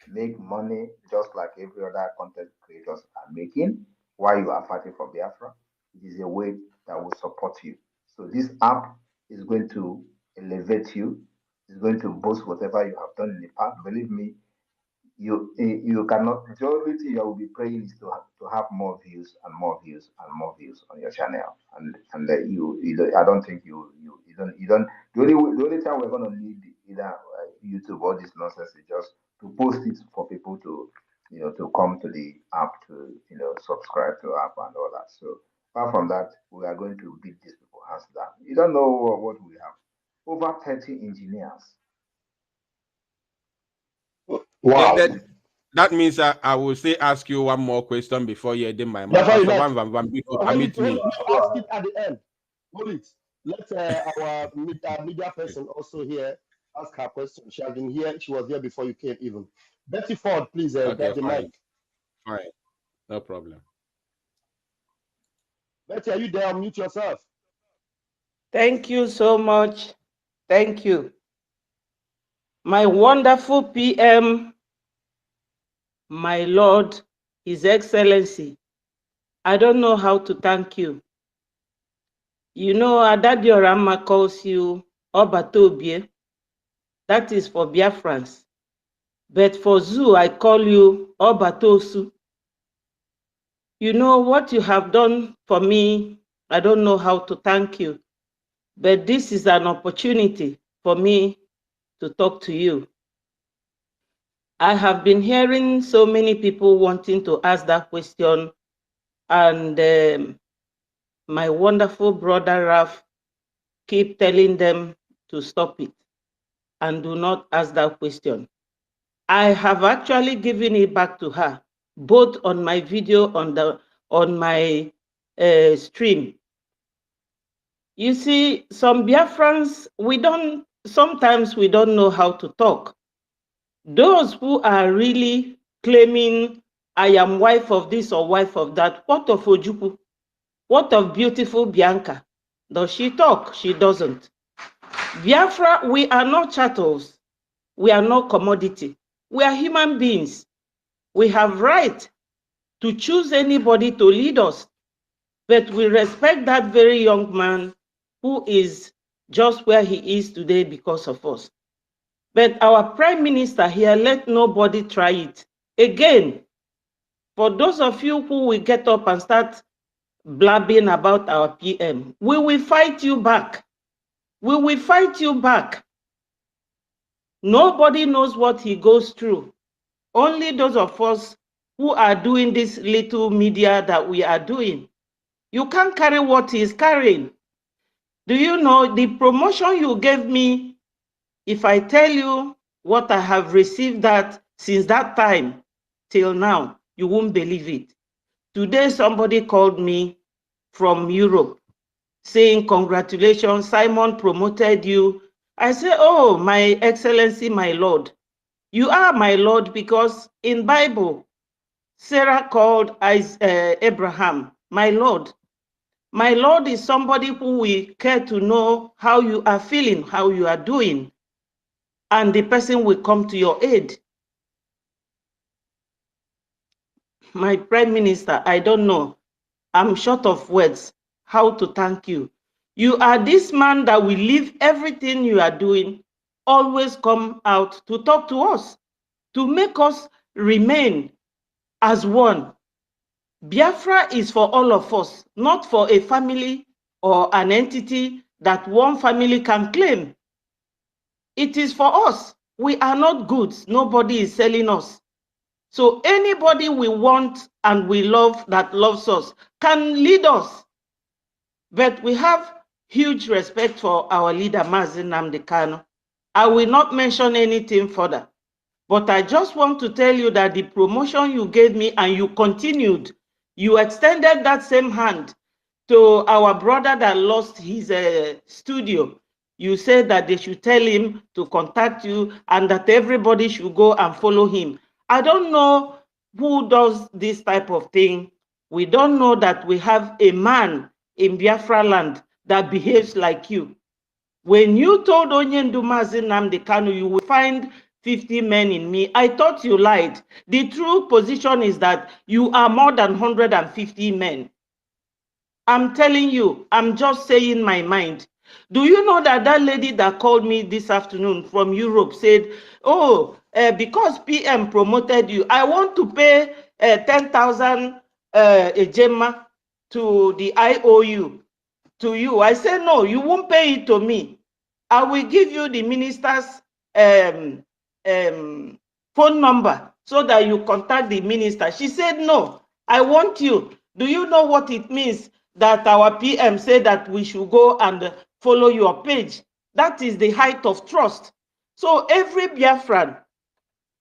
make money just like every other content creators are making while you are fighting for Biafra. It is a way that will support you. So this app is going to elevate you. It's going to boost whatever you have done in the past. Believe me, you cannot. The only thing you will be praying is to have more views and more views and more views on your channel. And I don't think you don't. The only time we're gonna need either YouTube or this nonsense is just to post it for people to to come to the app to subscribe to the app and all that. So apart from that, we are going to beat these people hands down. You don't know what we have. Over 30 engineers. Wow. That means I will say ask you one more question before you end my mind. Biafra Pastor Unite. Van Hold permit it, hold me. it. Let ask it at the end. Hold it. Let our media person also here ask her question. She has been here. She was here before you came even. Betty Ford, please Okay, get the fine. mic. Fine. No problem. Betty, are you there? Unmute yourself. Thank you so much. Thank you. My wonderful PM, my Lord, His Excellency, I don't know how to thank you. You know, Adadiorama calls you Obatobie. That is for Biafrans. But for Zoo, I call you Obatosu. You know what you have done for me, I don't know how to thank you. But this is an opportunity for me to talk to you. I have been hearing so many people wanting to ask that question, and my wonderful brother Raf keep telling them to stop it and do not ask that question. I have actually given it back to her, both on my video on my stream. You see, some Biafrans, sometimes we don't know how to talk. Those who are really claiming, I am wife of this or wife of that, what of Ojukwu? What of beautiful Bianca? Does she talk? She doesn't. Biafra, we are not chattels. We are not commodity. We are human beings. We have right to choose anybody to lead us. But we respect that very young man who is just where he is today because of us. But our Prime Minister here, let nobody try it. Again, for those of you who will get up and start blabbing about our PM, we will fight you back. We will fight you back. Nobody knows what he goes through. Only those of us who are doing this little media that we are doing. You can't carry what he is carrying. Do you know the promotion you gave me? If I tell you what I have received that since that time till now, you won't believe it. Today, somebody called me from Europe saying, congratulations, Simon promoted you. I say, oh, my excellency, my Lord. You are my Lord because in Bible, Sarah called Abraham, my Lord. My Lord is somebody who will care to know how you are feeling, how you are doing, and the person will come to your aid. My Prime Minister, I don't know. I'm short of words how to thank you. You are this man that will leave everything you are doing, always come out to talk to us, to make us remain as one. Biafra is for all of us, not for a family or an entity that one family can claim. It is for us. We are not goods. Nobody is selling us. So anybody we want and we love that loves us can lead us. But we have huge respect for our leader, Mazi Nnamdi Kanu. I will not mention anything further. But I just want to tell you that the promotion you gave me and you continued, you extended that same hand to our brother that lost his studio, you said that they should tell him to contact you and that everybody should go and follow him. I don't know who does this type of thing. We don't know that we have a man in Biafra land that behaves like you. When you told Onyendu Mazi Nnamdi Kanu you will find 50 men in me, I thought you lied. The true position is that you are more than 150 men. I'm telling you, I'm just saying my mind. Do you know that that lady that called me this afternoon from Europe said, oh, because PM promoted you, I want to pay 10,000 Ejema to the IOU, to you. I said, no, you won't pay it to me. I will give you the minister's phone number so that you contact the minister. She said, no, I want you. Do you know what it means that our PM said that we should go and follow your page? That is the height of trust. So every Biafran,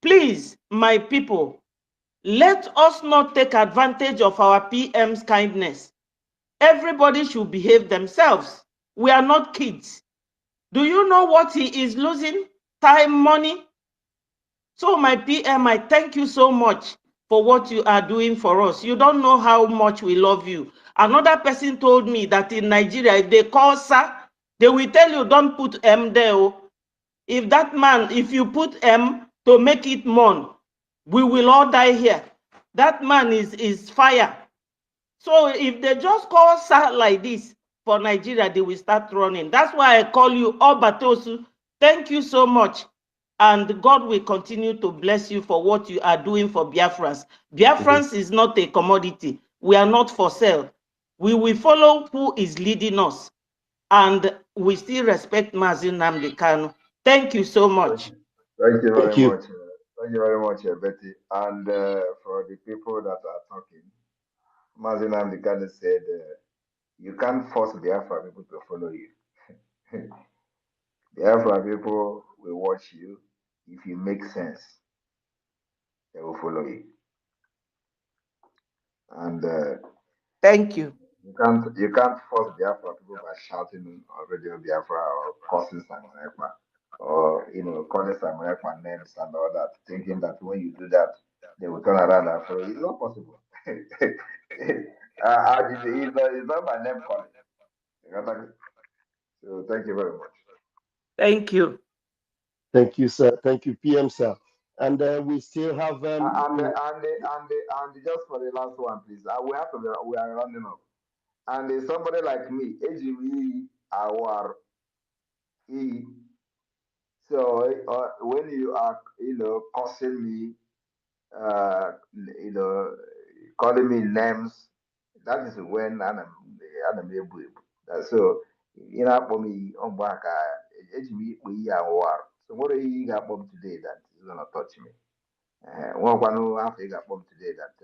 please, my people, let us not take advantage of our PM's kindness. Everybody should behave themselves. We are not kids. Do you know what he is losing? Time, money. So my PM, I thank you so much for what you are doing for us. You don't know how much we love you. Another person told me that in Nigeria, if they call sir, they will tell you don't put M there. If that man, if you put M to make it mourn, we will all die here. That man is fire. So if they just call sir like this for Nigeria, they will start running. That's why I call you Obatosu. Thank you so much. And God will continue to bless you for what you are doing for Biafrans. Biafrans is not a commodity. We are not for sale. We will follow who is leading us. And we still respect Mazi Nnamdi Kanu. Thank you so much. Thank you very Thank you. much. Thank you very much, Betty. And for the people that are talking, Mazi Nnamdi Kanu said, you can't force Biafra people to follow you. Biafra people will watch you. If you make sense, they will follow you. And thank you. You can't force Biafra people by shouting on Radio Biafra or cursing Simon Ekpa or calling Simon Ekpa names and all that, thinking that when you do that, they will turn around and follow you. It's not possible. It's not my name calling. So thank you very much. Thank you. Thank you, sir. Thank you, PM, sir. And we still have And just for the last one, please. We are running up. And somebody like me, AGV, our E. So when you are, cursing me, calling me names, that is when I'm able. So, for me, on back, AGV, we are war. So what are you got today that is gonna touch me? One after you got today that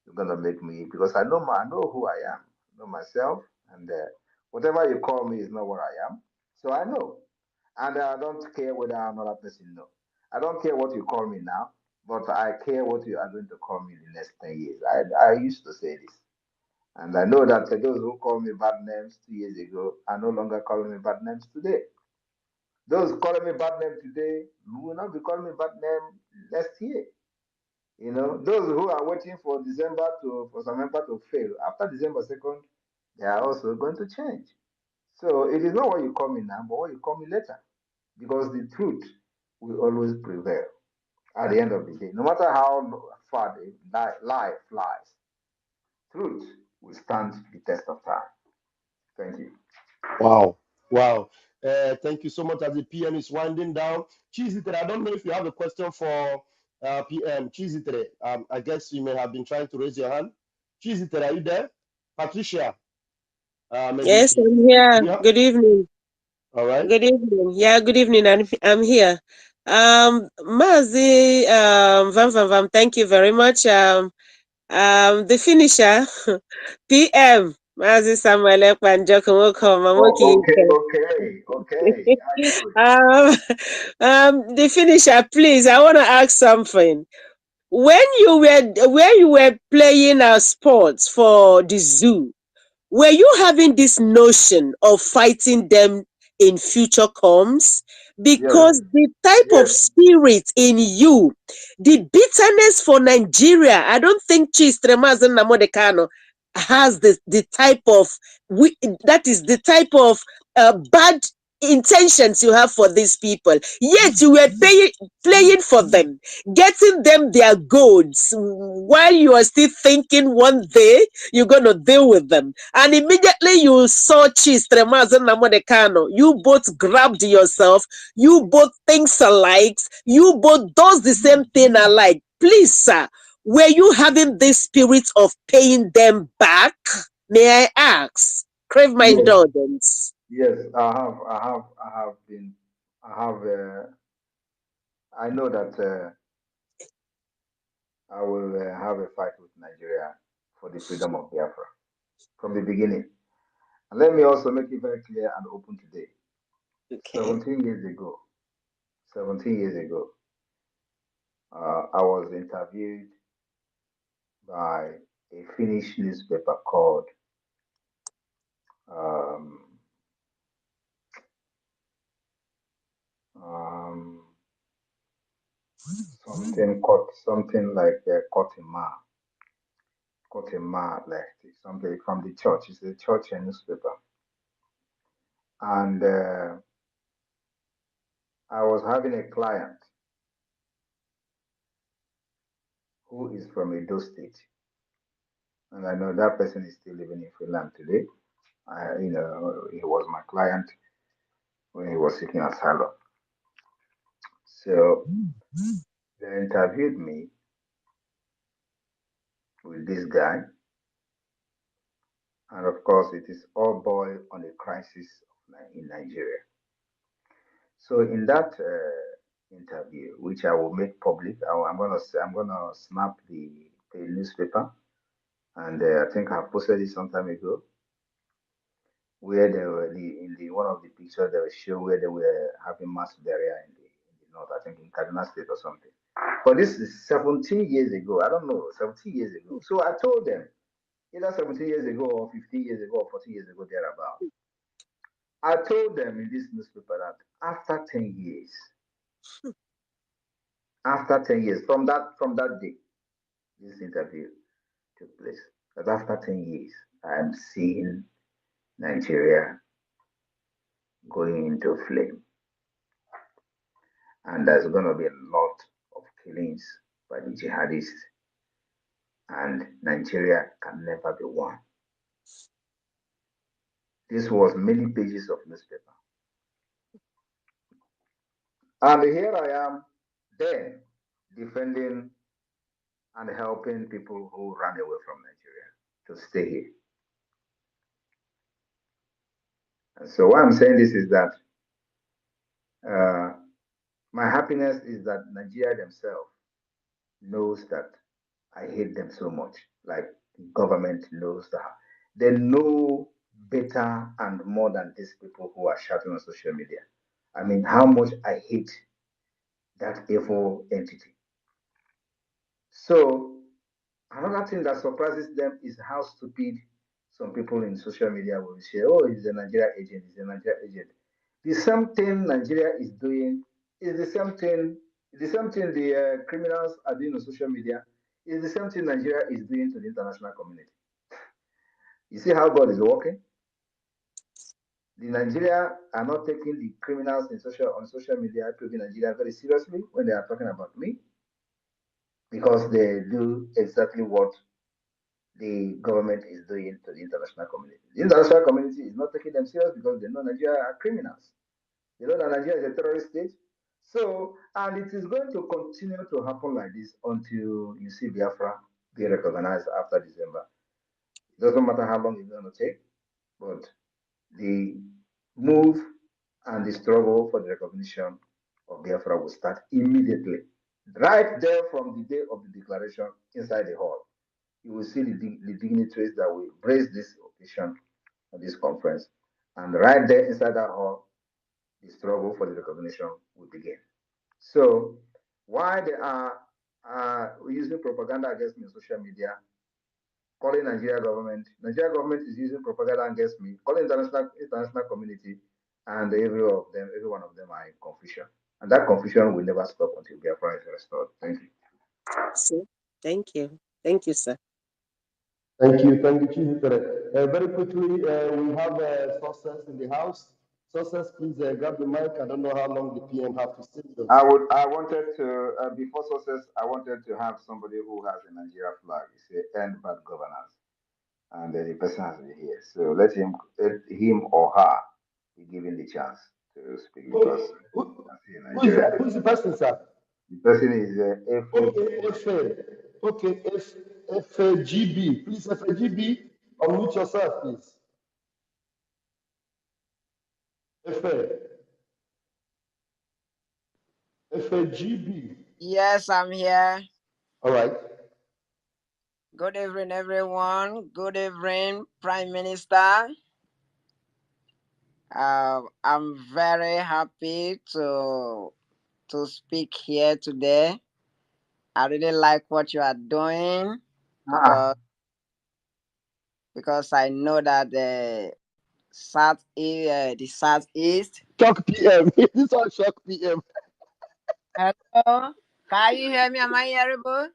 you're gonna make me, because I know who I am, I know myself, and whatever you call me is not what I am. So I know, and I don't care whether another person know. I don't care what you call me now, but I care what you are going to call me in the next 10 years. I used to say this, and I know that those who call me bad names 2 years ago are no longer calling me bad names today. Those calling me bad name today will not be calling me bad name next year. Those who are waiting for some member to fail after December 2nd, they are also going to change. So it is not what you call me now, but what you call me later, because the truth will always prevail at the end of the day. No matter how far the lie flies, truth will stand the test of time. Thank you. wow. Thank you so much. As the PM is winding down, Chizitere, I don't know if you have a question for PM. Chizitere, I guess you may have been trying to raise your hand. Chizitere, are you there? Patricia, maybe. Yes, I'm here. Yeah. Good evening. All right. Good evening. Yeah, good evening. I'm here. Mazi, Vam, thank you very much. The finisher, PM, Mazi Samuel Ekpa Njoku Okay. How you doing? The finisher, please, I want to ask something. When you were playing sports for the zoo, were you having this notion of fighting them in future comes? Because the type of spirit in you, the bitterness for Nigeria, I don't think Chistremazan Namodekano has the type of, that is the type of bad intentions you have for these people. Yet you were playing for them, getting them their goods, while you are still thinking one day you're going to deal with them. And immediately you saw Chistremazan Namodekano, you both grabbed yourself, you both thinks alike, you both does the same thing alike. Please, sir, were you having this spirit of paying them back? May I ask? Crave my indulgence. Yes, I know that I will have a fight with Nigeria for the freedom of Biafra from the beginning. And let me also make it very clear and open today. Okay. 17 years ago, I was interviewed by a Finnish newspaper called something like Kotima, like something from the church. It's a church newspaper, and I was having a client who is from Edo State, and I know that person is still living in Finland today. He was my client when he was seeking asylum. So they interviewed me with this guy, and of course, it is all boiled on the crisis in Nigeria. So in that interview, which I will make public, I'm gonna snap the newspaper, and I think I posted it some time ago, where they were in the one of the pictures they were show where they were having mass burial in the north, I think in Kaduna State or something. But this is 17 years ago. I don't know, 17 years ago. So I told them, either 17 years ago or 15 years ago or 40 years ago, thereabout. I told them in this newspaper that after 10 years, from that day, this interview took place, that after 10 years, I am seeing Nigeria going into flame. And there's going to be a lot of killings by the jihadists, and Nigeria can never be one. This was many pages of newspaper. And here I am then defending and helping people who ran away from Nigeria to stay here. And so why I'm saying this is that my happiness is that Nigeria themselves knows that I hate them so much. Like the government knows that. They know better and more than these people who are shouting on social media. I mean, how much I hate that evil entity. So another thing that surprises them is how stupid some people in social media will say, oh, he's a Nigeria agent, he's a Nigeria agent. The same thing Nigeria is doing is the same thing the criminals are doing on social media is the same thing Nigeria is doing to the international community. You see how God is working? The Nigeria are not taking the criminals on social media to the Nigeria very seriously when they are talking about me, because they do exactly what the government is doing to the international community. The international community is not taking them serious because they know Nigeria are criminals. They know that Nigeria is a terrorist state. So, and it is going to continue to happen like this until you see Biafra be recognized after December. It doesn't matter how long it's going to take, but the move and the struggle for the recognition of Biafra will start immediately. Right there from the day of the declaration inside the hall. You will see the dignitaries that will embrace this occasion of this conference. And right there inside that hall, the struggle for the recognition will begin. So why they are using propaganda against me on social media, calling Nigeria government is using propaganda against me, calling international community, and every one of them are in confusion. And that confusion will never stop until Biafra is restored. Thank you. So, thank you. Thank you, sir. Thank you, Chief. Very quickly, we have Success in the house. Success, please grab the mic. I don't know how long the PM have to stay with us. I wanted to, before Success, I wanted to have somebody who has a Nigeria flag. It's a end bad governance. And the person has been here. So let him or her be given the chance to speak because Who is that? Who is the person, sir? The person is Okay, FGB. Please, FGB, unmute yourself, please. FGB. Yes, I'm here. All right. Good evening, everyone. Good evening, Prime Minister. I'm very happy to speak here today. I really like what you are doing because I know that the Southeast. Shock PM. This one Shock PM. Hello, can you hear me? Am I hearable?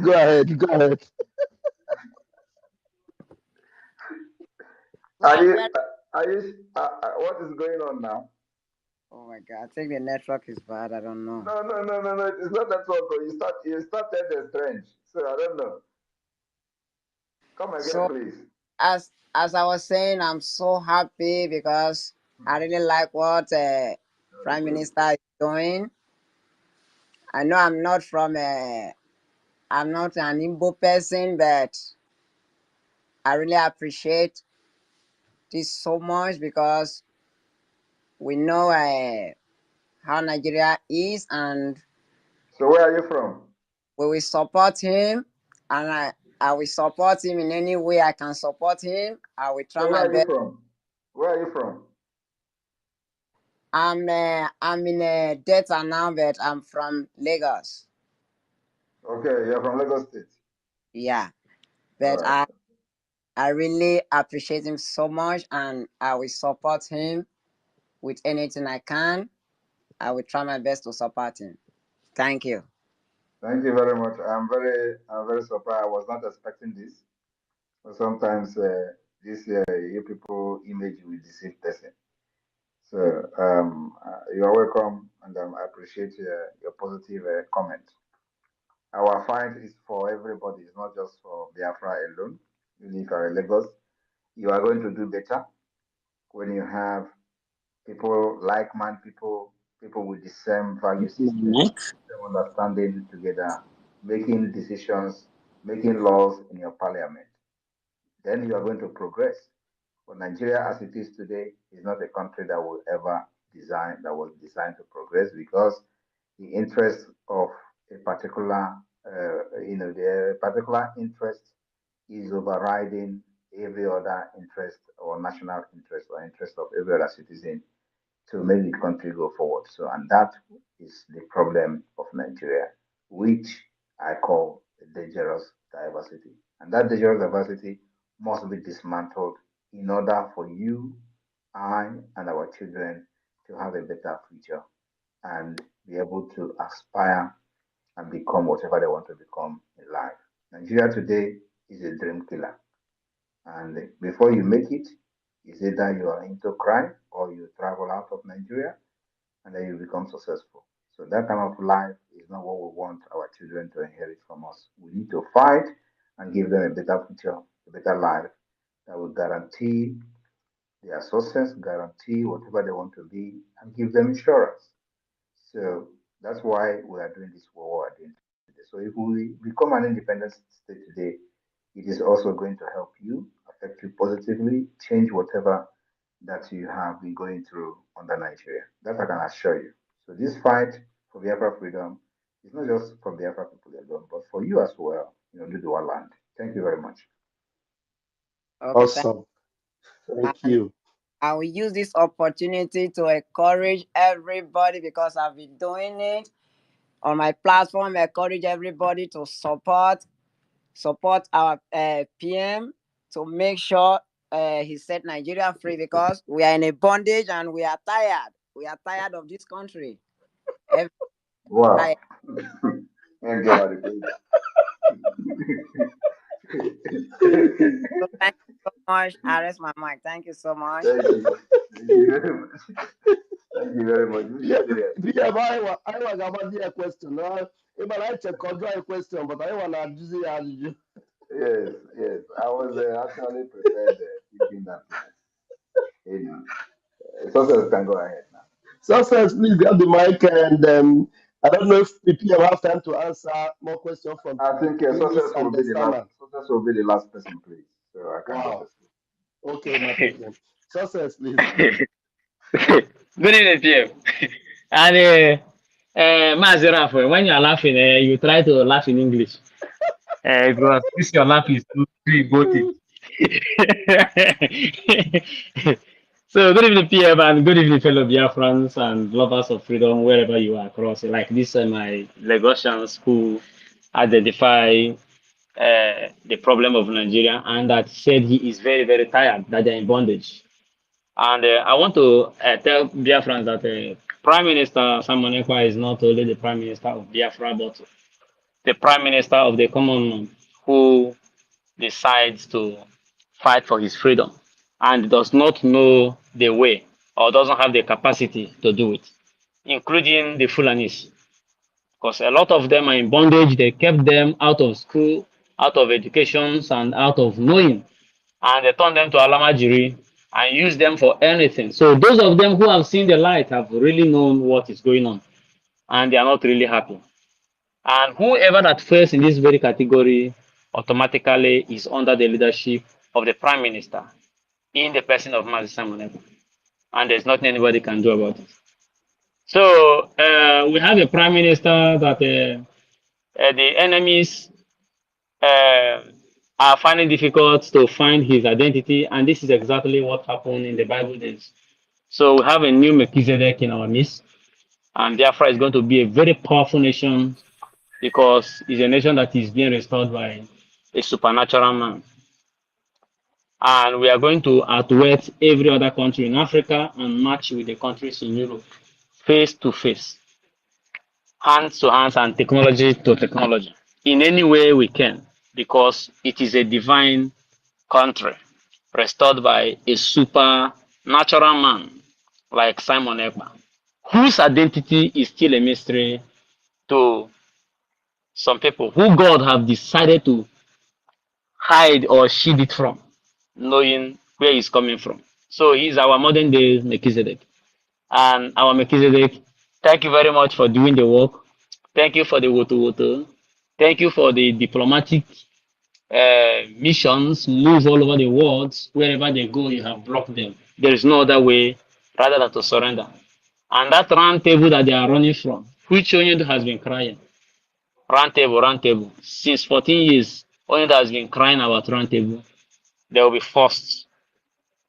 Go ahead. Go ahead. What is going on now? Oh my God! I think the network is bad. I don't know. No. It's not network. You started strange. So I don't know. Come again, please. As I was saying, I'm so happy because I really like what Prime Minister is doing. I know I'm not an Igbo person, but I really appreciate this so much because we know how Nigeria is, and so where are you from? We will support him, and I will support him in any way I can support him. I will try my best. Where are you from? I'm in Delta now, but I'm from Lagos. Okay, you're from Lagos State. Yeah, but right. I really appreciate him so much, and I will support him with anything I can. I will try my best to support him. Thank you. Thank you very much. I'm very surprised. I was not expecting this. But sometimes you people image will deceive person. So you are welcome, and I appreciate your positive comment. Our fight is for everybody. It's not just for Biafra alone. You live in Lagos, you are going to do better when you have people, like-minded people with the same value system, same understanding together, making decisions, making laws in your parliament. Then you are going to progress. But Nigeria, as it is today, is not a country that was designed to progress because the interest of a particular, the particular interest is overriding every other interest or national interest or interest of every other citizen to make the country go forward. So, and that is the problem of Nigeria, which I call a dangerous diversity. And that dangerous diversity must be dismantled in order for you, I, and our children to have a better future and be able to aspire and become whatever they want to become in life. Nigeria today is a dream killer. And before you make it, is either you are into crime or you travel out of Nigeria and then you become successful. So that kind of life is not what we want our children to inherit from us. We need to fight and give them a better future, a better life that will guarantee their success, guarantee whatever they want to be, and give them insurance. So that's why we are doing this what we are doing today. So if we become an independent state today, it is also going to help you, affect you positively, change whatever that you have been going through under Nigeria. That I can assure you. So this fight for Biafra freedom is not just for Biafra people alone, but for you as well, Duduwa land. Thank you very much. Okay, awesome. Thank you. I will use this opportunity to encourage everybody because I've been doing it on my platform. Encourage everybody to support support our PM to make sure he set Nigeria free, because we are in a bondage and we are tired. We are tired of this country. Wow. Tired. And get out of here. So thank you so much. I rest my mic. Thank you so much. Thank you. Thank you very much. Thank you very much. Yeah, but I was about a question. If I check a question, but I want to do the Yes, yes. I was actually prepared thinking that, you know, success can go ahead now. Success, please grab the mic, and I don't know if people have time to answer more questions from I think Eunice and the Sama. Success will be the last person, please. So I can go to Wow. sleep. Okay, my problem. Success, please. Good evening, PM. And Mazi Rafa, when you're laughing, you try to laugh in English. Because this your laugh is too goated. So good evening, PM, and good evening, fellow Biafrans and lovers of freedom, wherever you are across. Like this, my Lagosians who identify the problem of Nigeria and that said he is very, very tired, that they're in bondage. And I want to tell Biafrans that Prime Minister Simon Ekpa is not only the Prime Minister of Biafra, but the Prime Minister of the common man who decides to fight for his freedom and does not know the way or doesn't have the capacity to do it, including the Fulanis. Because a lot of them are in bondage. They kept them out of school, out of educations, and out of knowing. And they turned them to Alamajiri and used them for anything. So those of them who have seen the light have really known what is going on. And they are not really happy. And whoever that fails in this very category automatically is under the leadership of the Prime Minister in the person of Mazi Simon Ekpa. And there's nothing anybody can do about it. So we have a Prime Minister that the enemies are finding difficult to find his identity, and this is exactly what happened in the Bible days. So we have a new Melchizedek in our midst, and Biafra is going to be a very powerful nation because it's a nation that is being restored by a supernatural man. And we are going to outwit every other country in Africa and match with the countries in Europe, face to face, hands to hands, and technology to technology in any way we can, because it is a divine country restored by a supernatural man like Simon Ekpa, whose identity is still a mystery to some people who God have decided to hide or shield it from, knowing where he's coming from. So he's our modern day Melchizedek. And our Melchizedek, thank you very much for doing the work. Thank you for the woto. Thank you for the diplomatic missions move all over the world. Wherever they go, you have blocked them. There is no other way rather than to surrender. And that round table that they are running from, which Onyedo has been crying, round table, since 14 years, Onyedo has been crying about round table. They will be forced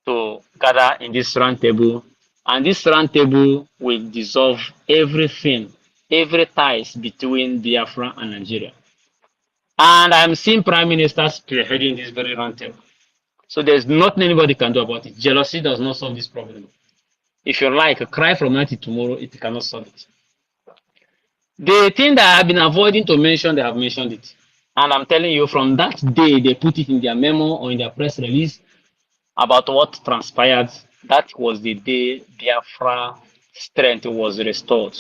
to gather in this round table, and this round table will dissolve everything, every ties between Biafra and Nigeria. And I'm seeing Prime Minister spearheading this very round table. So there's nothing anybody can do about it. Jealousy does not solve this problem. If you like, cry from night to tomorrow, it cannot solve it. The thing that I've been avoiding to mention, they have mentioned it. And I'm telling you, from that day they put it in their memo or in their press release about what transpired, that was the day Biafra strength was restored.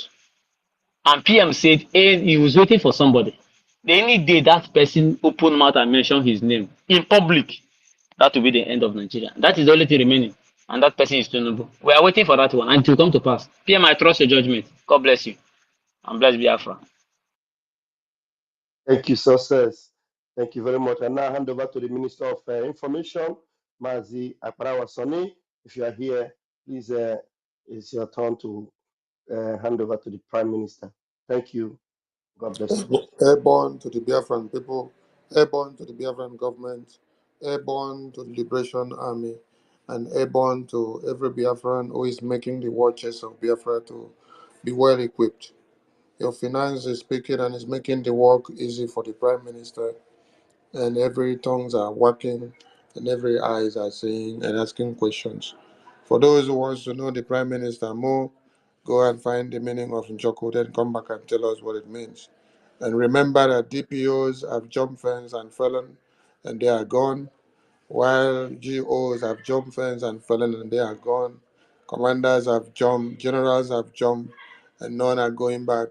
And PM said he was waiting for somebody. The any day that person open mouth and mention his name in public, that will be the end of Nigeria. That is the only thing remaining. And that person is Tinubu. We are waiting for that one and it will come to pass. PM, I trust your judgment. God bless you. And bless Biafra. Thank you, Success. Thank you very much. And now I hand over to the Minister of Information, Mazi Akparawa Soni. If you are here, please, it's your turn to hand over to the Prime Minister. Thank you. God bless you. Airborne to the Biafran people, airborne to the Biafran government, airborne to the Liberation Army, and airborne to every Biafran who is making the war chest of Biafra to be well equipped. Your finance is speaking and is making the work easy for the Prime Minister and every tongues are working, and every eyes are seeing and asking questions. For those who wants to know the Prime Minister more, go and find the meaning of Njoku, then come back and tell us what it means. And remember that DPOs have jumped fence and fallen, and they are gone, while GOs have jumped fence and fallen, and they are gone. Commanders have jumped, generals have jumped, and none are going back.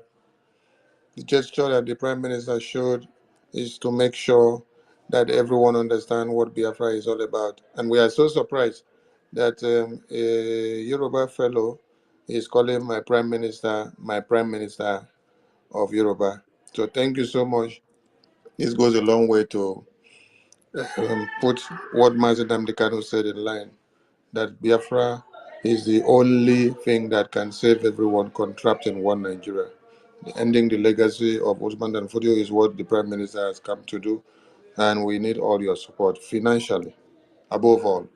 The gesture that the Prime Minister showed is to make sure that everyone understands what Biafra is all about. And we are so surprised that a Yoruba fellow is calling my Prime Minister of Yoruba. So thank you so much. This goes a long way to put what Mazen Damdekano said in line, that Biafra is the only thing that can save everyone trapped in one Nigeria. Ending the legacy of Usman Dan Fodio is what the Prime Minister has come to do, and we need all your support financially, above all.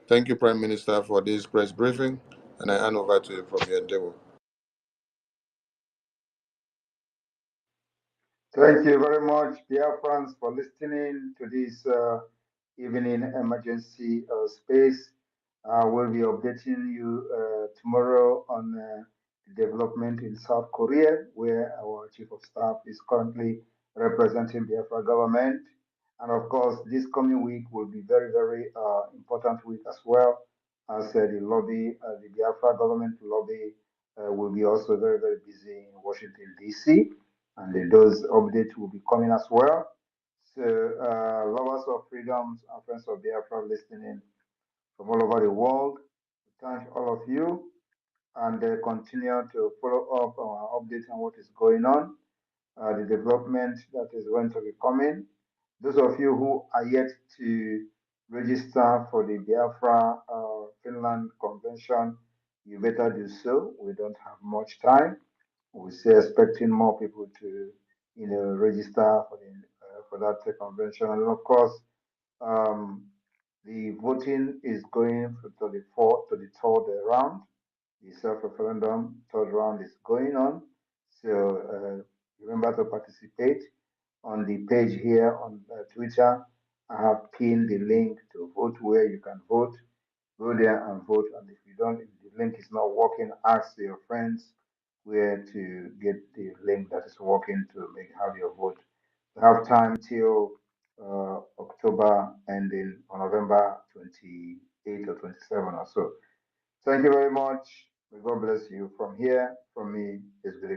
Thank you, Prime Minister, for this press briefing, and I hand over to you from your endeavor. Thank you very much, dear friends, for listening to this evening emergency space. We'll be updating you tomorrow on the development in South Korea, where our Chief of Staff is currently representing the Biafra government. And of course, this coming week will be very, very important week as well, as the lobby, the Biafra government lobby will be also very, very busy in Washington, D.C., and those updates will be coming as well. So, lovers of freedoms and friends of Biafra listening from all over the world, thank all of you, and continue to follow up our updates on what is going on, the development that is going to be coming. Those of you who are yet to register for the Biafra Finland Convention, you better do so. We don't have much time. We're still expecting more people to, register for that convention. And of course, um, the voting is going to the third round. The self-referendum third round is going on. So remember to participate on the page here on Twitter. I have pinned the link to vote where you can vote. Go there and vote. And if you don't, if the link is not working, ask your friends where to get the link that is working to have your vote. You have time till October ending on November 28 or 27 or so. Thank you very much. May God bless you. From here, from me, is good.